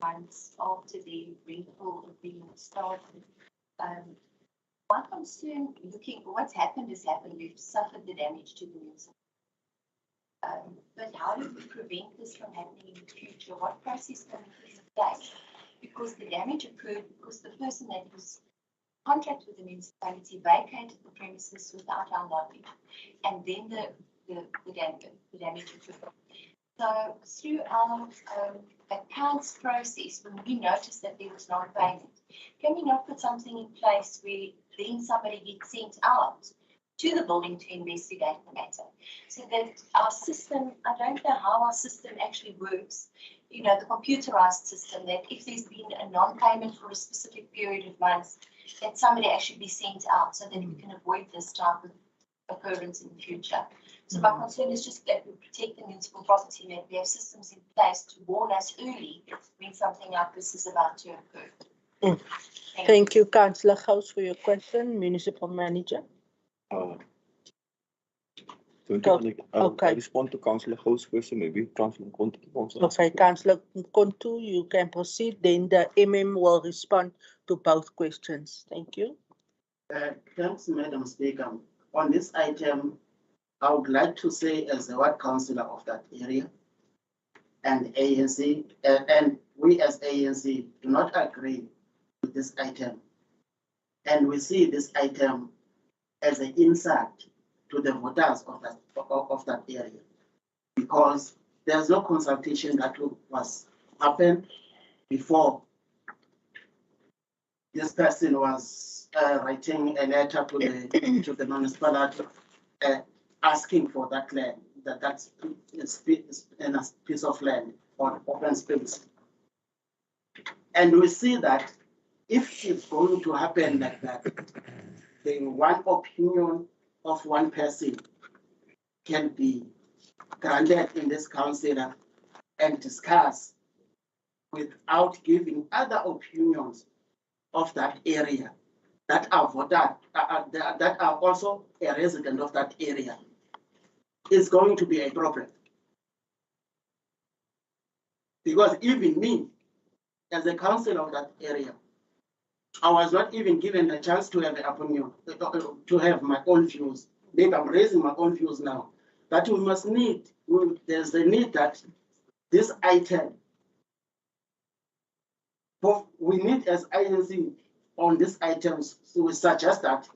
Speaker 11: months after the rental agreement started. My concern, looking what's happened has happened. We've suffered the damage to the municipality. But how do we prevent this from happening in the future? What process can we put in place? Because the damage occurred because the person that was in contact with the municipality vacated the premises without our knowledge, and then the damage occurred. So through our accounts process, when we noticed that there was non-payment, can we not put something in place where then somebody gets sent out to the building to investigate the matter, so that our system, I don't know how our system actually works, the computerized system, that if there's been a non-payment for a specific period of months, that somebody actually be sent out so that we can avoid this type of occurrence in the future. So my concern is just that we protect the municipal property, that we have systems in place to warn us early when something like this is about to occur.
Speaker 1: Thank you, Councillor Gous, for your question. Municipal Manager.
Speaker 6: I respond to Councillor Gous' question, maybe Councillor Kontu wants to ask.
Speaker 1: Okay, Councillor Kontu, you can proceed. Then the MM will respond to both questions. Thank you.
Speaker 16: Thanks, Madam Speaker. On this item, I would like to say, as the ward councillor of that area and ANC, and we as ANC do not agree with this item. And we see this item as an insult to the voters of that area, because there's no consultation that was happened before this person was writing a letter to the municipality asking for that land, that's a piece of land or open space. And we see that if it's going to happen like that, then one opinion of one person can be granted in this council and discussed without giving other opinions of that area that are voted, that are also a resident of that area. Is going to be a problem. Because even me, as a councillor of that area, I was not even given a chance to have an opinion, to have my own views. Maybe I'm raising my own views now. That we must need, there's a need that this item, we need as INC on these items, so we suggest that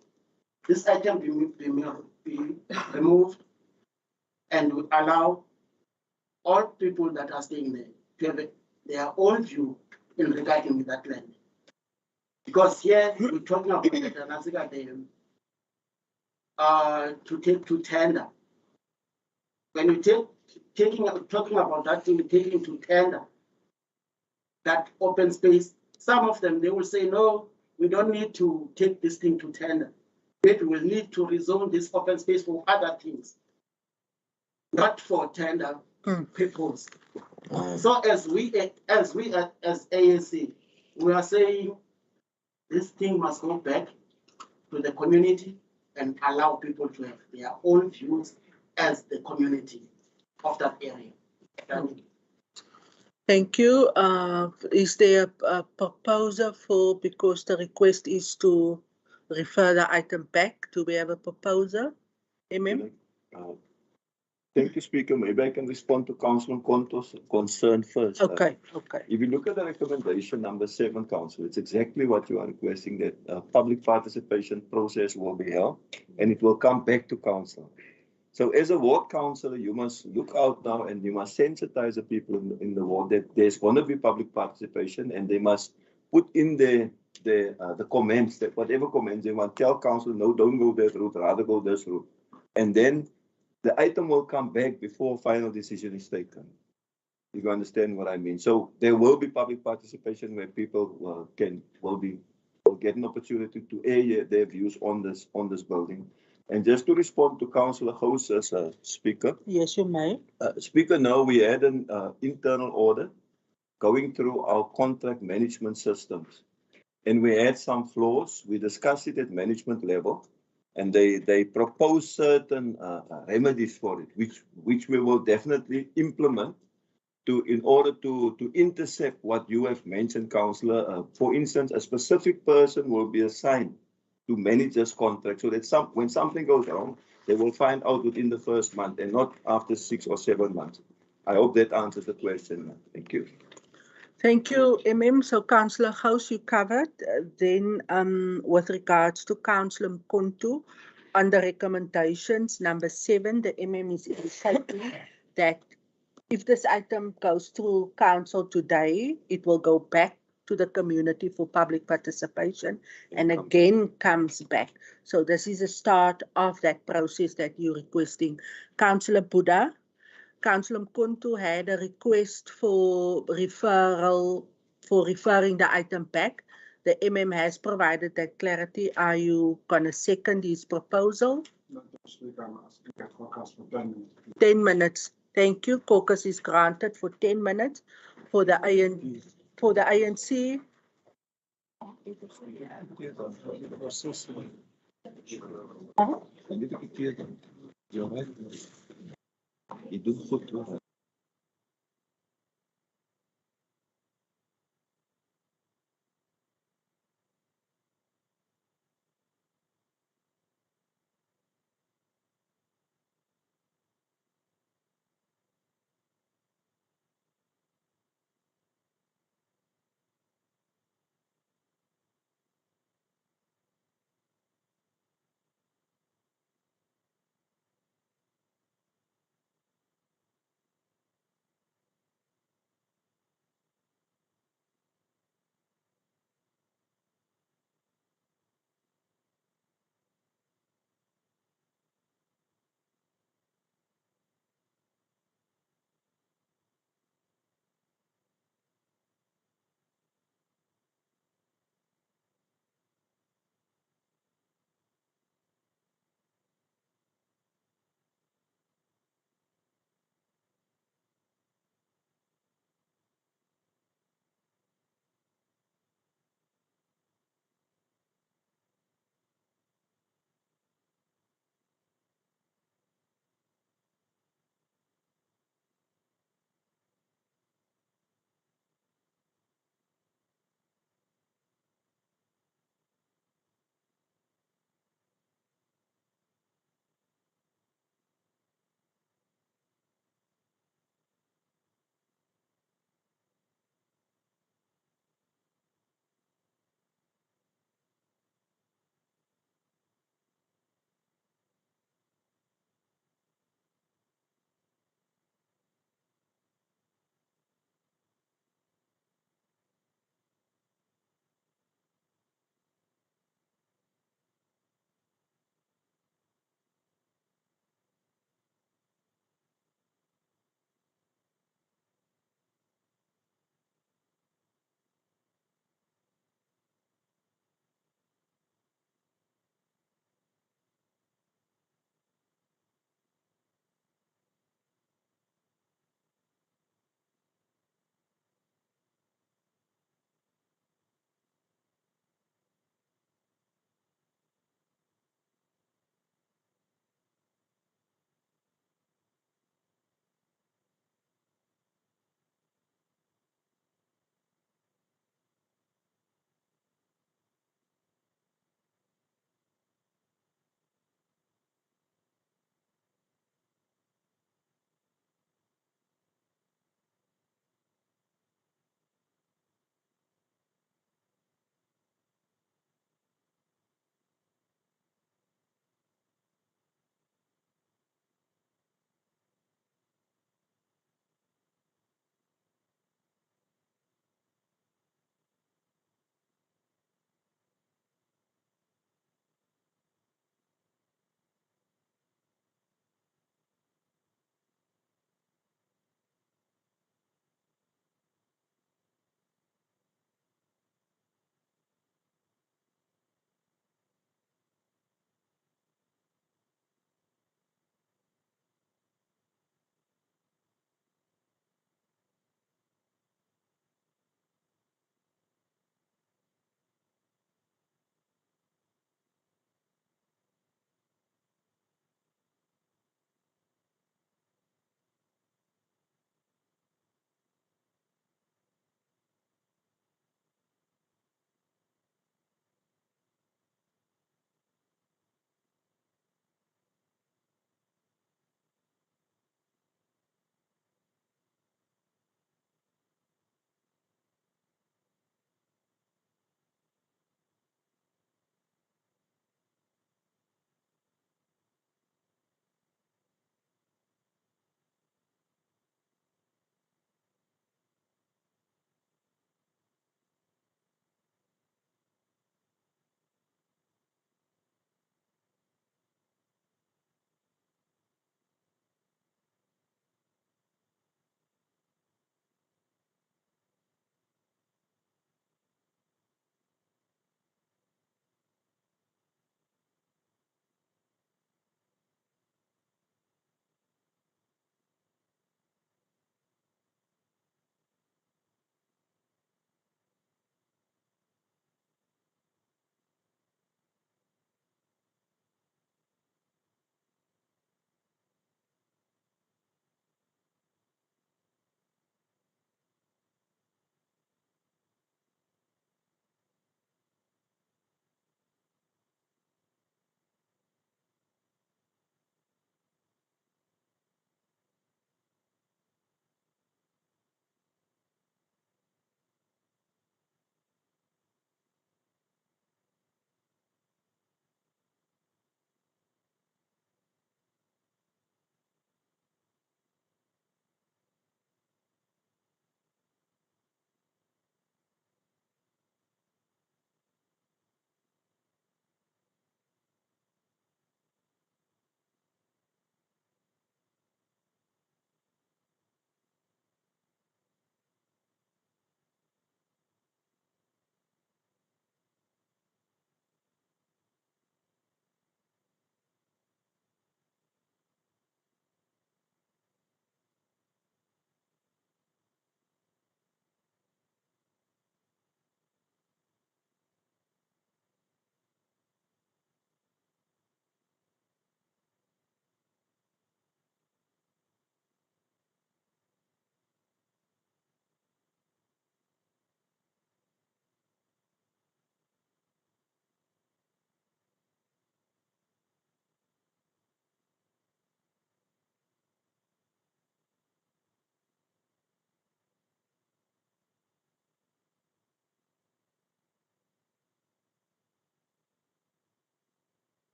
Speaker 16: this item be removed and would allow all people that are staying there to have their own view in regarding that land. Because here we're talking about the Tanasika Dam to tender. When you talking about that thing taking to tender, that open space. Some of them, they will say, no, we don't need to take this thing to tender. We will need to rezone this open space for other things, not for tender purpose. So as ANC, we are saying this thing must go back to the community and allow people to have their own views as the community of that area. Thank you.
Speaker 1: Thank you. Is there a proposal for, because the request is to refer the item back, do we have a proposal? MM?
Speaker 6: Thank you, Speaker. Maybe I can respond to Councilman Konto's concern first.
Speaker 1: Okay, okay.
Speaker 6: If you look at the recommendation number 7, Council, it's exactly what you are requesting, that public participation process will be held and it will come back to Council. So as a ward councillor, you must look out now and you must sensitize the people in the ward that there's going to be public participation and they must put in the comments, that whatever comments they want, tell council, no, don't go that route, rather go this route. And then the item will come back before final decision is taken. If you understand what I mean. So there will be public participation where people will get an opportunity to air their views on this building. And just to respond to Councillor Gous as a speaker.
Speaker 1: Yes, you may.
Speaker 6: Speaker, now we had an internal audit going through our contract management systems. And we had some flaws. We discussed it at management level. And they proposed certain remedies for it, which we will definitely implement in order to intercept what you have mentioned, Councillor. For instance, a specific person will be assigned to manage this contract, so that when something goes wrong, they will find out within the first month and not after 6 or 7 months. I hope that answers the question. Thank you.
Speaker 1: Thank you, MM. So Councillor Gous, you covered. Then with regards to Councillor Mkonto, on the recommendations, number 7, the MM is indicating that if this item goes through council today, it will go back to the community for public participation and again comes back. So this is a start of that process that you're requesting. Councillor Buddha, Councillor Mkonto had a request for referring the item back. The MM has provided that clarity. Are you going to second his proposal?
Speaker 8: No, Speaker, I'm asking that caucus for 10 minutes.
Speaker 1: 10 minutes. Thank you. Caucus is granted for 10 minutes. For the ANC.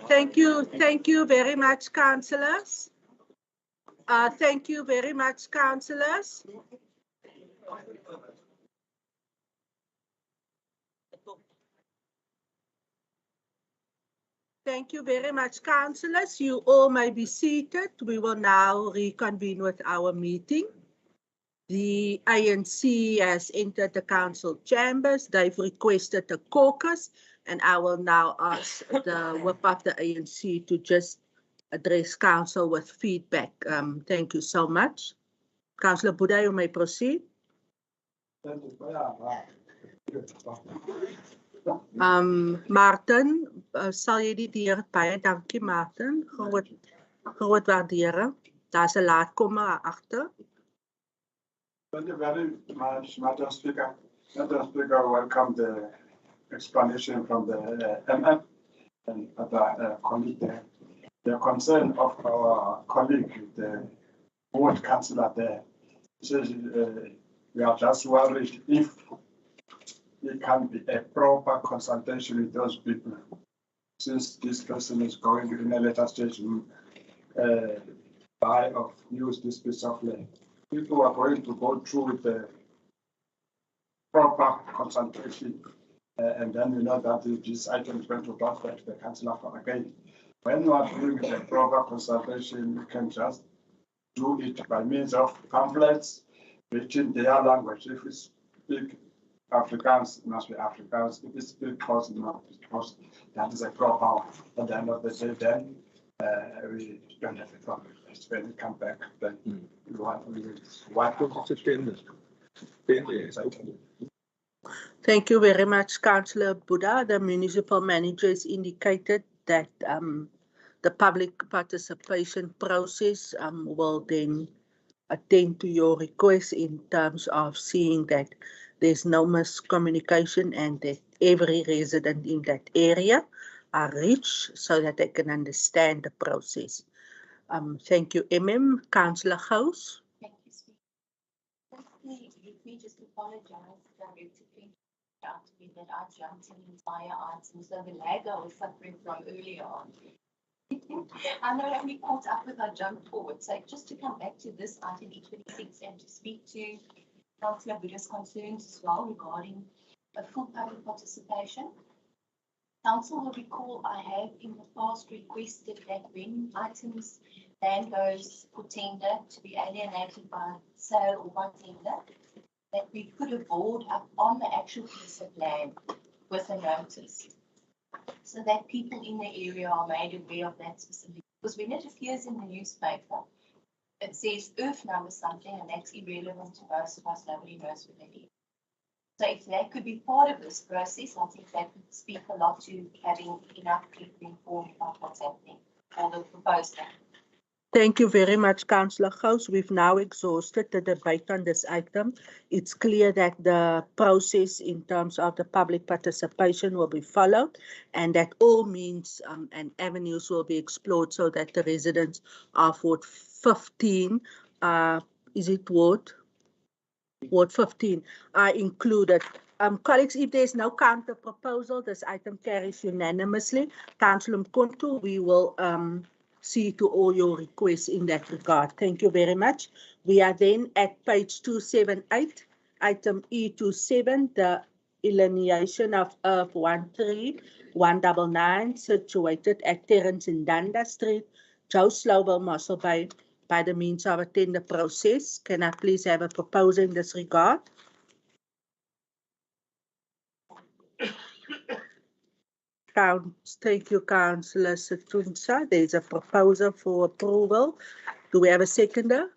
Speaker 1: Thank you very much, councillors. Thank you very much, councillors. Thank you very much, councillors. You all may be seated. We will now reconvene with our meeting. The ANC has entered the council chambers. They've requested a caucus, and I will now ask the whip of the ANC to just address council with feedback. Thank you so much. Councillor Buddha, you may proceed. Martin, sal jy die deur baie dankie Martin, groot waardering. Daar's 'n laatkomer agter.
Speaker 8: Thank you very much, Madam Speaker. Madam Speaker, welcome the explanation from the MF and other colleague there. The concern of our colleague, the ward councillor there, says we are just worried if it can be a proper consultation with those people, since this person is going in a later stage buy of use this piece of land. People are going to go through the proper consultation, and then you know that this item is going to go back to the councillor for again. When you are doing the proper consultation, you can just do it by means of pamphlets, written their language. If we speak Afrikaans, it must be Afrikaans. If we speak Xhosa, it must be Xhosa. That is a proper. At the end of the day, then we don't have a problem. When we come back, then we want to
Speaker 1: Thank you very much, Councillor Buddha. The municipal manager has indicated that the public participation process will then attend to your request in terms of seeing that there's no miscommunication and that every resident in that area are reached so that they can understand the process. Thank you, Councillor Gous.
Speaker 11: Thank you, Speaker. Firstly, let me just apologize directly out to me that I jumped in entire items, so the lag I was suffering from earlier on. I'm not only caught up with, I jumped forward. So just to come back to this item E26 and to speak to Councillor Buddha's concerns as well regarding a full public participation. Council will recall I have in the past requested that when items land goes for tender to be alienated by sale or by tender, that we put a board up on the actual piece of land with a notice, so that people in the area are made aware of that specific. Because when it appears in the newspaper, it says earth number something, and that's irrelevant to most of us. Nobody knows what that is. So if that could be part of this process, I think that would speak a lot to having enough people informed about what's happening or the proposed act.
Speaker 1: Thank you very much, Councillor Gous. We've now exhausted the debate on this item. It's clear that the process in terms of the public participation will be followed, and that all means and avenues will be explored so that the residents of Ward 15, is it Ward 15, are included. Colleagues, if there is no counter proposal, this item carries unanimously. Councillor Mkonto, we will see to all your requests in that regard. Thank you very much. We are then at page 278, item E27, the alienation of Earth 13199, situated at Terence Ndanda Street, Joe Slowell, Mossel Bay, by the means of a tender process. Can I please have a proposal in this regard? Thank you, Councillor Setunsa. There is a proposal for approval. Do we have a seconder?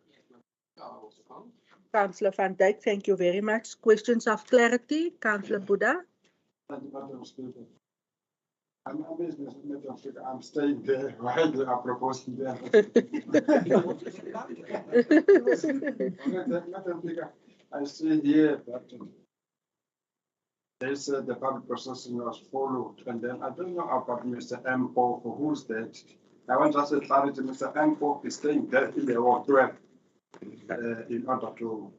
Speaker 1: Councillor Van Dijk, thank you very much. Questions of clarity? Councillor Buddha?
Speaker 8: Thank you, Madam Speaker. I'm amazed, Madam Speaker. I'm staying there while they are proposing there. Madam Speaker, I see here that there's the public processing was followed, and then I don't know about Mr. Mpo, for who's that. I want just a clarity. Mr. Mpo is staying there in the Ward 12 in order to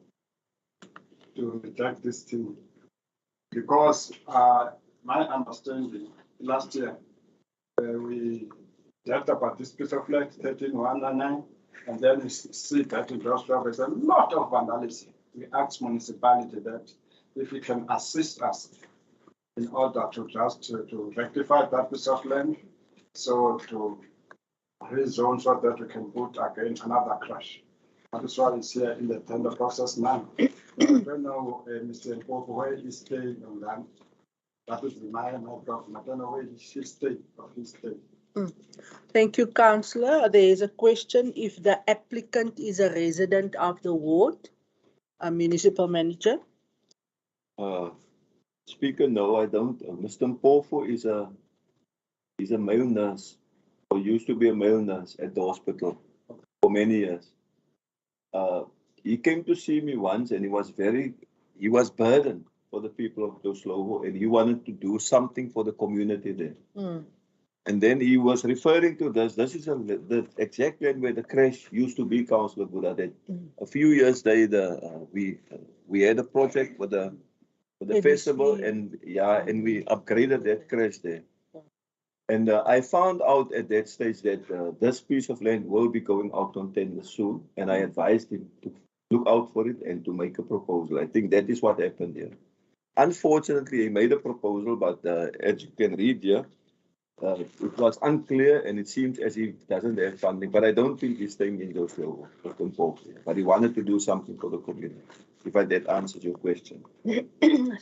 Speaker 8: reject this thing, because my understanding last year we heard about this piece of land, 13199, and then we see that in Joshua there's a lot of vandalism. We asked municipality that if it can assist us in order to just to rectify that piece of land, so to rezone so that we can put again another crash. That's why it's here in the tender process now. I don't know, Mr. Mpofu, where he's staying on that. That is my problem. I don't know where he stayed or he stayed.
Speaker 1: Thank you, Councillor. There is a question if the applicant is a resident of the ward, a municipal manager.
Speaker 6: Speaker, no, I don't. Mr. Mpofu is a male nurse, or used to be a male nurse at the hospital for many years. He came to see me once, and he was burdened for the people of Doslovo, and he wanted to do something for the community there. And then he was referring to this. This is the exact land where the crash used to be, Councillor Buddha. That a few years later, we had a project with the festival, and we upgraded that crash there. And I found out at that stage that this piece of land will be going out on tender soon, and I advised him to look out for it and to make a proposal. I think that is what happened here. Unfortunately, he made a proposal, but as you can read here, it was unclear, and it seems as if he doesn't have funding. But I don't think he's staying in those levels. But he wanted to do something for the community. If that answers your question.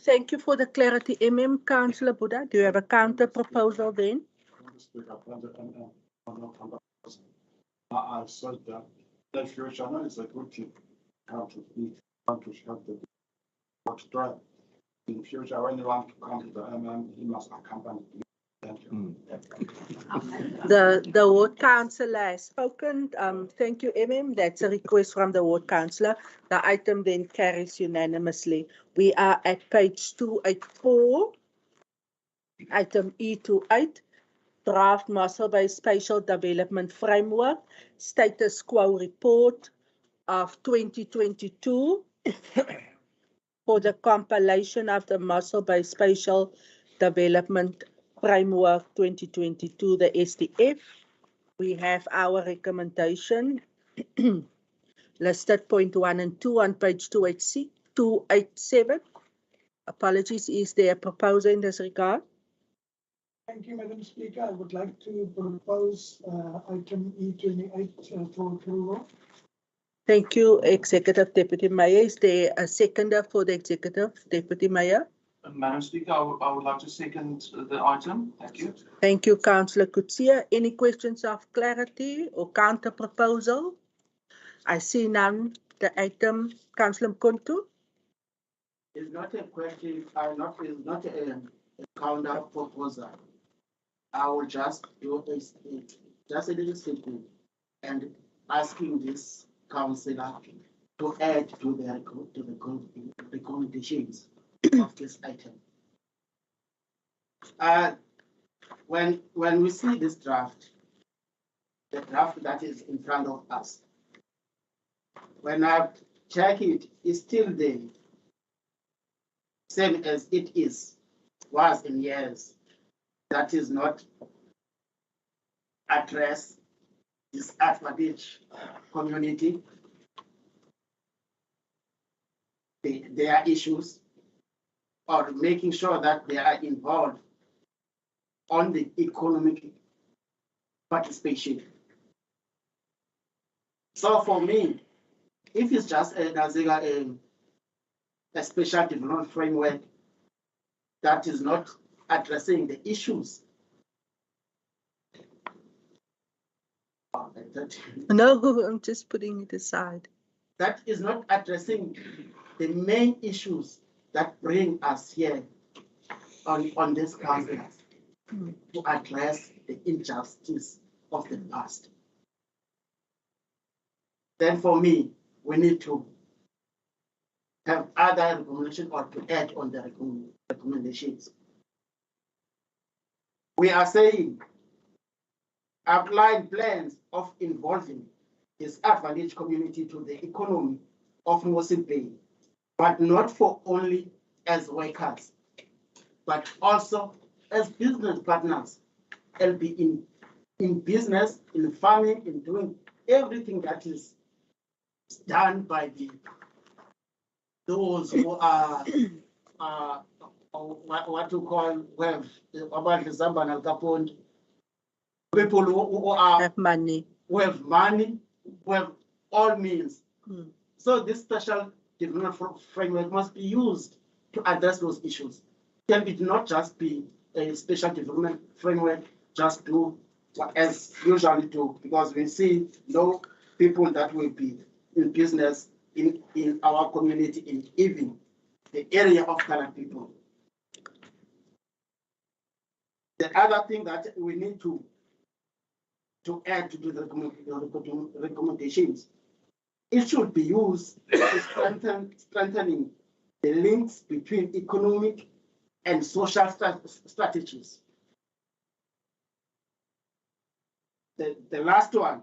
Speaker 1: Thank you for the clarity, Councillor Buddha. Do you have a counter proposal then?
Speaker 8: I said that the future now is a good thing. How to help the what drive. In future, when you want to come to the you must accompany. Thank you.
Speaker 1: The ward councillor has spoken. Thank you, That's a request from the ward councillor. The item then carries unanimously. We are at page 284, item E28, draft Mossel Bay Spatial Development Framework, status quo report of 2022 for the compilation of the Mossel Bay Spatial Development Framework 2022, the SDF. We have our recommendation listed point 1 and 2 on page 287. Apologies, is there a proposal in this regard?
Speaker 17: Thank you, Madam Speaker. I would like to propose item E28 for approval.
Speaker 1: Thank you, Executive Deputy Mayor. Is there a seconder for the Executive Deputy Mayor?
Speaker 3: Madam Speaker, I would like to second the item. Thank you.
Speaker 1: Thank you, Councillor Kutsia. Any questions of clarity or counter proposal? I see none. The item, Councillor Mkontu.
Speaker 16: It's not a question, it's not a counter proposal. I will just do just a little statement and asking this councillor to add to the recommendations of this item. When we see this draft, the draft that is in front of us, when I check it, it's still there, same as it was in years. That is not address disadvantaged community, their issues, or making sure that they are involved on the economic participation. So for me, if it's just a special development framework that is not addressing the issues.
Speaker 1: No, I'm just putting it aside.
Speaker 16: That is not addressing the main issues that bring us here on this council to address the injustice of the past. Then for me, we need to have other recommendations or to add on the recommendations. We are saying outline plans of involving disadvantaged community to the economy of Mossel Bay, but not for only as workers, but also as business partners and be in business, in farming, in doing everything that is done by those who are what you call people who
Speaker 1: have money,
Speaker 16: who have all means. So this special development framework must be used to address those issues. Can it not just be a special development framework, just do as usually do, because we see no people that will be in business in our community, in even the area of colored people. The other thing that we need to add to the recommendations, it should be used to strengthening the links between economic and social strategies. The last one,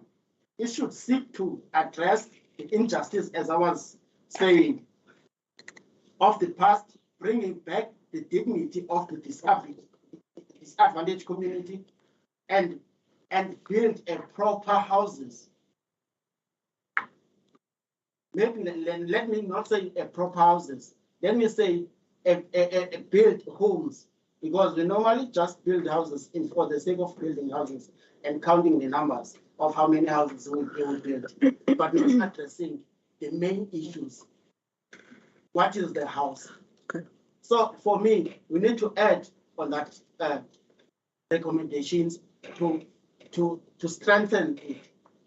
Speaker 16: it should seek to address the injustice, as I was saying, of the past, bringing back the dignity of the disadvantaged community, and build a proper houses. Let me not say a proper houses. Let me say a build homes, because we normally just build houses for the sake of building houses and counting the numbers of how many houses we will build, but not addressing the main issues. What is the house? Okay. So for me, we need to add on that recommendations to strengthen it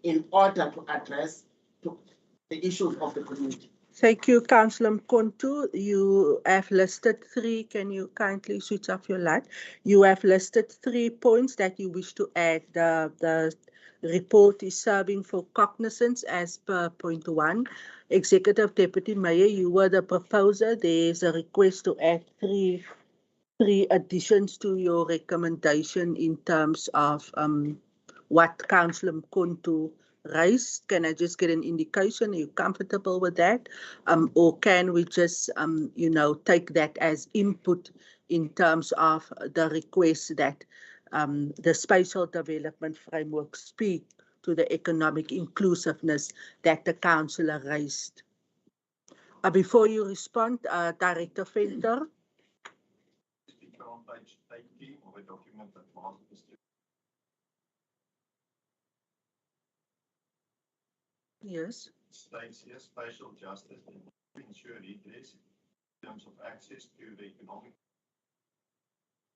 Speaker 16: in order to address the issues of the community.
Speaker 1: Thank you, Councillor Mkontu. You have listed 3. Can you kindly switch off your light? You have listed 3 points that you wish to add. The report is serving for cognizance as per point 1. Executive Deputy Mayor, you were the proposer. There is a request to add three additions to your recommendation in terms of what Councillor Mkontu raised. Can I just get an indication? Are you comfortable with that? Or can we just, take that as input in terms of the request that the spatial development framework speak to the economic inclusiveness that the councillor raised? Before you respond, Director Venter.
Speaker 14: On page 18 of a document that Mossel distributed.
Speaker 1: Yes.
Speaker 14: States here spatial justice and ensure redress in terms of access to the economic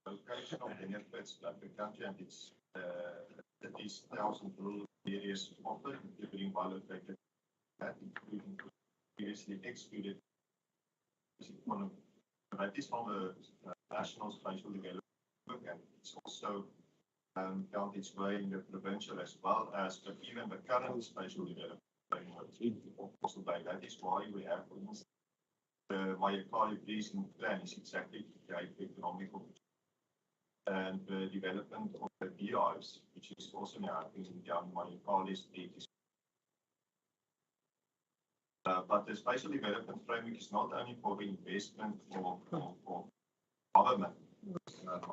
Speaker 14: location of benefits that the country and its 30,000 rural areas offer, including well-affected, including previously excluded economy. That is from the national spatial development, and it's also found its way in the provincial as well as, but even the current spatial development framework. Also, that is why we have, for instance, the Mayakali Pleasing Plan is exactly to create economic and the development of the beehives, which is also now happening in young Mayakali state. But the spatial development framework is not only for the investment or government,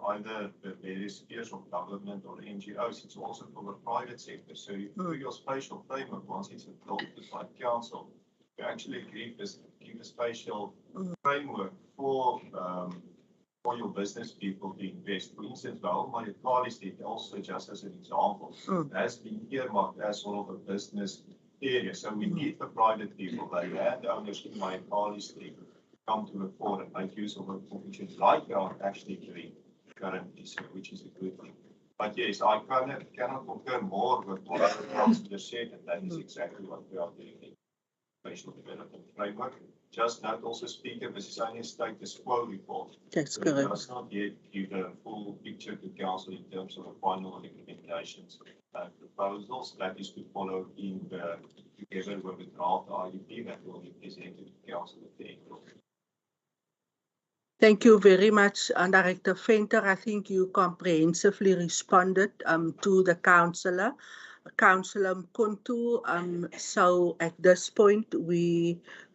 Speaker 14: either the various spheres of government or NGOs, it's also for the private sector. So through your spatial framework, once it's adopted by council, you actually give a spatial framework for your business people to invest. For instance, the whole Mayakali state, also just as an example, has been earmarked as one of the business area. So we need the private people, the landowners in Mayakali state, come to the fore and make use of it, which is like we are actually doing currently, so which is a good thing. But yes, I cannot concur more with what the councillor said, and that is exactly what we are doing in the spatial development framework. Just note also, Speaker, this is only a status quo report.
Speaker 1: That's
Speaker 14: so
Speaker 1: correct.
Speaker 14: It does not yet give a full picture to council in terms of the final recommendations and proposals. That is to follow in together with the draft IDP that will be presented to council at the end of it.
Speaker 1: Thank you very much, Director Venter. I think you comprehensively responded to the councillor. Councillor Mkontu, so at this point,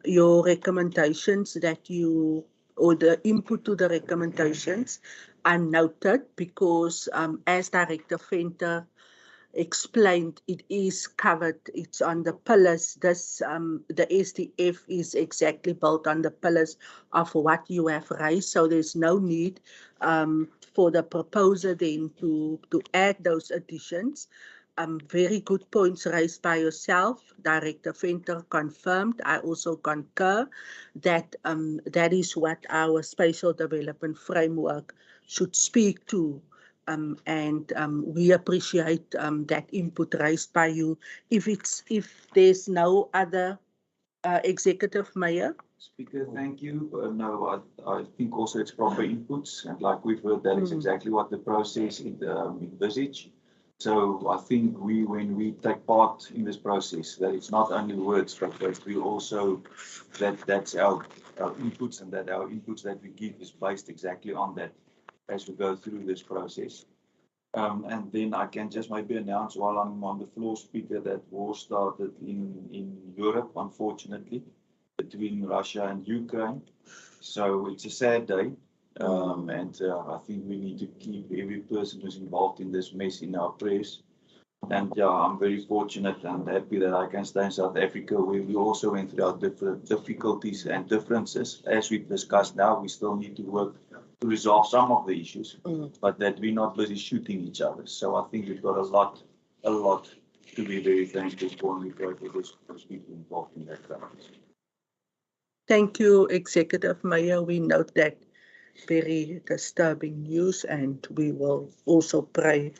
Speaker 1: your recommendations that you or the input to the recommendations are noted because as Director Venter explained, it is covered, it's on the pillars. This the SDF is exactly built on the pillars of what you have raised, so there's no need for the proposer then to add those additions. Very good points raised by yourself. Director Venter confirmed. I also concur that that is what our spatial development framework should speak to. And we appreciate that input raised by you. If there's no other Executive Mayor.
Speaker 9: Speaker, thank you. No, I think also it's proper inputs, and like we've heard, that is exactly what the process envisage. So I think when we take part in this process, that it's not only words, but that we also, that's our inputs, and that our inputs that we give is based exactly on that as we go through this process. And then I can just maybe announce while I'm on the floor, Speaker, that war started in Europe, unfortunately, between Russia and Ukraine. So it's a sad day. And I think we need to keep every person who's involved in this mess in our prayers. And yeah, I'm very fortunate and happy that I can stay in South Africa, where we also went through our different difficulties and differences. As we've discussed now, we still need to work to resolve some of the issues, but that we're not busy shooting each other. So I think we've got a lot to be very thankful for, and we pray for those people involved in that crisis.
Speaker 1: Thank you, Executive Mayor. We note that very disturbing news, and we will also pray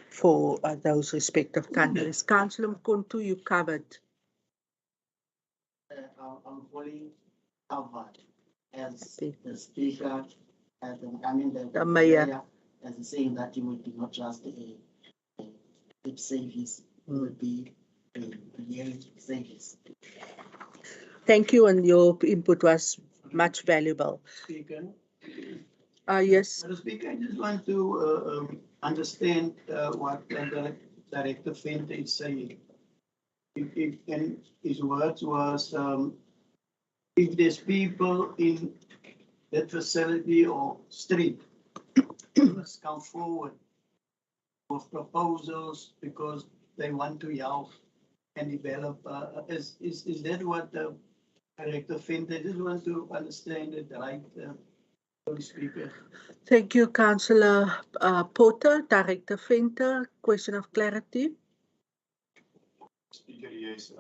Speaker 1: for those respective countries. Councillor Mkontu, you covered.
Speaker 16: I'm fully covered as the Speaker, as the Mayor, as saying that it would be not just a lip service, it would be a real service.
Speaker 1: Thank you, and your input was much valuable.
Speaker 10: Speaker.
Speaker 1: Yes.
Speaker 10: Mr. Speaker, I just want to understand what Director Venter is saying. And his words was, if there's people in that facility or street, must come forward with proposals because they want to help and develop. Is that what Director Venter? I just want to understand it right, Speaker.
Speaker 1: Thank you, Councillor Porter. Director Venter, question of clarity.
Speaker 14: Speaker, yes,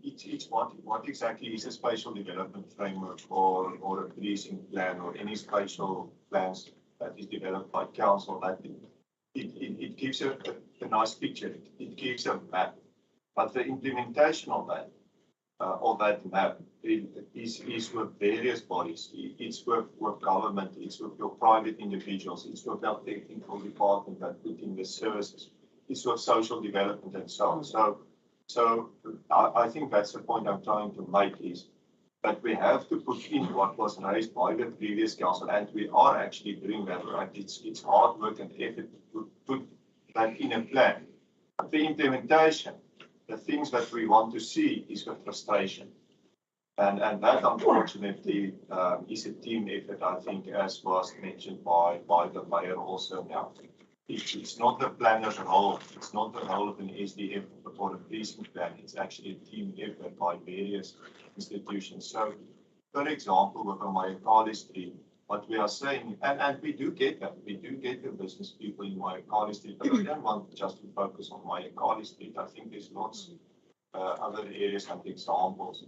Speaker 14: it's what exactly is a spatial development framework or a policing plan or any spatial plans that is developed by council. That it gives a nice picture. It gives a map, but the implementation of that map is with various bodies. It's with government. It's with your private individuals. It's with our technical department that put in the services. It's with social development and so on. So I think that's the point I'm trying to make, is that we have to put in what was raised by the previous council, and we are actually doing that, right? It's hard work and effort to put that in a plan. But the implementation, the things that we want to see, is with frustration. And that, unfortunately, is a team effort, I think, as was mentioned by the mayor also now. It's not the planner's role, it's not the role of an SDF or a policing plan, it's actually a team effort by various institutions. So, for example, with the Mayakali Street, what we are saying, and we do get that, we do get the business people in Mayakali Street, but I don't want just to focus on Mayakali Street. I think there's lots other areas and examples.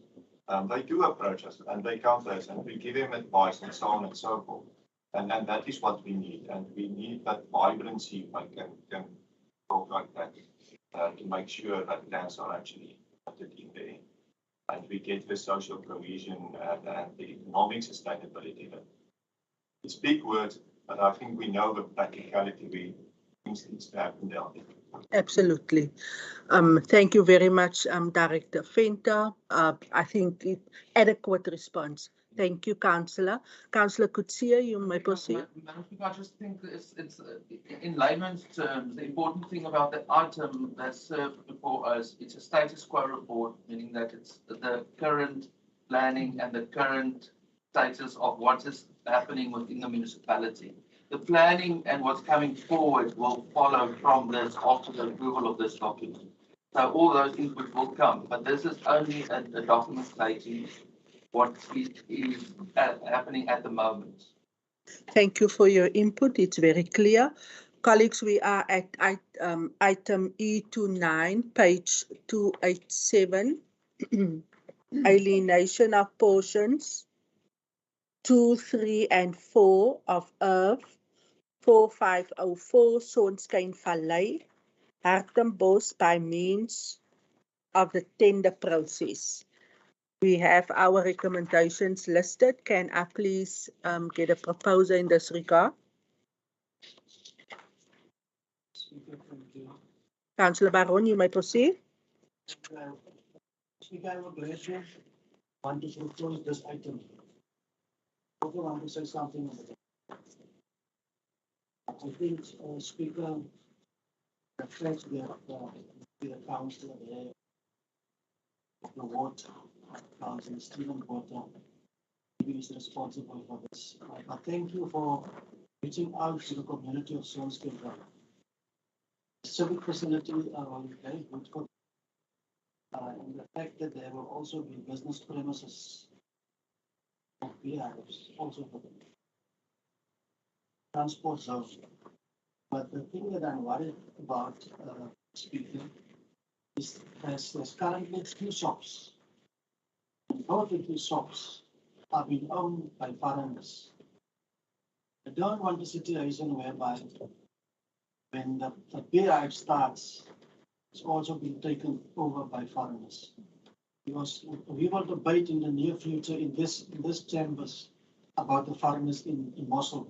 Speaker 14: They do approach us and they come to us and we give them advice and so on and so forth. And that is what we need, and we need that vibrancy, if I can talk like that, to make sure that plans are actually put in there, and we get the social cohesion and the economic sustainability. It's big words, but I think we know the practicality things needs to happen down there.
Speaker 1: Absolutely. Thank you very much, Director Venter. I think adequate response. Thank you, Councillor. Councillor Kutsia, you may proceed.
Speaker 3: I just think it's in layman's terms, the important thing about the item that's served before us, it's a status quo report, meaning that it's the current planning and the current status of what is happening within the municipality. The planning and what's coming forward will follow from this after the approval of this document. So all those inputs will come, but this is only a document stating what is happening at the moment.
Speaker 1: Thank you for your input. It's very clear. Colleagues, we are at item E29, page 287, alienation of portions 2, 3, and 4 of Earth 4504 Sonskyn Valley, Hartenbos by means of the tender process. We have our recommendations listed. Can I please get a proposal in this regard? Councillor Baron, you may proceed.
Speaker 10: Speaker, I would gladly want to propose this item. I also want to say something. I think, Speaker, the fact that the councillor there, the ward councillor Stephen Porter, is responsible for this. I thank you for reaching out to the community of Sonskyn Valley. Civic facility are very good for and the fact that there will also be business premises of beehives also for them. Transport zone. But the thing that I'm worried about, Speaker, is there's currently 2 shops. And both of these shops are being owned by foreigners. I don't want a situation whereby when the beehive starts, it's also been taken over by foreigners. Because we will debate in the near future in this chambers about the foreigners in Mossel.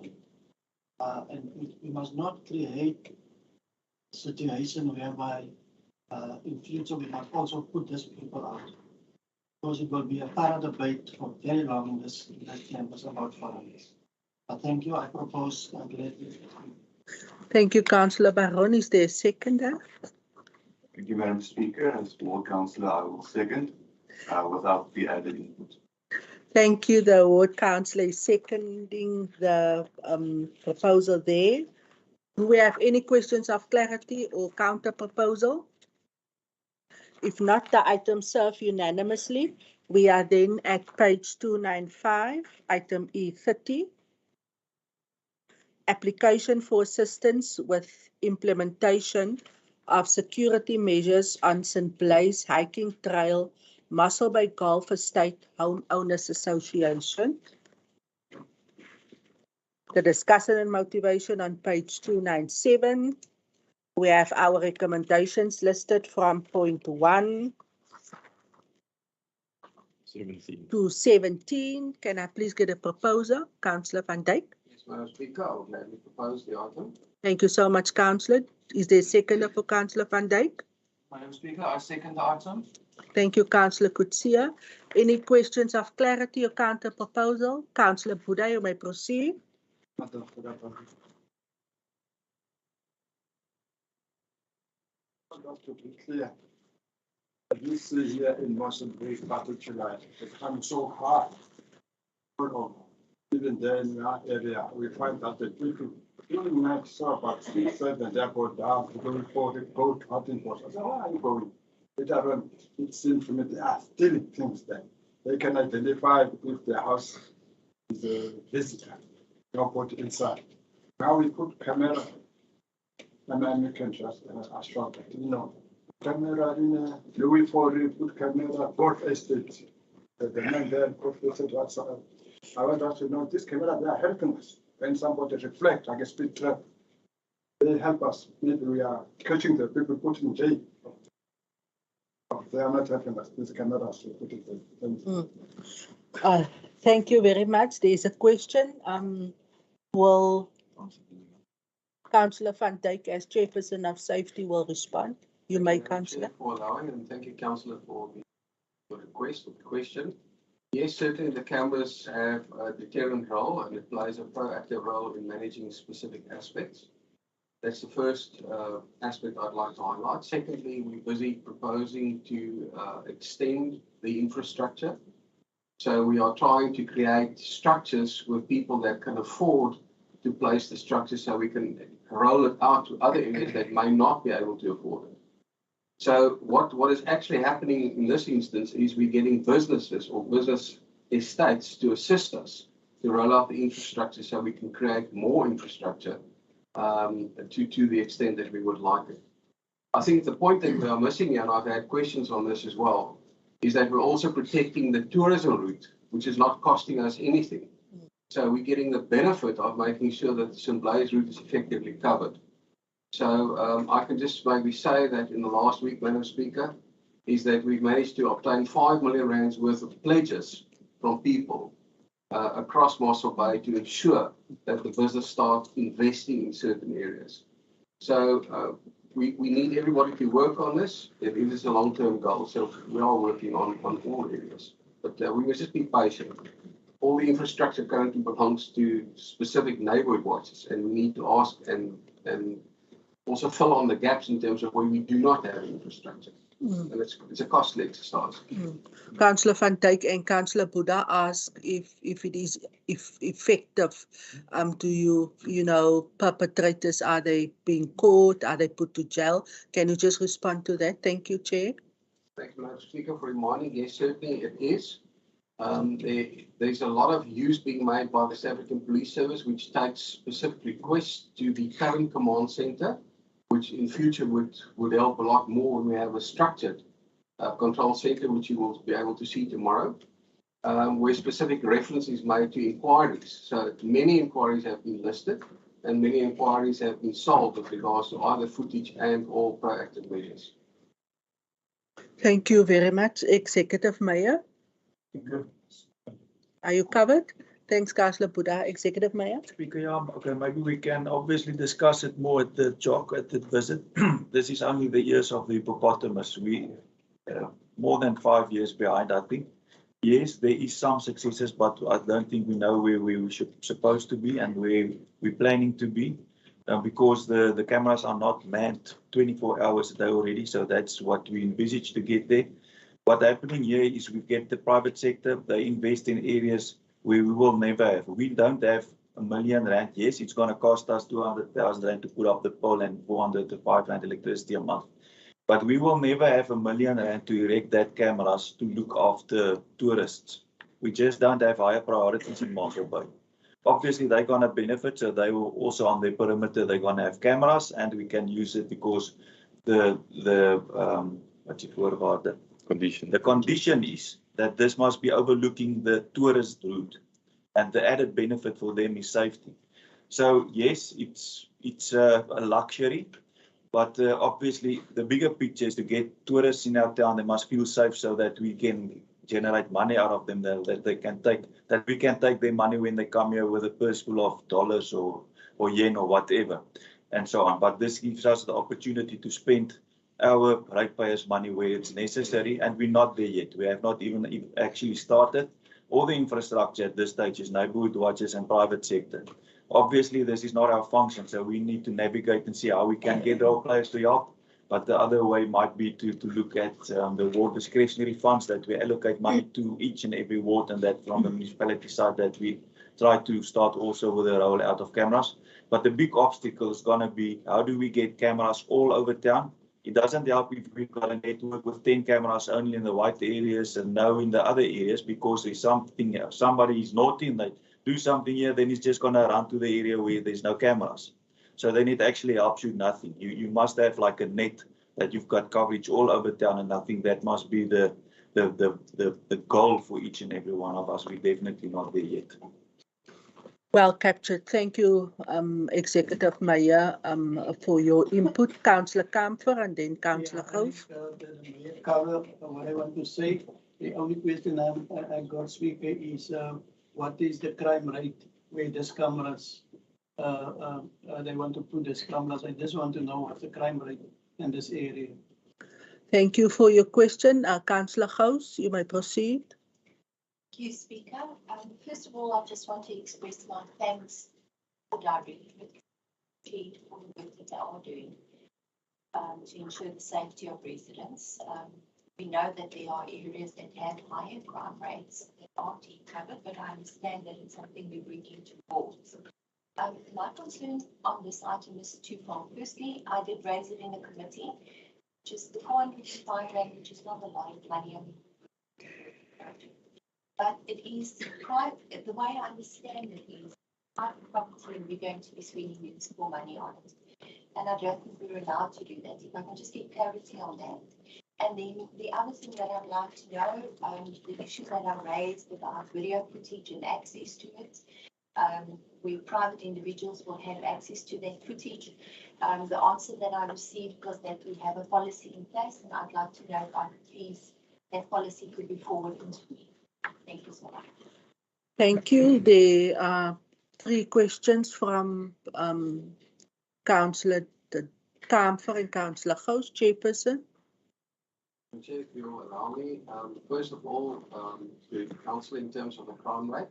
Speaker 10: And we must not create a situation whereby in future we must also put these people out. Because it will be a thorough debate for very long in this chambers about foreigners. Thank you. I propose
Speaker 1: Thank you, Councillor Baron. Is there a seconder?
Speaker 15: Thank you, Madam Speaker. As ward councillor, I will second without the added input.
Speaker 1: Thank you. The ward councillor is seconding the proposal there. Do we have any questions of clarity or counter proposal? If not, the item served unanimously. We are then at page 295, item E30. Application for assistance with implementation of security measures on St. Blaise Hiking Trail, Mossel Bay Golf Estate Homeowners Association. The discussion and motivation on page 297. We have our recommendations listed from point 1 to 17. Can I please get a proposal? Councillor Van Dijk.
Speaker 5: Yes, Madam Speaker, I would gladly propose the item.
Speaker 1: Thank you so much, Councillor. Is there a seconder for Councillor Van Dijk?
Speaker 3: Madam Speaker, I second the item.
Speaker 1: Thank you, Councillor Kutsia. Any questions of clarity or counter proposal? Councillor Buda, you may proceed.
Speaker 8: Just to be clear, this year in Mossel Bay particularly, it comes so hard. Even there in our area, we find that the people during night so about 6, 7, they go down to go for the goat hunting for. I said, where are you going? Later on, it seems to me they are still things there. They can identify if the house is a visitor. Nobody inside. Now we put camera, and then you can just assure that, you know, camera in Louis Ford, put camera, both estates. The man there, said, what's up? I want us to know this camera, they are helping us. When somebody reflect, like a speed trap, they help us. Maybe we are catching the people put in jail. They are not helping us. This camera is put in jail.
Speaker 1: Thank you very much. There is a question. Will Councillor Van Dijk, as Chairperson of Safety, will respond? You may, Councillor.
Speaker 5: For allowing, and thank you, Councillor, for the request or the question. Yes, certainly the cameras have a deterrent role and it plays a proactive role in managing specific aspects. That's the first aspect I'd like to highlight. Secondly, we're busy proposing to extend the infrastructure So we are trying to create structures with people that can afford to place the structure so we can roll it out to other areas that may not be able to afford it. So what is actually happening in this instance is we're getting businesses or business estates to assist us to roll out the infrastructure so we can create more infrastructure to the extent that we would like it. I think the point that we are missing here, and I've had questions on this as well, is that we're also protecting the tourism route, which is not costing us anything. So we're getting the benefit of making sure that the St. Blaise route is effectively covered. So I can just maybe say that in the last week, Madam Speaker, is that we've managed to obtain 5 million rands worth of pledges from people across Mossel Bay to ensure that the business starts investing in certain areas. So we need everybody to work on this. It is a long-term goal, so we are working on all areas. But we must just be patient. All the infrastructure currently belongs to specific neighborhood watches, and we need to ask and also fill on the gaps in terms of where we do not have infrastructure. And it's a costly exercise.
Speaker 1: Councillor Van Dijk and Councillor Buddha ask if it is effective. Do you know, perpetrators, are they being caught? Are they put to jail? Can you just respond to that? Thank you, Chair.
Speaker 5: Thank you, Madam Speaker, for reminding. Yes, certainly it is. There's a lot of use being made by the South African Police Service, which takes specific requests to the current command centre, which in future would help a lot more when we have a structured control centre, which you will be able to see tomorrow, where specific reference is made to inquiries. So many inquiries have been listed and many inquiries have been solved with regards to either footage and or proactive measures.
Speaker 1: Thank you very much, Executive Mayor. Are you covered? Thanks, Councillor Buddha. Executive Mayor.
Speaker 9: Speaker, yeah, okay, maybe we can obviously discuss it more at the visit. This is only the years of the hippopotamus. We more than 5 years behind, I think. Yes, there is some successes, but I don't think we know where we should supposed to be and where we're planning to be, because the cameras are not manned 24 hours a day already. So that's what we envisage to get there. What's happening here is we get the private sector, they invest in areas where we will never have. We don't have R1 million. Yes, it's going to cost us 200,000 rand to put up the pole and 400 to 500 electricity a month. But we will never have R1 million to erect that cameras to look after tourists. We just don't have higher priorities in Mossel Bay. Obviously, they're going to benefit, so they will also on their perimeter, they're going to have cameras and we can use it because what's it word about that?
Speaker 12: Condition.
Speaker 9: The condition is that this must be overlooking the tourist route, and the added benefit for them is safety. So yes, it's a luxury, but obviously the bigger picture is to get tourists in our town. They must feel safe so that we can generate money out of them, that we can take their money when they come here with a purse full of dollars or yen or whatever, and so on. But this gives us the opportunity to spend our ratepayers' money where it's necessary, and we're not there yet. We have not even actually started. All the infrastructure at this stage is neighborhood watches and private sector. Obviously, this is not our function, so we need to navigate and see how we can get our players to help. But the other way might be to look at the ward discretionary funds that we allocate money to each and every ward, and that from the municipality side that we try to start also with a rollout of cameras. But the big obstacle is going to be, how do we get cameras all over town? It doesn't help if we've got a network with 10 cameras only in the white areas and no in the other areas, because there's something, somebody is naughty and they do something here, then it's just going to run to the area where there's no cameras. So then it actually helps you nothing. You must have like a net that you've got coverage all over town, and I think that must be the goal for each and every one of us. We're definitely not there yet.
Speaker 1: Well captured. Thank you, Executive Mayor, for your input. Councillor Kamfer and then Councillor Gous.
Speaker 10: Cover what I want to say. The only question I got, Speaker, is what is the crime rate where these cameras, they want to put these cameras? I just want to know what's the crime rate in this area.
Speaker 1: Thank you for your question. Councillor Gous, you may proceed.
Speaker 11: Thank you, Speaker. First of all, I just want to express my thanks for directly for the work that they are doing to ensure the safety of residents. We know that there are areas that have higher crime rates that aren't yet covered, but I understand that it's something we're bringing to board. My concern on this item is twofold. Firstly, I did raise it in the committee, which is the 405 rand, which is not a lot of money. But it is private, the way I understand it is private property and we're going to be spending municipal money on it. And I don't think we're allowed to do that. If I can just get clarity on that. And then the other thing that I'd like to know, the issues that I raised about video footage and access to it, where private individuals will have access to that footage. The answer that I received was that we have a policy in place, and I'd like to know if I could please, that policy could be forwarded to me. Thank you so much.
Speaker 1: Thank you. There are 3 questions from Councillor Kamfer and Councillor Gous, Chairperson.
Speaker 5: Chair, if you'll allow me, first of all, to council in terms of the crime rate.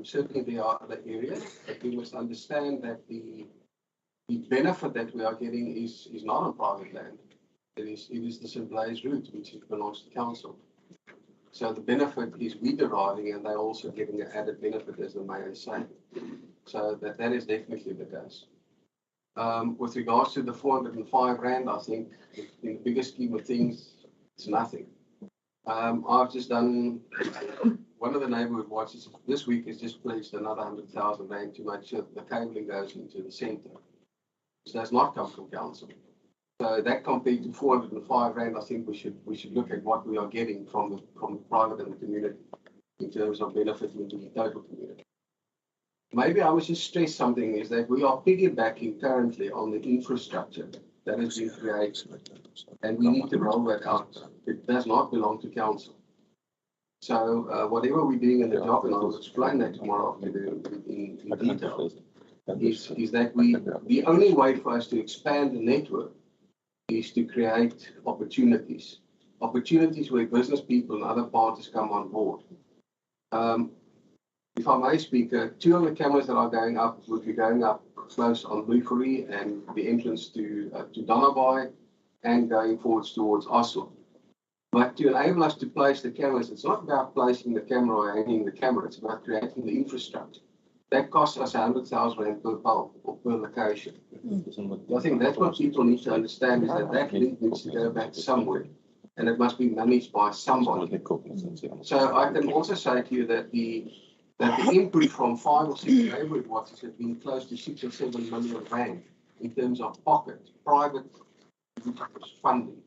Speaker 5: Certainly there are other areas, but we must understand that the benefit that we are getting is not on private land. It is the St. Blaise route, which belongs to council. So the benefit is we deriving, and they're also getting an added benefit, as the mayor is saying. So that is definitely the case. With regards to the 405 rand, I think in the bigger scheme of things, it's nothing. I've just done, one of the neighborhood watches this week has just pledged another 100,000 rand to make sure that the cabling goes into the centre. So that's not come from council. So that compared to 405 rand, I think we should look at what we are getting from the private and the community in terms of benefiting the total community. Maybe I must just stress something, is that we are piggybacking currently on the infrastructure that has been created, and we need to roll that out. It does not belong to council. So whatever we're doing in the job, and I'll explain that tomorrow afternoon in detail, is that the only way for us to expand the network is to create opportunities where business people and other parties come on board. If I may speak, 2 of the cameras that are going up will be going up close on Bufferi and the entrance to Donabai and going forwards towards Oslo. But to enable us to place the cameras, it's not about placing the camera or hanging the camera, it's about creating the infrastructure. That costs us 100,000 rand per pole or per location. I think that's what people need to understand, is that link needs to go back somewhere, and it must be managed by somebody. So I can also say to you that the input from 5 or 6 neighborhood watches have been close to 6 or 7 million rand in terms of private funding.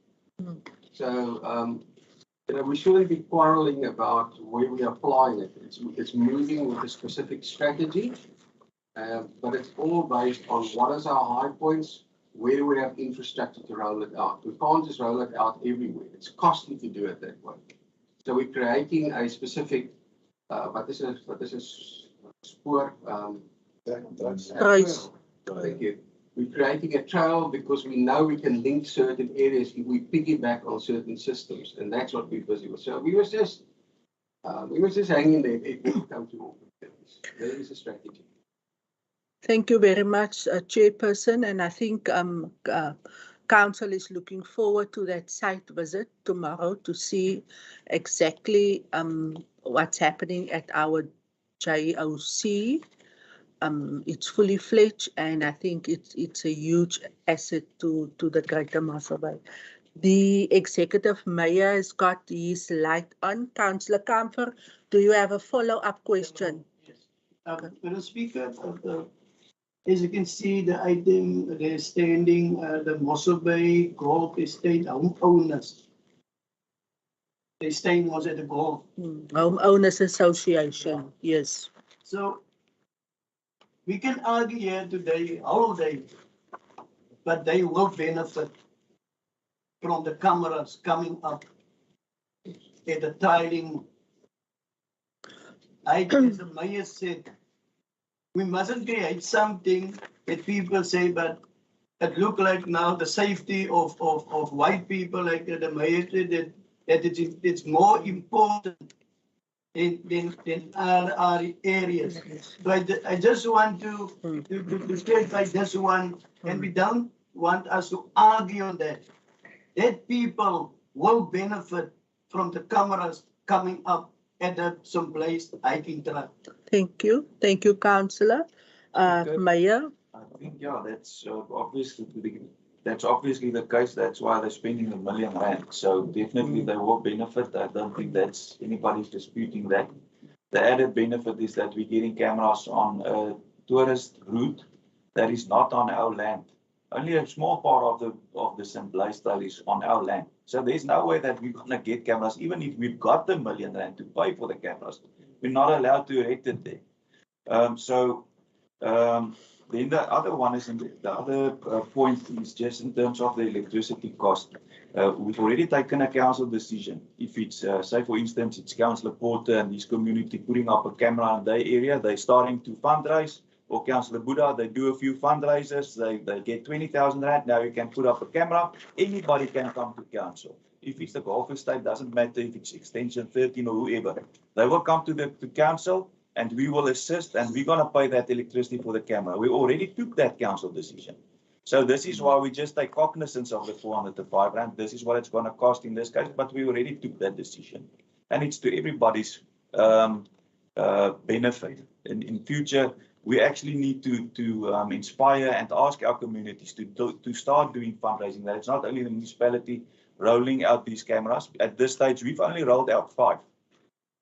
Speaker 5: So we shouldn't be quarreling about where we are applying it. It's moving with a specific strategy, but it's all based on what is our high points, where do we have infrastructure to roll it out. We can't just roll it out everywhere. It's costly to do it that way. So we're creating a specific, what is spoor? Thank you. We're creating a trail because we know we can link certain areas if we piggyback on certain systems, and that's what we're busy with. So we was just hanging there. It will come to all. There is a strategy.
Speaker 1: Thank you very much, Chairperson, and I think Council is looking forward to that site visit tomorrow to see exactly what's happening at our JOC. It's fully fledged, and I think it's a huge asset to the Greater Mossel Bay. The Executive Mayor has got his light on. Councillor Kamfer, do you have a follow-up question?
Speaker 10: Yes. Madam Speaker, as you can see, the item they're standing, the Mossel Bay Golf Estate homeowners. They staying was at the golf.
Speaker 1: Homeowners Association, yes.
Speaker 10: So we can argue here today all day, but they will benefit from the cameras coming up at the tiling. As the mayor said, we mustn't create something that people say, but it look like now the safety of white people, like the mayor said, that it's more important than our areas. So I just want to state like this one, and we don't want us to argue on that. That people
Speaker 16: will benefit from the cameras coming up at the St. Blaise hiking trail.
Speaker 1: Thank you, Councillor. Mayor.
Speaker 9: I think, yeah, that's obviously the case. That's why they're spending R1 million. So definitely they will benefit. I don't think that's anybody's disputing that. The added benefit is that we're getting cameras on a tourist route that is not on our land. Only a small part of the St. Blaise Trail is on our land. So there's no way that we're gonna get cameras, even if we've got the R1 million to pay for the cameras. We're not allowed to erect it there. Then the other one is, the other point is just in terms of the electricity cost. We've already taken a council decision. If it's, say for instance, it's Councillor Porter and his community putting up a camera in their area, they're starting to fundraise, or Councillor Buddha, they do a few fundraisers, they get 20,000 rand, now you can put up a camera, anybody can come to council. If it's the Golf Estate, doesn't matter if it's Extension 13 or whoever. They will come to council, and we will assist, and we're going to pay that electricity for the camera. We already took that council decision. So this is why we just take cognizance of the 405 rand. This is what it's going to cost in this case, but we already took that decision. And it's to everybody's benefit. In future, we actually need to inspire and ask our communities to start doing fundraising. That it's not only the municipality rolling out these cameras. At this stage, we've only rolled out 5.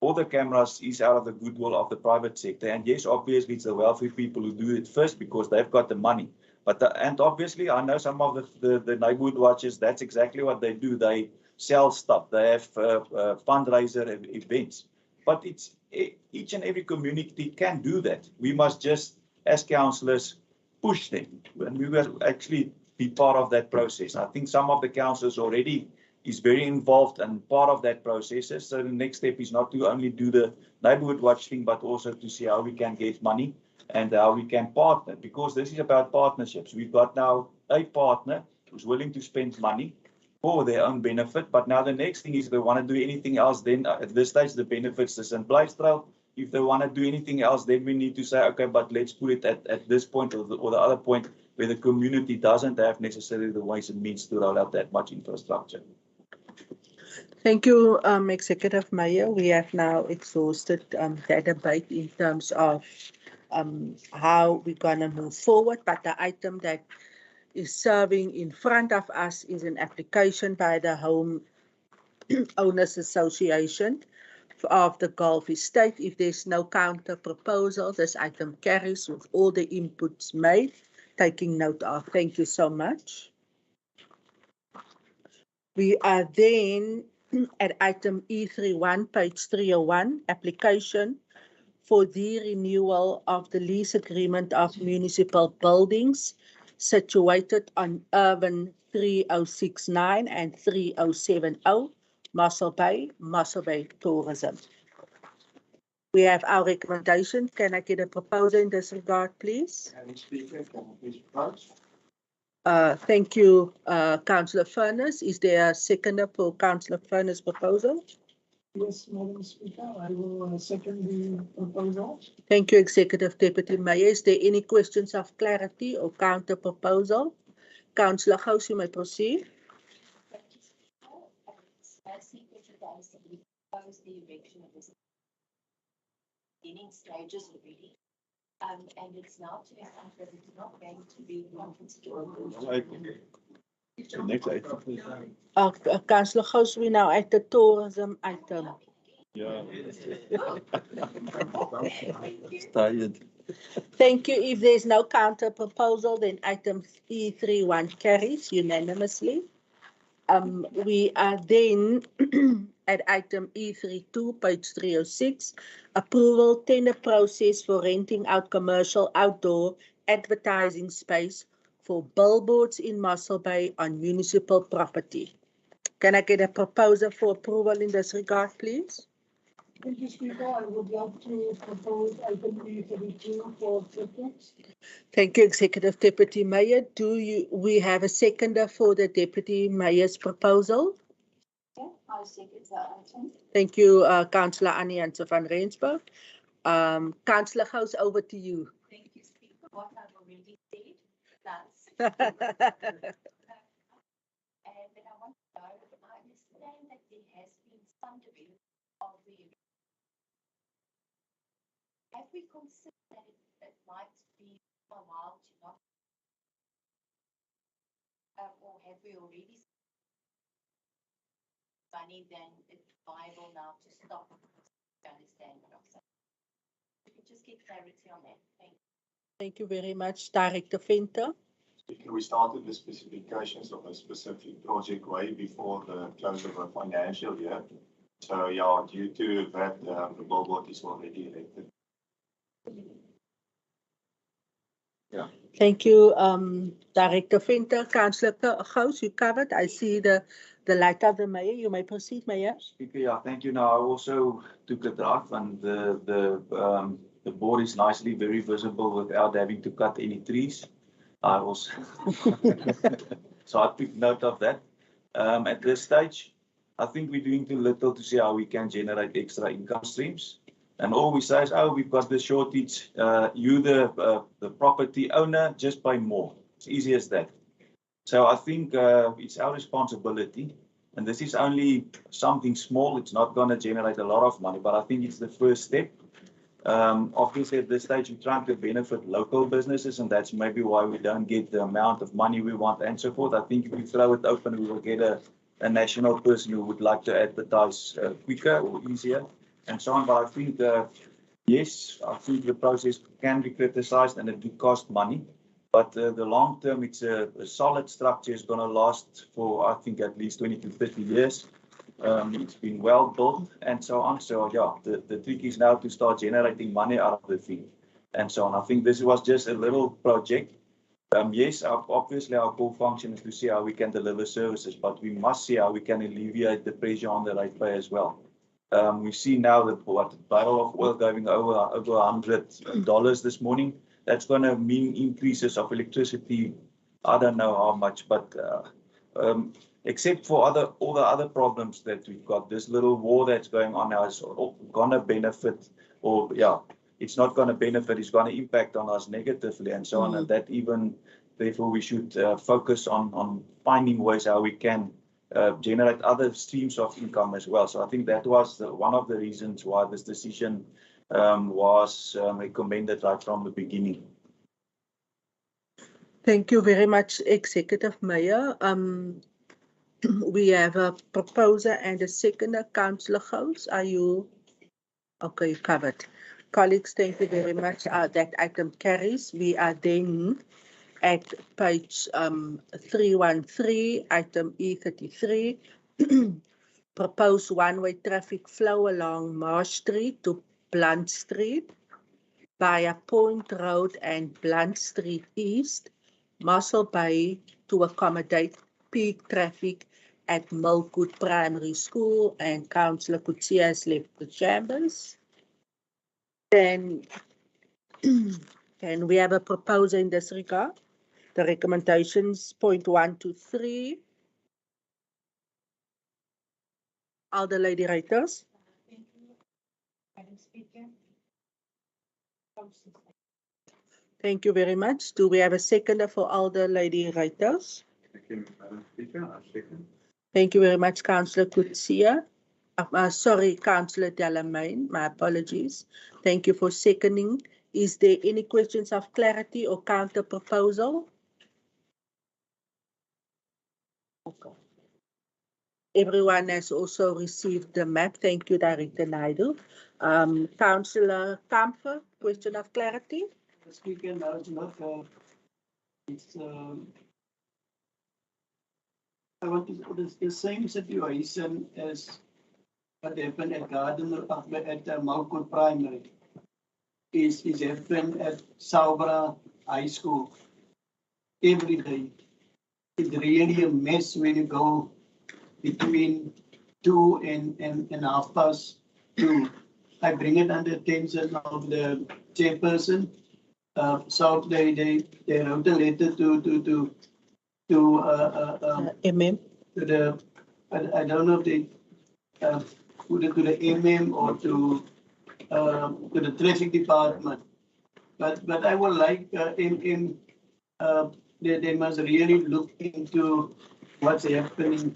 Speaker 9: All the cameras is out of the goodwill of the private sector. And yes, obviously, it's the wealthy people who do it first because they've got the money. And obviously, I know some of the neighborhood watchers, that's exactly what they do. They sell stuff. They have fundraiser events. But it's each and every community can do that. We must just, as councillors, push them. And we will actually be part of that process. I think some of the councillors already is very involved and part of that process. So the next step is not to only do the neighborhood watch thing, but also to see how we can get money and how we can partner, because this is about partnerships. We've got now a partner who's willing to spend money for their own benefit. But now the next thing is if they want to do anything else, then at this stage, the benefits the St. Blaise Trail. If they want to do anything else, then we need to say, okay, but let's put it at this point or the other point where the community doesn't have necessarily the ways and means to roll out that much infrastructure.
Speaker 1: Thank you, Executive Mayor. We have now exhausted that debate in terms of how we're going to move forward. But the item that is serving in front of us is an application by the Home Owners Association of the Golf Estate. If there's no counter proposal, this item carries with all the inputs made, taking note of. Thank you so much. We are then at item E31, page 301, application for the renewal of the lease agreement of municipal buildings situated on Urban 3069 and 3070, Mossel Bay Tourism. We have our recommendation. Can I get a proposal in this regard, please?
Speaker 4: Madam Speaker, can I please propose?
Speaker 1: Thank you, Councillor Furness. Is there a seconder for Councillor Furness' proposal?
Speaker 17: Yes, Madam Speaker, I will second the proposal.
Speaker 1: Thank you, Executive Deputy Mayor. Is there any questions of clarity or counter proposal? Councillor Gous, you may proceed.
Speaker 11: The erection of this beginning stages already. And it's now to account that it's not going to be
Speaker 6: Next item.
Speaker 1: Councillor Gous, we now at the tourism item.
Speaker 6: Yeah. Tired.
Speaker 1: Thank you. If there's no counter proposal, then item E31 carries unanimously. We are then at item E32, page 306, approval tender process for renting out commercial outdoor advertising space for billboards in Mossel Bay on municipal property. Can I get a proposal for approval in this regard, please?
Speaker 17: Thank you, Speaker. I would like to propose item E32 for acceptance.
Speaker 1: Thank you, Executive Deputy Mayor. We have a seconder for the Deputy Mayor's proposal?
Speaker 11: Yeah, I second that item.
Speaker 1: Thank you, Councillor Annie Janse van Rensburg. Councillor Gous, over to you.
Speaker 11: Thank you, Speaker. What I've already said, that's. And then I want to know, I understand there has been some development of the. Have we considered that it might be a while to not, or have we already money, then it's viable now to stop? To understand what I'm saying. We can just get clarity on that. Thank you.
Speaker 1: Thank you very much, Director Venter.
Speaker 14: We started the specifications of a specific project way before the close of a financial year. So yeah, due to that, the billboard is already erected.
Speaker 1: Yeah. Thank you, Director Venter. Councillor Gous, you covered. I see the light of the mayor. You may proceed, Mayor.
Speaker 9: Speaker, yeah, thank you. Now, I also took a draft, and the board is nicely very visible without having to cut any trees. I was so I took note of that. At this stage, I think we're doing too little to see how we can generate extra income streams. And all we say is, oh, we've got the shortage. You, the property owner, just buy more. It's easy as that. So I think it's our responsibility. And this is only something small. It's not going to generate a lot of money, but I think it's the first step. Obviously, at this stage, we're trying to benefit local businesses, and that's maybe why we don't get the amount of money we want and so forth. I think if we throw it open, we will get a national person who would like to advertise quicker or easier and so on. But I think, yes, I think the process can be criticized and it do cost money. But the long term, it's a solid structure. It's going to last for, I think, at least 20 to 30 years. It's been well built and so on. So yeah, the trick is now to start generating money out of the thing and so on. I think this was just a little project. Yes, obviously our core function is to see how we can deliver services, but we must see how we can alleviate the pressure on the ratepayer as well. We see now that what barrel of oil going over $100 this morning. That's going to mean increases of electricity. I don't know how much, but except for all the other problems that we've got, this little war that's going on now is going to benefit, or yeah, it's not going to benefit, it's going to impact on us negatively and so on. And that even, therefore, we should focus on finding ways how we can generate other streams of income as well. So I think that was one of the reasons why this decision was recommended right from the beginning.
Speaker 1: Thank you very much, Executive Mayor. We have a proposer and a seconder, Councillor Gous. Are you okay? Covered. Colleagues, thank you very much. That item carries. We are then at page 313, item E33. Proposed one-way traffic flow along Marsh Street to Blunt Street via Point Road and Blunt Street East, Mossel Bay, to accommodate peak traffic at Milkwood Primary School, and Councillor Kutsia has left the chambers. Then can we have a proposal in this regard? The recommendations, point 1 to 3. All the lady writers.
Speaker 18: Thank you, Madam Speaker.
Speaker 1: Thank you very much. Do we have a seconder for all the lady writers?
Speaker 6: Thank you, Madam Speaker. I second.
Speaker 1: Thank you very much, Councillor Kutsia. Sorry, Councillor Delamain, my apologies. Thank you for seconding. Is there any questions of clarity or counter proposal? Okay. Everyone has also received the map. Thank you, Director Naidu. Councillor Kamfer, question of clarity?
Speaker 10: Speaker, no, it's not. It's I want to. It's the same situation as what happened at Gardner at Milkwood Primary. Is happened at Saubra High School every day. It's really a mess when you go between 2 and 2:30. I bring it under attention of the chairperson. So they wrote a letter to
Speaker 1: MM.
Speaker 10: To the I don't know if they put it to the MM or to the traffic department. But I would like they must really look into what's happening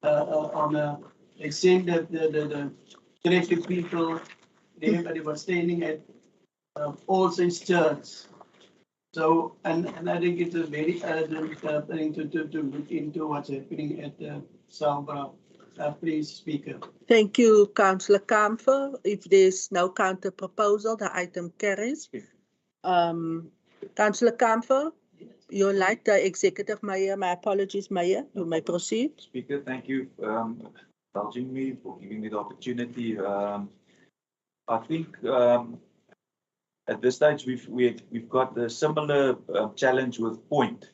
Speaker 10: on a
Speaker 16: they sent the traffic people, everybody was standing at All Saints Church. So, and I think it's a very urgent thing to look into what's happening at Salva. Please, Speaker.
Speaker 1: Thank you, Councillor Kamfer. If there's no counter proposal, the item carries. Councillor Kamfer, you're like the Executive Mayor. My apologies, Mayor. You may proceed.
Speaker 9: Speaker, thank you for indulging me, for giving me the opportunity. I think at this stage we've got a similar challenge with point,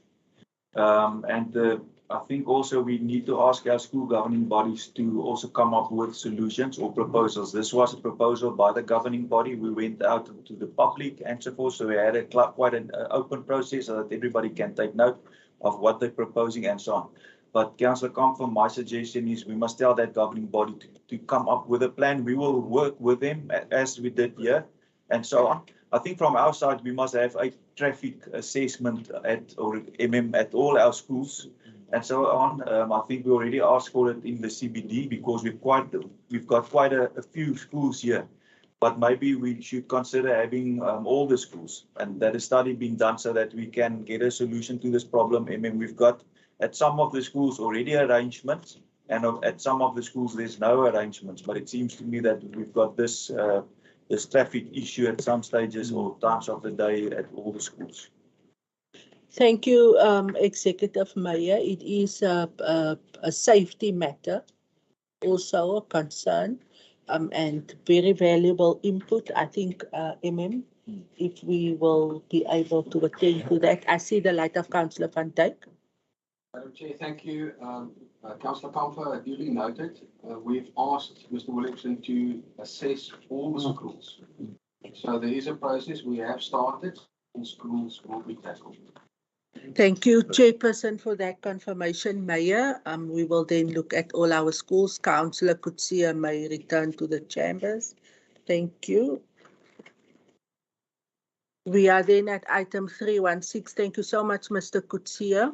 Speaker 9: and I think also we need to ask our school governing bodies to also come up with solutions or proposals. This was a proposal by the governing body. We went out to the public and so forth, so we had quite an open process so that everybody can take note of what they're proposing and so on. But Councillor Kamfer, my suggestion is we must tell that governing body to come up with a plan. We will work with them as we did here and so on. I think from our side, we must have a traffic assessment or at all our schools and so on. I think we already asked for it in the CBD because we've got quite a few schools here. But maybe we should consider having all the schools and that a study being done so that we can get a solution to this problem. We've got at some of the schools already arrangements, and at some of the schools there's no arrangements. But it seems to me that we've got this traffic issue at some stages or times of the day at all the schools.
Speaker 1: Thank you, Executive Mayor. It is a safety matter, also a concern, and very valuable input. I think, if we will be able to attend to that. I see the light of Councillor Van Dijk.
Speaker 5: Madam Chair, thank you. Councillor Kamfer, duly noted. We've asked Mr. Williamson to assess all the schools. So there is a process we have started and schools will be tackled.
Speaker 1: Thank you, Chairperson, for that confirmation, Mayor. We will then look at all our schools. Councillor Kutsia may return to the chambers. Thank you. We are then at item 316. Thank you so much, Mr. Kutsia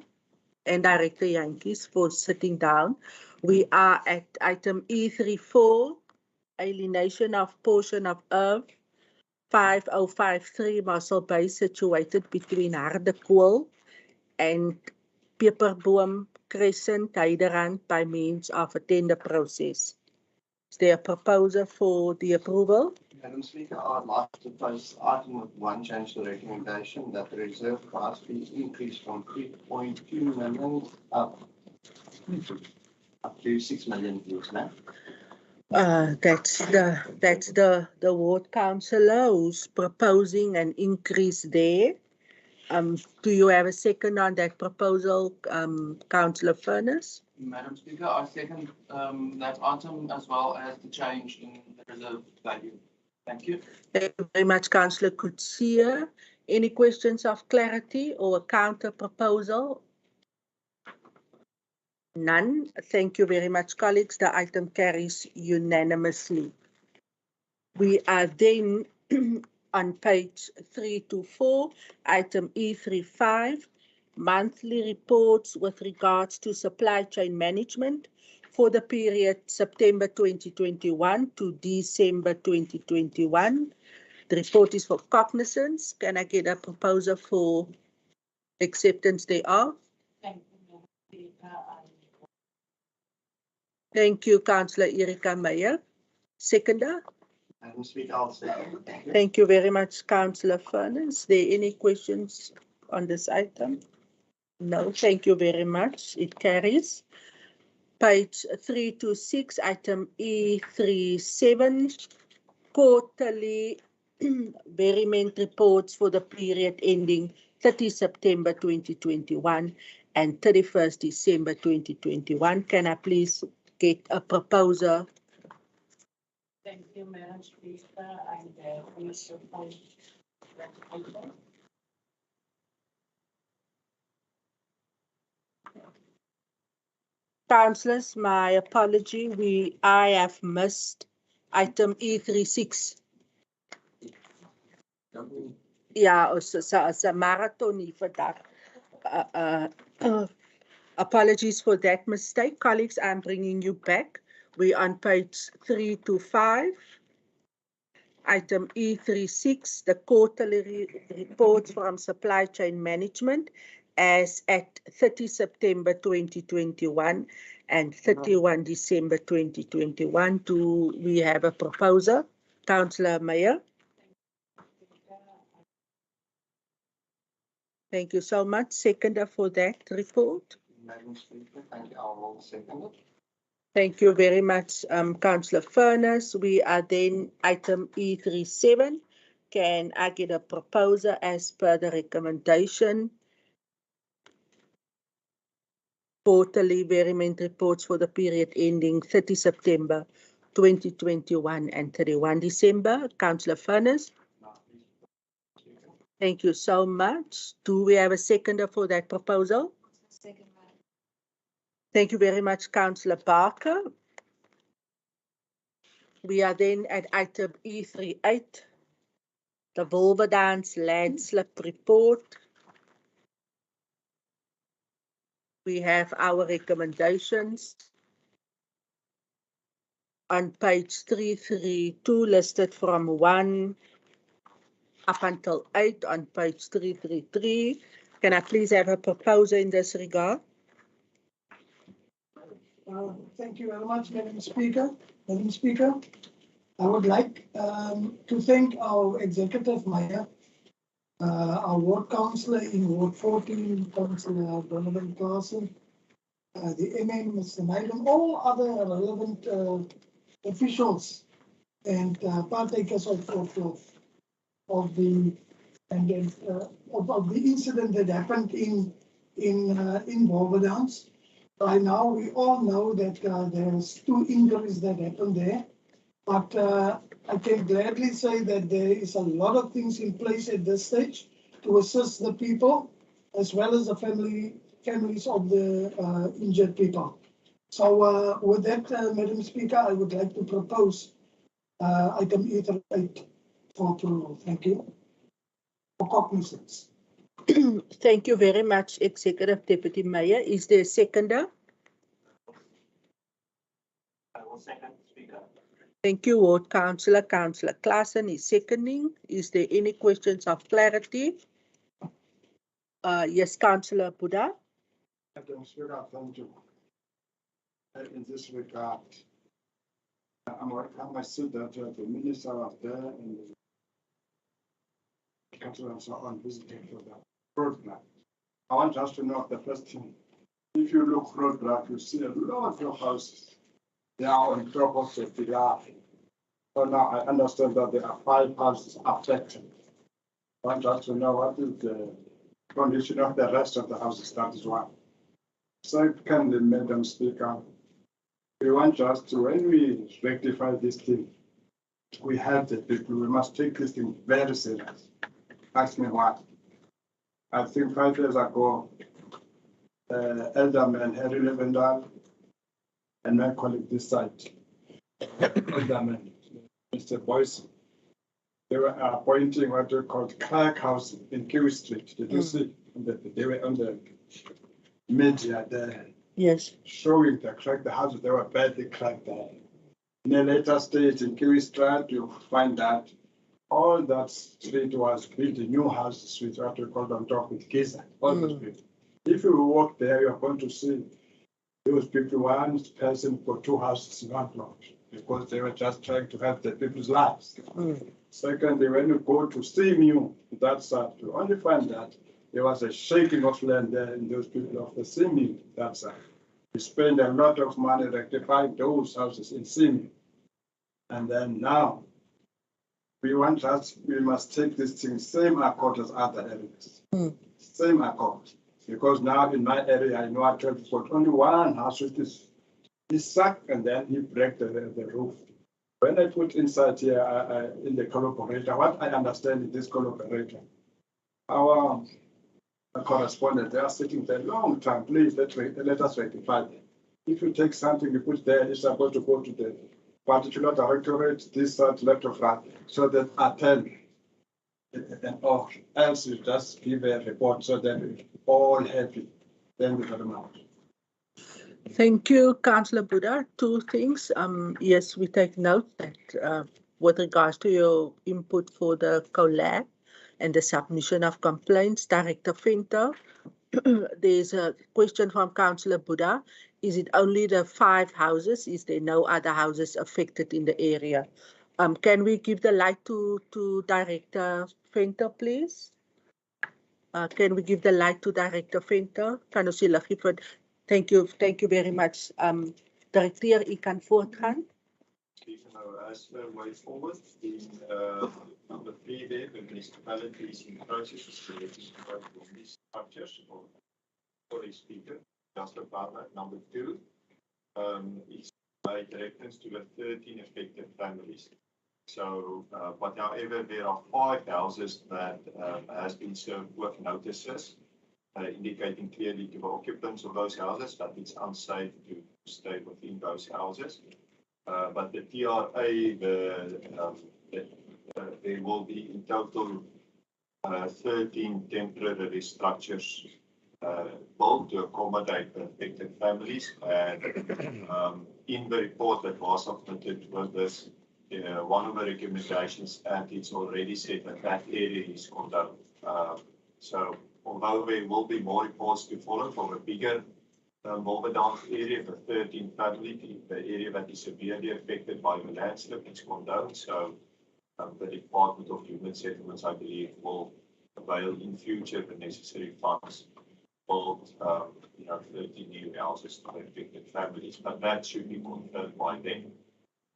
Speaker 1: and Director Yankees for sitting down. We are at item E34, alienation of portion of earth 5053 Mossel Bay, situated between Hardekool and Peperboom Crescent, Heiderand, by means of a tender process. Is there a proposal for the approval?
Speaker 4: Madam Speaker, I'd like to propose item 1 change the recommendation that the reserve price be increased from 3.2 million up to 6 million, please, ma'am.
Speaker 1: That's the ward councillor who's proposing an increase there. Do you have a second on that proposal, Councillor Furness?
Speaker 3: Madam Speaker, I second that item as well as the change in the reserve value. Thank you.
Speaker 1: Thank you very much, Councillor Kutsia. Any questions of clarity or a counter proposal? None. Thank you very much, colleagues. The item carries unanimously. We are then on page 324, item E35, monthly reports with regards to supply chain management for the period September 2021 to December 2021. The report is for cognizance. Can I get a proposal for acceptance thereof? Thank you, Councillor Erika Meyer. Seconder?
Speaker 4: Madam Speaker, I'll second.
Speaker 1: Thank you very much, Councillor Furness. Is there any questions on this item? No, thank you very much. It carries. Page 326, item E37, quarterly variement reports for the period ending 30 September 2021 and 31st December 2021. Can I please get a proposer?
Speaker 18: Thank you, Madam Speaker. And we support that item.
Speaker 1: Councillors, my apology. I have missed item E36. Ja, it's a marathon hier vandag. Apologies for that mistake. Colleagues, I'm bringing you back. We're on page 3 to 5. Item E36, the quarterly reports from supply chain management as at 30 September 2021 and 31 December 2021. Do we have a proposer? Councillor Meyer. Thank you so much. Seconder for that report.
Speaker 4: Madam Speaker, thank you. I will second it.
Speaker 1: Thank you very much, Councillor Furness. We are then item E37. Can I get a proposer as per the recommendation? Quarterly variement reports for the period ending 30 September 2021 and 31 December. Councillor Furness. Thank you so much. Do we have a seconder for that proposal?
Speaker 11: Second.
Speaker 1: Thank you very much, Councillor Barker. We are then at item E38, the Wolverdans landslip report. We have our recommendations on page 332, listed from 1 up until 8 on page 333. Can I please have a proposer in this regard?
Speaker 17: Thank you very much, Madam Speaker. Madam Speaker, I would like to thank our executive mayor, our ward councillor in Ward 14, Councillor Donovan Claassen, the MM, Mr. Naidoo, all other relevant officials and partakers of the incident that happened in Wolverdans. By now, we all know that there's 2 injuries that happened there, but I can gladly say that there is a lot of things in place at this stage to assist the people as well as the families of the injured people. So with that, Madam Speaker, I would like to propose item E38 for approval. Thank you. For cognizance.
Speaker 1: Thank you very much, Executive Deputy Mayor. Is there a seconder?
Speaker 9: I will second, Speaker.
Speaker 1: Thank you, Ward Councillor. Councillor Claassen is seconding. Is there any questions of clarity? Yes, Councillor Buddha.
Speaker 8: Madam Speaker, thank you. In this regard, I see that the minister was there and the council and so on visiting for the roadblock. I want us to know the first thing. If you look roadblock, you see a lot of houses. They are on top of the pillar. So now I understand that there are 5 houses affected. I want us to know what is the condition of the rest of the houses. That is one. Secondly, Madam Speaker, we want us to, when we rectify this thing, we have the people, we must take this thing very serious. Ask me what. I think 5 years ago, Elderman Harry Levendal and my colleague this side, Elderman, Mr. Boyce, they were appointing what we called Clark House in Kiwi Street. Did you see? They were on the media there.
Speaker 1: Yes.
Speaker 8: Showing the crack, the houses, they were badly cracked there. In a later stage in Kiwi Street, you find that all that street was built in new houses with what we call on top with Giza. All those people. If you walk there, you're going to see those people, 1 person for 2 houses in 1 block, because they were just trying to help the people's lives. Secondly, when you go to CMU, that side, you only find that there was a shaking of land there in those people of the CMU, that side. We spend a lot of money rectifying those houses in CMU. And then now, we must take this thing same accord as other areas. Same accord. Because now in my area, I know I have got only 1 house with this. He sucked and then he broke the roof. When I put inside here in the collaborator, what I understand in this collaborator, our correspondent, they are sitting there a long time. Please let us rectify them. If you take something you put there, it's supposed to go to the particular directorate, this side, left of right, so that attend. Or else you just give a report so that we're all happy. Thank you very much.
Speaker 1: Thank you, Councillor Buddha. Two things. Yes, we take note that with regards to your input for the collab and the submission of complaints, Director Finto, there's a question from Councillor Buddha. Is it only the 5 houses? Is there no other houses affected in the area? Can we give the light to Director Finto, please? Can we give the light to Director Finto? Kan ons die liggie vir... Thank you very much. Directeur, u kan voortgaan.
Speaker 14: As the way forward, in number 3 there, the municipality is in process of selecting these structures for a speaker, just about that. Number 2 is made reference to the 13 affected families. So, but however, there are 5 houses that has been served with notices indicating clearly to the occupants of those houses that it's unsafe to stay within those houses. But the TRA, there will be in total 13 temporary structures built to accommodate the affected families. And in the report that was submitted with this, one of the recommendations, and it's already said that that area is condemned. So although there will be more reports to follow from a bigger Mulberdank area, the 13 family, the area that is severely affected by the landslip, it's condemned. So the Department of Human Settlements, I believe, will avail in future the necessary funds build 13 new houses to affected families. But that should be confirmed by them.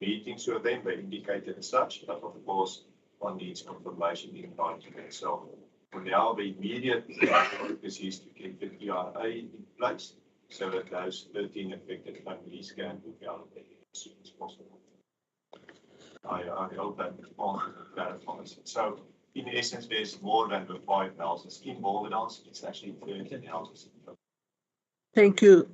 Speaker 14: Meetings with them, they indicated as such, but of course, one needs confirmation in writing. So for now, the immediate focus is to get the TRA in place so that those 13 affected families can move out as soon as possible. I hope that clarifies it. So in essence, there's more than the 5 houses in Mulberdank. It's actually 13 houses.
Speaker 1: Thank you.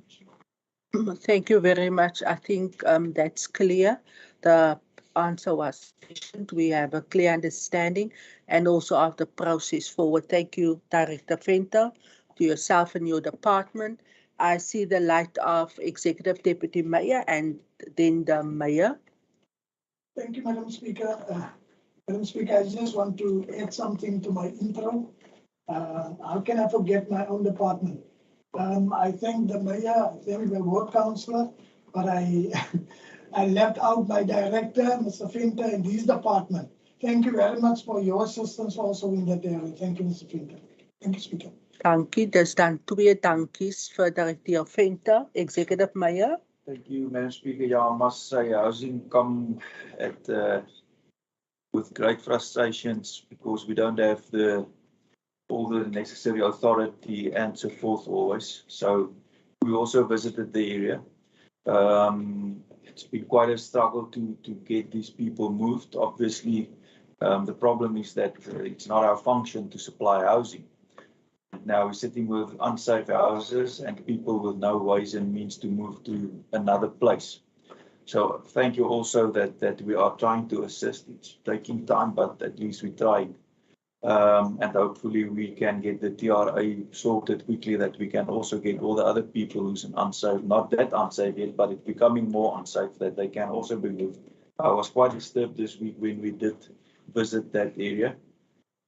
Speaker 1: Thank you very much. I think that's clear. The answer was sufficient. We have a clear understanding and also of the process forward. Thank you, Director Venter, to yourself and your department. I see the light of Executive Deputy Mayor and then the Mayor.
Speaker 17: Thank you, Madam Speaker. Madam Speaker, I just want to add something to my intro. How can I forget my own department? I thank the Mayor, I thank the Ward Councillor, but I left out my director, Mr. Finter, in his department. Thank you very much for your assistance also in that area. Thank you, Mr. Finter. Thank you, Speaker.
Speaker 1: Dankie. Dis dan 2 dankies vir Directeur Venter, Executive Mayor.
Speaker 9: Thank you, Madam Speaker. Yeah, I must say, housing come at with great frustrations because we don't have all the necessary authority and so forth always. So we also visited the area. It's been quite a struggle to get these people moved. Obviously, the problem is that it's not our function to supply housing. Now we're sitting with unsafe houses and people with no ways and means to move to another place. So thank you also that we are trying to assist. It's taking time, but at least we're trying. And hopefully we can get the TRA sorted quickly, that we can also get all the other people who's unsafe, not that unsafe yet, but it's becoming more unsafe, that they can also be moved. I was quite disturbed this week when we did visit that area.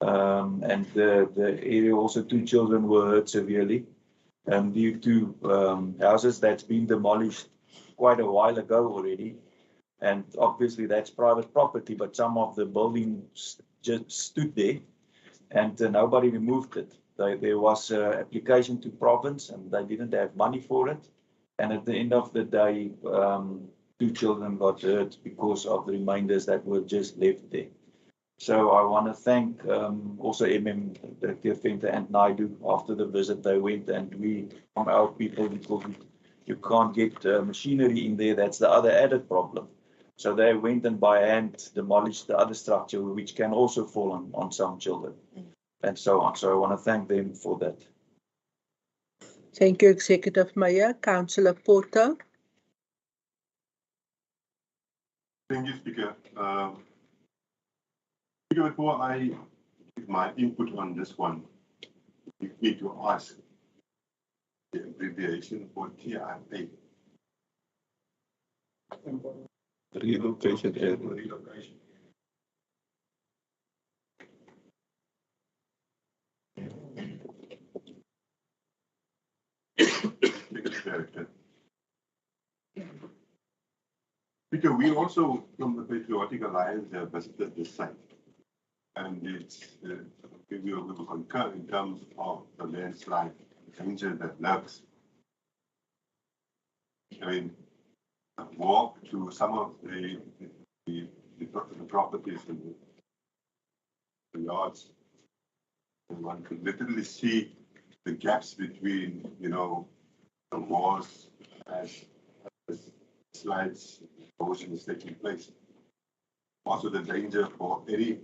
Speaker 9: And the area also 2 children were hurt severely due to houses that's been demolished quite a while ago already. And obviously that's private property, but some of the buildings just stood there and nobody removed it. There was an application to province and they didn't have money for it. And at the end of the day, 2 children got hurt because of the remainders that were just left there. So I want to thank also Director Venter and Naidu. After the visit, they went and we from our people, because you can't get machinery in there. That's the other added problem. So they went and by hand demolished the other structure, which can also fall on some children and so on. So I want to thank them for that.
Speaker 1: Thank you, Executive Mayor. Councillor Porter.
Speaker 7: Thank you, Speaker. Before I give my input on this one, you need to ask the abbreviation for TRA.
Speaker 6: Relocation area.
Speaker 14: Relocation.
Speaker 7: Peter, we also from the Patriotic Alliance have visited the site, and we will concur in terms of the landslide danger that lurks. I mean, walk to some of the properties and the yards, and one could literally see the gaps between, the walls as slides, erosion is taking place. Also, the danger for any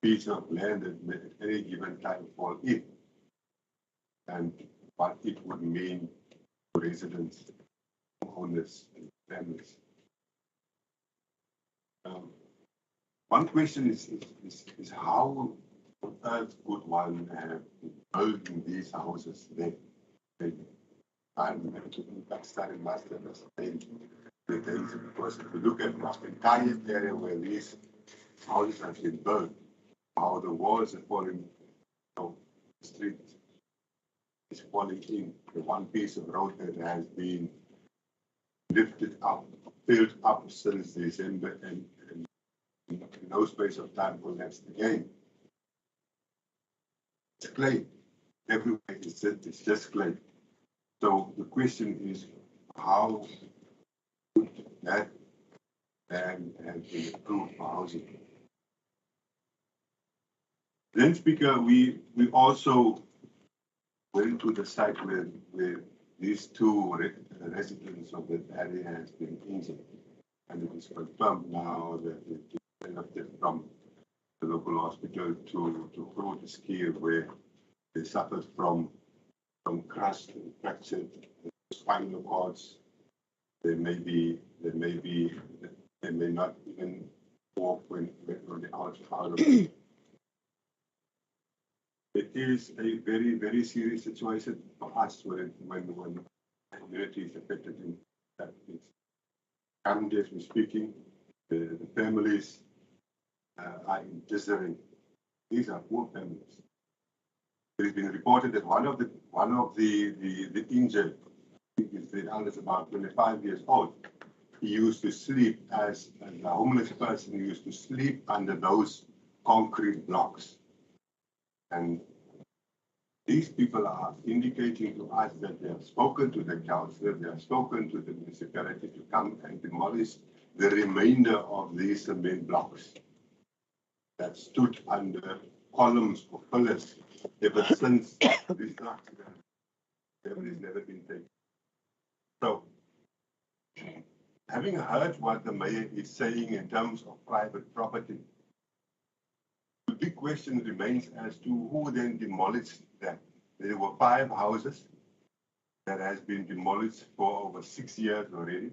Speaker 7: piece of land that may at any given time fall in, and what it would mean to residents, owners, and families. One question is how on earth could one have building these houses there? I'm starting master because if you look at the entire area where these houses have been built, how the walls are falling, the street is falling in. The one piece of road that has been lifted up, filled up since December, and in no space of time collapsed again. It's clay. Everywhere it's just clay. So the question is, how could that land have been approved for housing? Then, Speaker, we also went to the site where these two residents of that area has been injured, and it is confirmed now that it is connected from the local hospital to Groote Schuur, where they suffered from crushed and fractured spinal cords. They may not even walk when they're out of it. It is a very, very serious situation for us when the community is affected in that case. Currently, as we're speaking, the families are in disarray. These are poor families. It has been reported that one of the injured, I think is the eldest, about 25 years old. He used to sleep as a homeless person. He used to sleep under those concrete blocks. And these people are indicating to us that they have spoken to the council, they have spoken to the municipality to come and demolish the remainder of these cement blocks that stood under columns or pillars ever since this accident. It has never been taken. So, having heard what the mayor is saying in terms of private property, the big question remains as to who then demolished that. There were 5 houses that has been demolished for over 6 years already.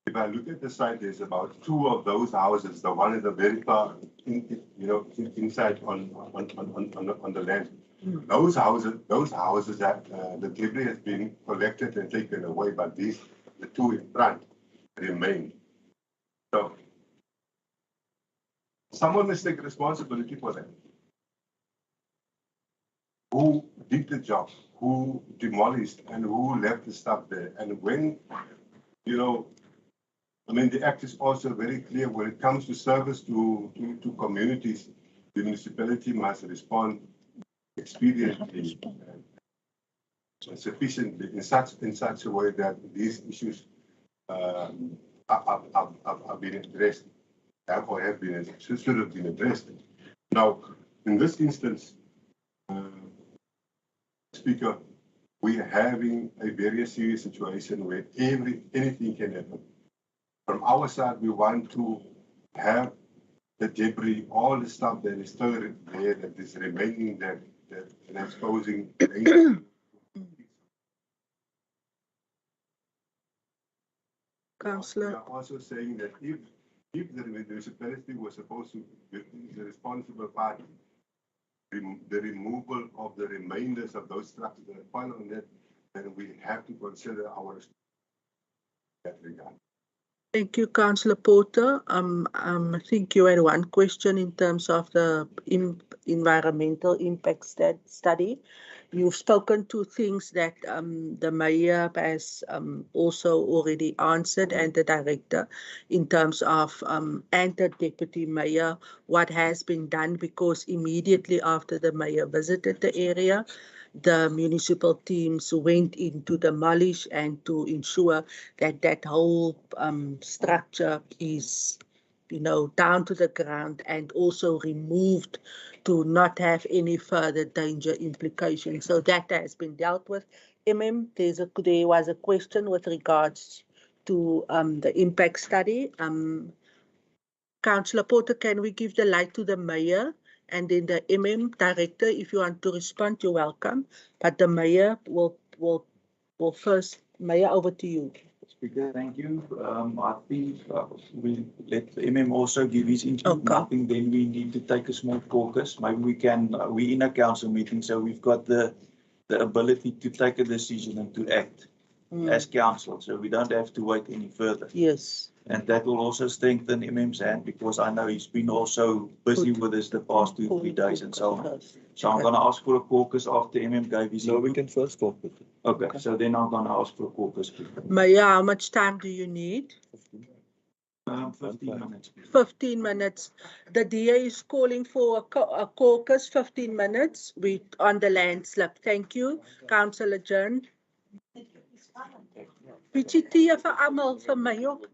Speaker 7: If I look at the site, there's about 2 of those houses. The one is the very far, inside on the land. Those houses that the debris has been collected and taken away, but the 2 in front remain. So someone must take responsibility for that. Who did the job? Who demolished and who left the stuff there? And when, the act is also very clear when it comes to service to communities, the municipality must respond expediently and sufficiently in such a way that these issues are being addressed, or should have been addressed. Now, in this instance, Speaker, we are having a very serious situation where anything can happen. From our side, we want to have the debris, all the stuff that is still there, that is remaining, that is posing danger.
Speaker 1: Councillor.
Speaker 7: We are also saying that if the municipality was supposed to be the responsible party, the removal of the remainders of those structures that fall on that, then we have to consider our that regard.
Speaker 1: Thank you, Councillor Porter. I think you had one question in terms of the environmental impact study. You've spoken to things that the mayor has also already answered, and the director, in terms of and the deputy mayor, what has been done, because immediately after the mayor visited the area, the municipal teams went in to demolish and to ensure that that whole structure is, down to the ground and also removed to not have any further danger implications. So that has been dealt with. There was a question with regards to the impact study. Councillor Porter, can we give the light to the mayor? And then the director, if you want to respond, you're welcome. But the mayor will first. Mayor, over to you.
Speaker 9: Speaker, thank you. I think we let the also give his input.
Speaker 1: Okay.
Speaker 9: I think then we need to take a small caucus. Maybe we can, we're in a council meeting, so we've got the ability to take a decision and to act as council. So we don't have to wait any further.
Speaker 1: Yes.
Speaker 9: And that will also strengthen MM's hand, because I know he's been also busy with us the past 2-3 days and so on. So I'm going to ask for a caucus after gave his
Speaker 6: No, we can first caucus.
Speaker 9: Okay, so then I'm going to ask for a caucus.
Speaker 1: Mayor, how much time do you need?
Speaker 9: 15 minutes.
Speaker 1: 15 minutes. The DA is calling for a caucus, 15 minutes, on the landslip. Thank you. Councillor John. Bietjie tee vir almal, vir my ook.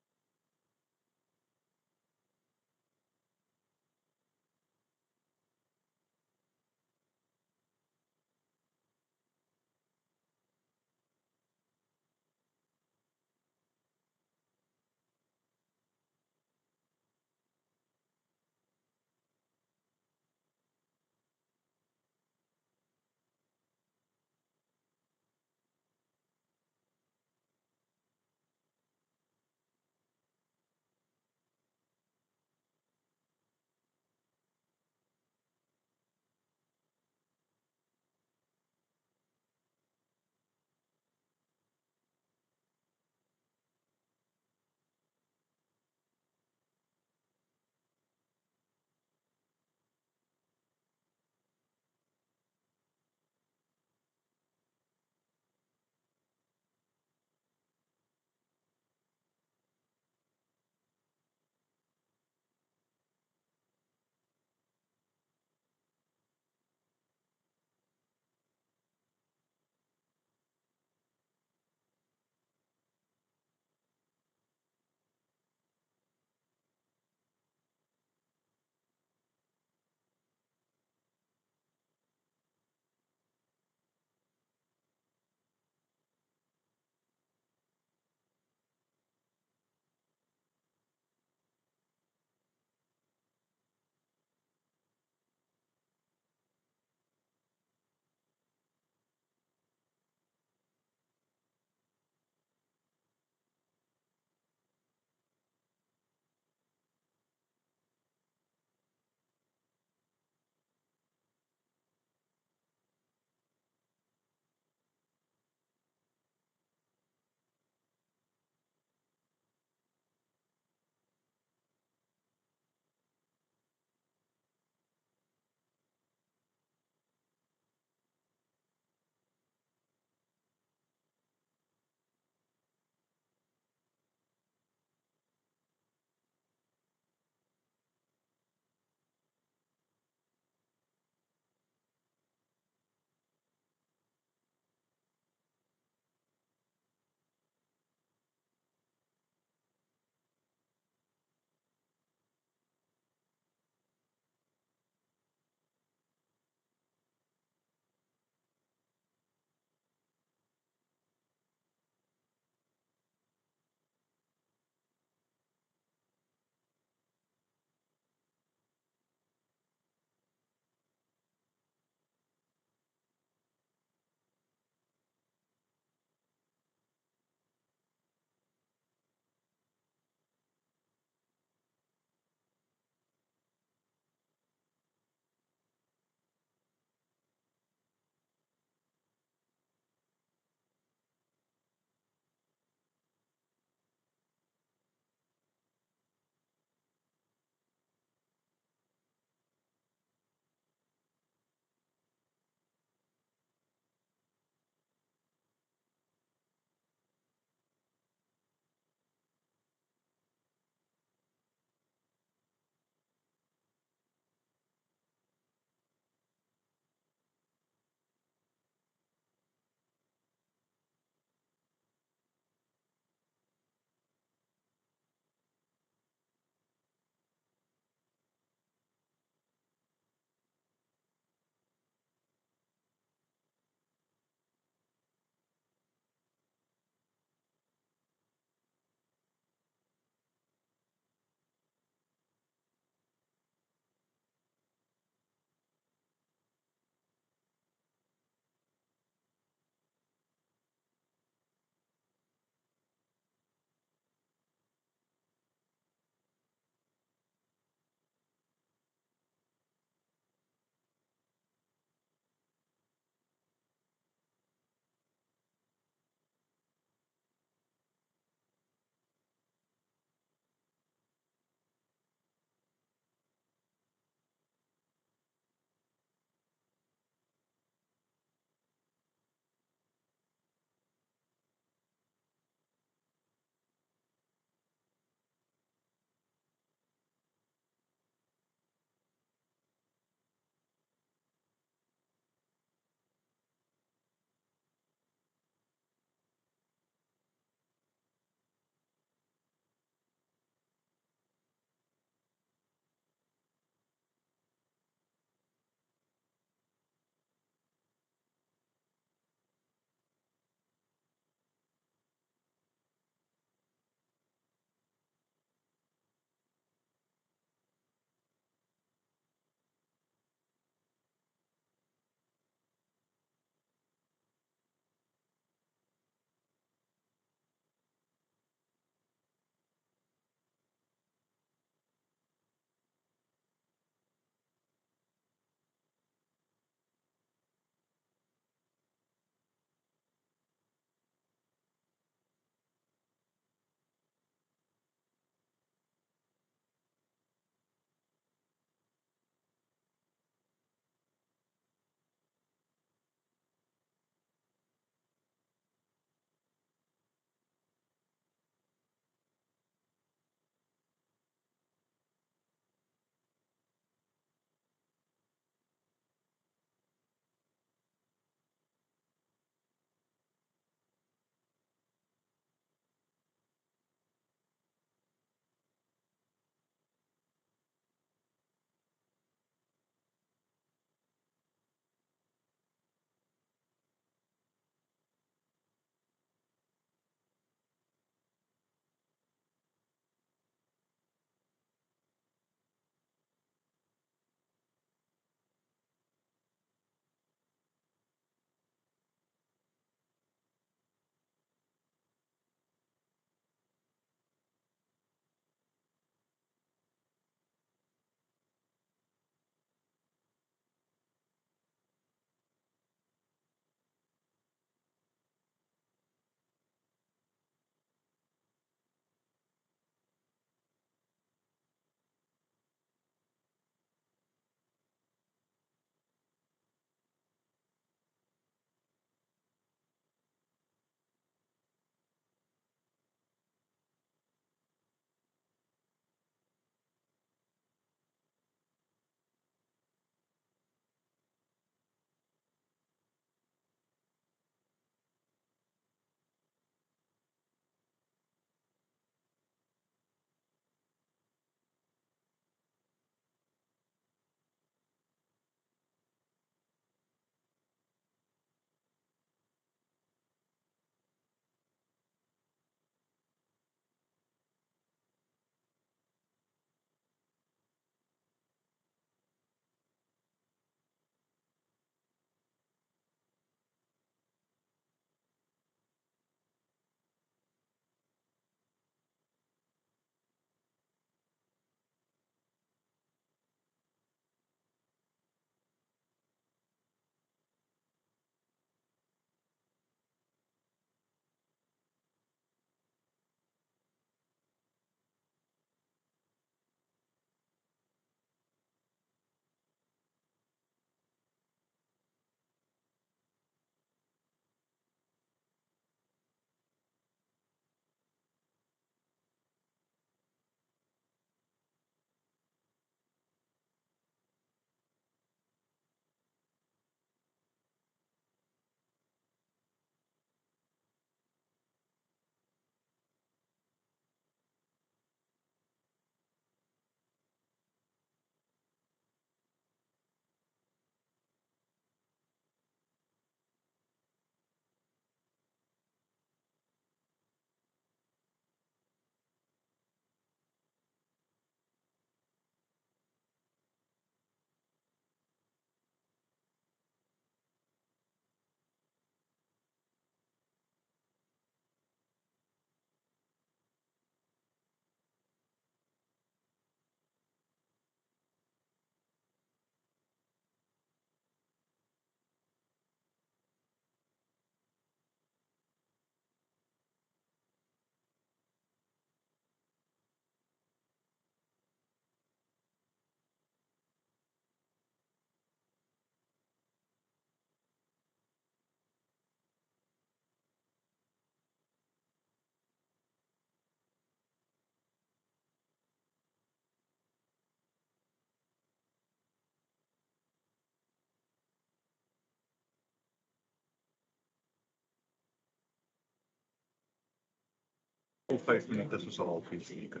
Speaker 9: Of 5 minute soos 'n halfuur seker.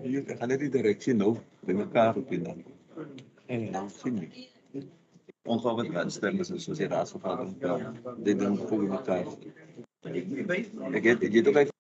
Speaker 6: Hier gaan net die direksie nou bymekaar op die dan. En dan sien nie. Ongeval wat aanstemming is soos die raadsvergadering. Dit doen kommunikasie. Ek het ook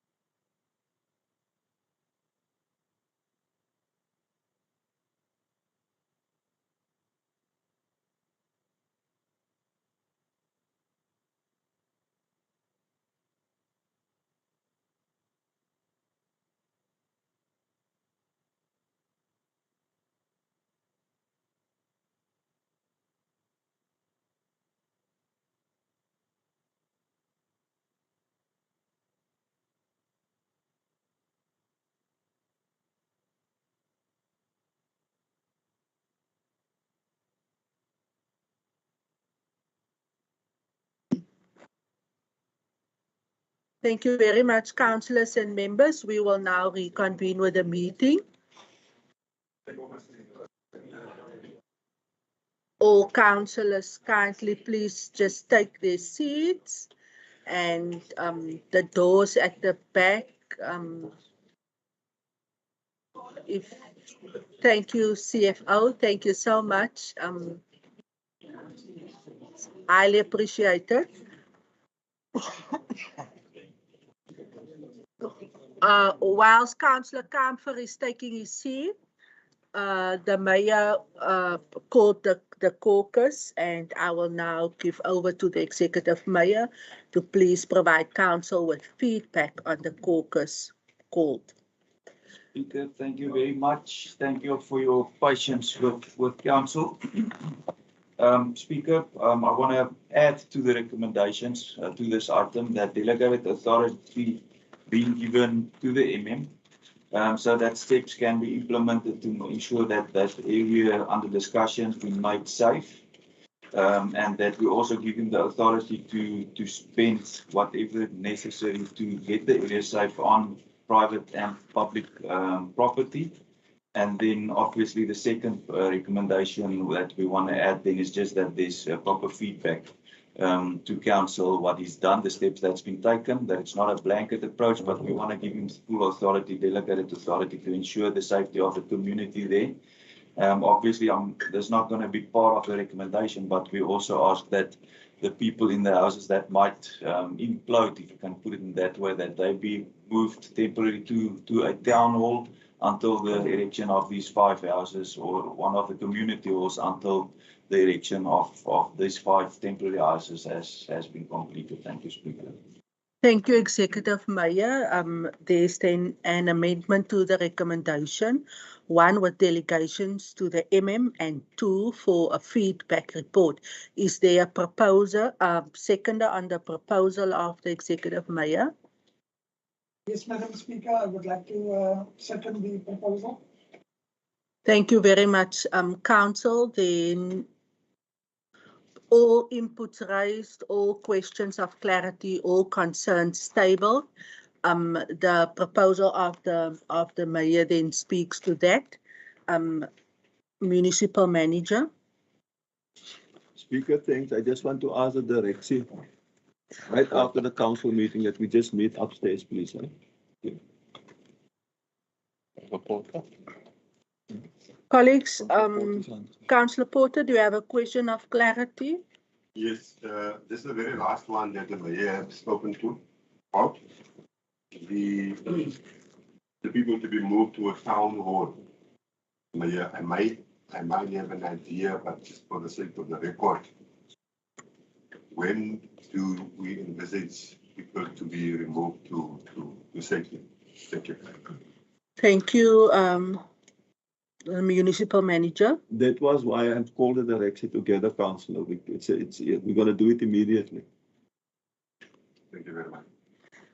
Speaker 1: Thank you very much, councillors and members. We will now reconvene with the meeting. All councillors kindly please just take their seats, and the doors at the back. Thank you, CFO. Thank you so much. Highly appreciated. Whilst Councillor Kamfer is taking his seat, the mayor called the caucus, and I will now give over to the executive mayor to please provide council with feedback on the caucus called.
Speaker 9: Speaker, thank you very much. Thank you for your patience with council. Speaker, I want to add to the recommendations to this item that delegated authority being given to the MM, so that steps can be implemented to ensure that that area under discussion be made safe, and that we also give him the authority to spend whatever necessary to get the area safe on private and public property. And then obviously the second recommendation that we want to add then is just that there's proper feedback to council what he's done, the steps that's been taken, that it's not a blanket approach, but we want to give him full authority, delegated authority to ensure the safety of the community there. Obviously, there's not going to be part of the recommendation, but we also ask that the people in the houses that might implode, if you can put it in that way, that they be moved temporarily to a town hall until the erection of these 5 houses, or one of the community halls until the erection of these 5 temporary houses has been completed. Thank you, Speaker.
Speaker 1: Thank you, Executive Mayor. There's then an amendment to the recommendation, 1 with delegations to the MM and 2 for a feedback report. Is there a proposer, seconder on the proposal of the Executive Mayor?
Speaker 17: Yes, Madam Speaker, I would like to second the proposal.
Speaker 1: Thank you very much, Council. Then all inputs raised, all questions of clarity, all concerns tabled. The proposal of the mayor then speaks to that. Municipal Manager.
Speaker 6: Speaker, thanks. I just want to ask the direction right after the council meeting that we just meet upstairs, please. Okay.
Speaker 1: Colleagues, Councillor Porter, do you have a question of clarity?
Speaker 7: Yes, this is the very last one that the mayor has spoken to about the people to be moved to a town hall. Mayor, I might have an idea, but just for the sake of the record, when do we envisage people to be removed to safety? Thank you.
Speaker 1: Thank you, Municipal Manager.
Speaker 6: That was why I have called the direction together, Councillor. We're going to do it immediately.
Speaker 7: Thank you very much.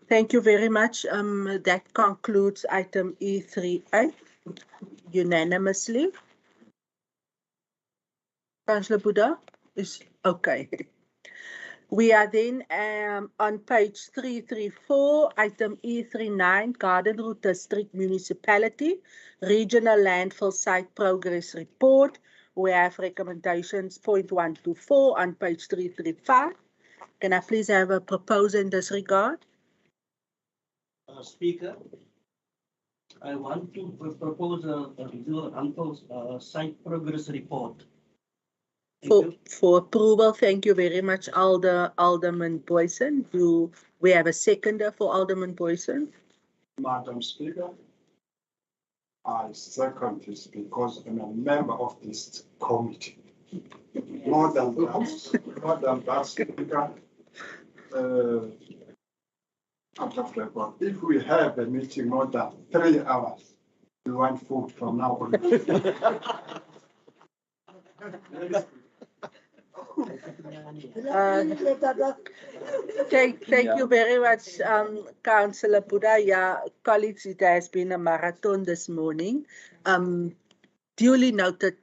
Speaker 1: Thank you very much. That concludes item E3A unanimously. Councillor Buddha is okay. We are then on page 334, item E39, Garden Route District Municipality, Regional Landfill Site Progress Report. We have recommendations point 1 to 4 on page 335. Can I please have a proposal in this regard?
Speaker 10: Speaker, I want to propose a review site progress report.
Speaker 1: For approval, thank you very much, Alderman Boyson. Do we have a seconder for Alderman Boyson?
Speaker 8: Madam Speaker, I second this because I'm a member of this committee. More than that, Speaker, if we have a meeting more than 3 hours, we want food from now on.
Speaker 1: Thank you very much, Councillor Buddha. Yeah, colleagues, it has been a marathon this morning. Duly noted.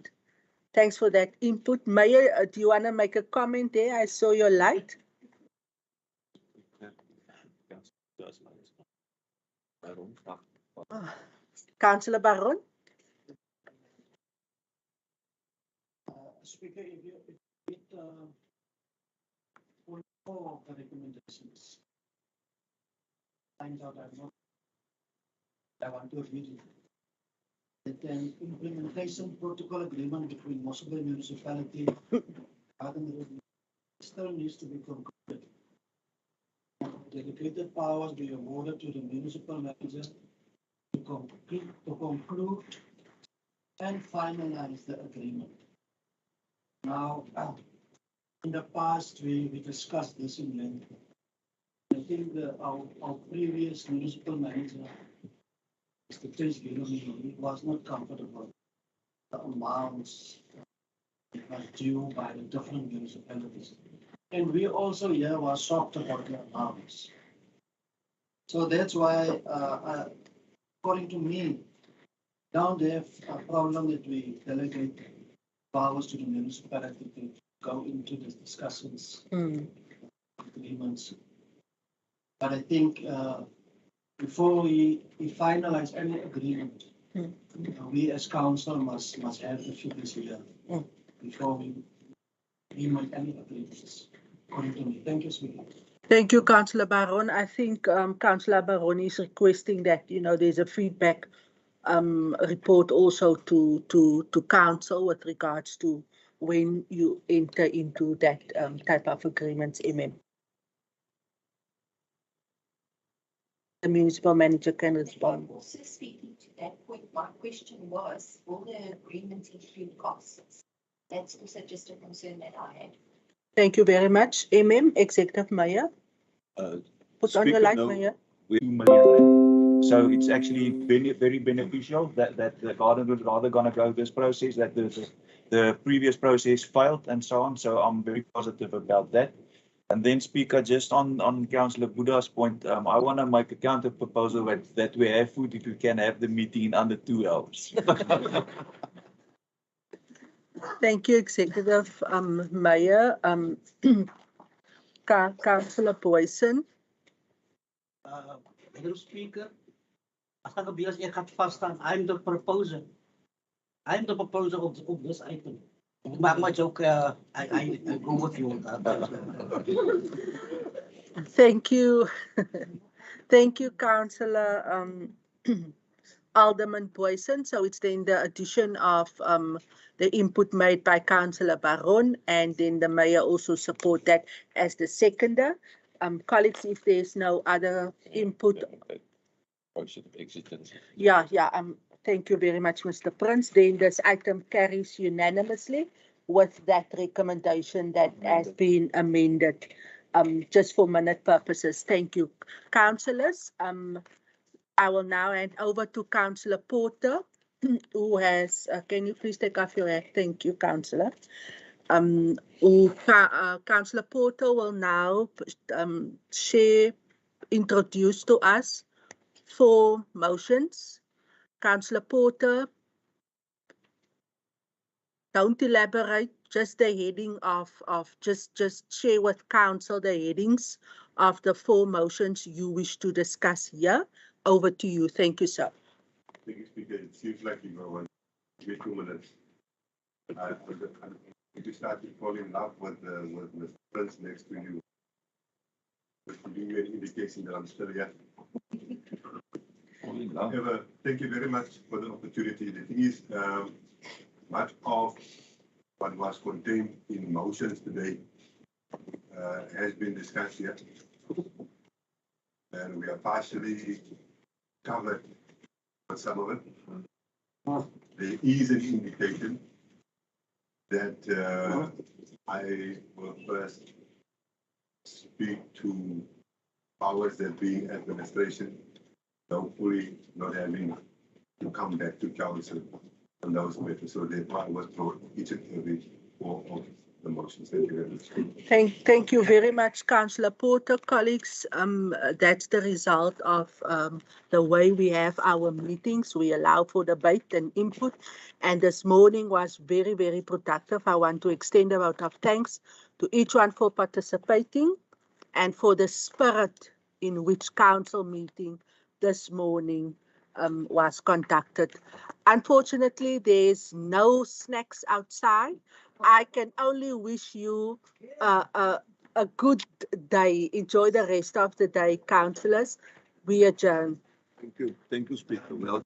Speaker 1: Thanks for that input. Mayor, do you want to make a comment there? I saw your light. Councillor Baron?
Speaker 10: Speaker, if you read point 4 of the recommendations, finds out I want to read it. That an implementation protocol agreement between Mossel Municipality and still needs to be concluded. Delegated powers be awarded to the municipal manager to conclude and finalize the agreement. Now, in the past, we discussed this in length. I think our previous municipal manager, Mr. Chris Gilroy, was not comfortable with the amounts that was due by the different municipalities. And we also here were shocked about the amounts. So that's why, according to me, down there, a problem that we delegate powers to the municipality to go into the discussions, agreements. But I think before we finalize any agreement, we as council must have the figures here before we make any agreements. According to me. Thank you, Speaker.
Speaker 1: Thank you, Councillor Baron. I think Councillor Baron is requesting that, there's a feedback report also to council with regards to when you enter into that type of agreements, The municipal manager can respond.
Speaker 11: Also speaking to that point, my question was, will the agreement include costs? That's also just a concern that I had.
Speaker 1: Thank you very much. Executive Mayor. Put on your light, Mayor.
Speaker 9: $2 million. So it's actually very beneficial that the garden was rather going to go this process, that the previous process failed and so on. So I'm very positive about that. And then, Speaker, just on Councillor Buddha's point, I want to make a counter proposal that we have food if we can have the meeting in under 2 hours.
Speaker 1: Thank you, Executive Mayor. Councillor Boyson.
Speaker 10: Madam Speaker, I'm the proposer. I'm the proposer of this item. Maar much okay, I go with you on that.
Speaker 1: Thank you. Thank you, Councillor Alderman Boyson. So it's then the addition of the input made by Councillor Baron, and then the Mayor also support that as the seconder. Colleagues, if there's no other input. Yeah. Thank you very much, Mr. Prince. Then this item carries unanimously with that recommendation that has been amended, just for minute purposes. Thank you, councillors. I will now hand over to Councillor Porter, who has, can you please take off your hat? Thank you, Councillor. Councillor Porter will now introduce to us 4 motions. Councillor Porter, don't elaborate, just the heading of just share with council the headings of the 4 motions you wish to discuss here. Over to you. Thank you, sir.
Speaker 7: Thank you, Speaker. It seems like you know, give me 2 minutes. You start to fall in love with the friends next to you. But to give you an indication that I'm still here. However, thank you very much for the opportunity. The thing is, much of what was contained in motions today has been discussed here. And we are partially covered with some of it. There is an indication that I will first speak to powers that be administration, hopefully not having to come back to council on those matters. So that I was brought each and every four of the motions. Thank you very much.
Speaker 1: Thank you very much, Councillor Porter. Colleagues, that's the result of the way we have our meetings. We allow for debate and input, and this morning was very, very productive. I want to extend a vote of thanks to each one for participating and for the spirit in which council meeting this morning was conducted. Unfortunately, there's no snacks outside. I can only wish you a good day. Enjoy the rest of the day, councillors. We adjourn.
Speaker 6: Thank you, Speaker. Well.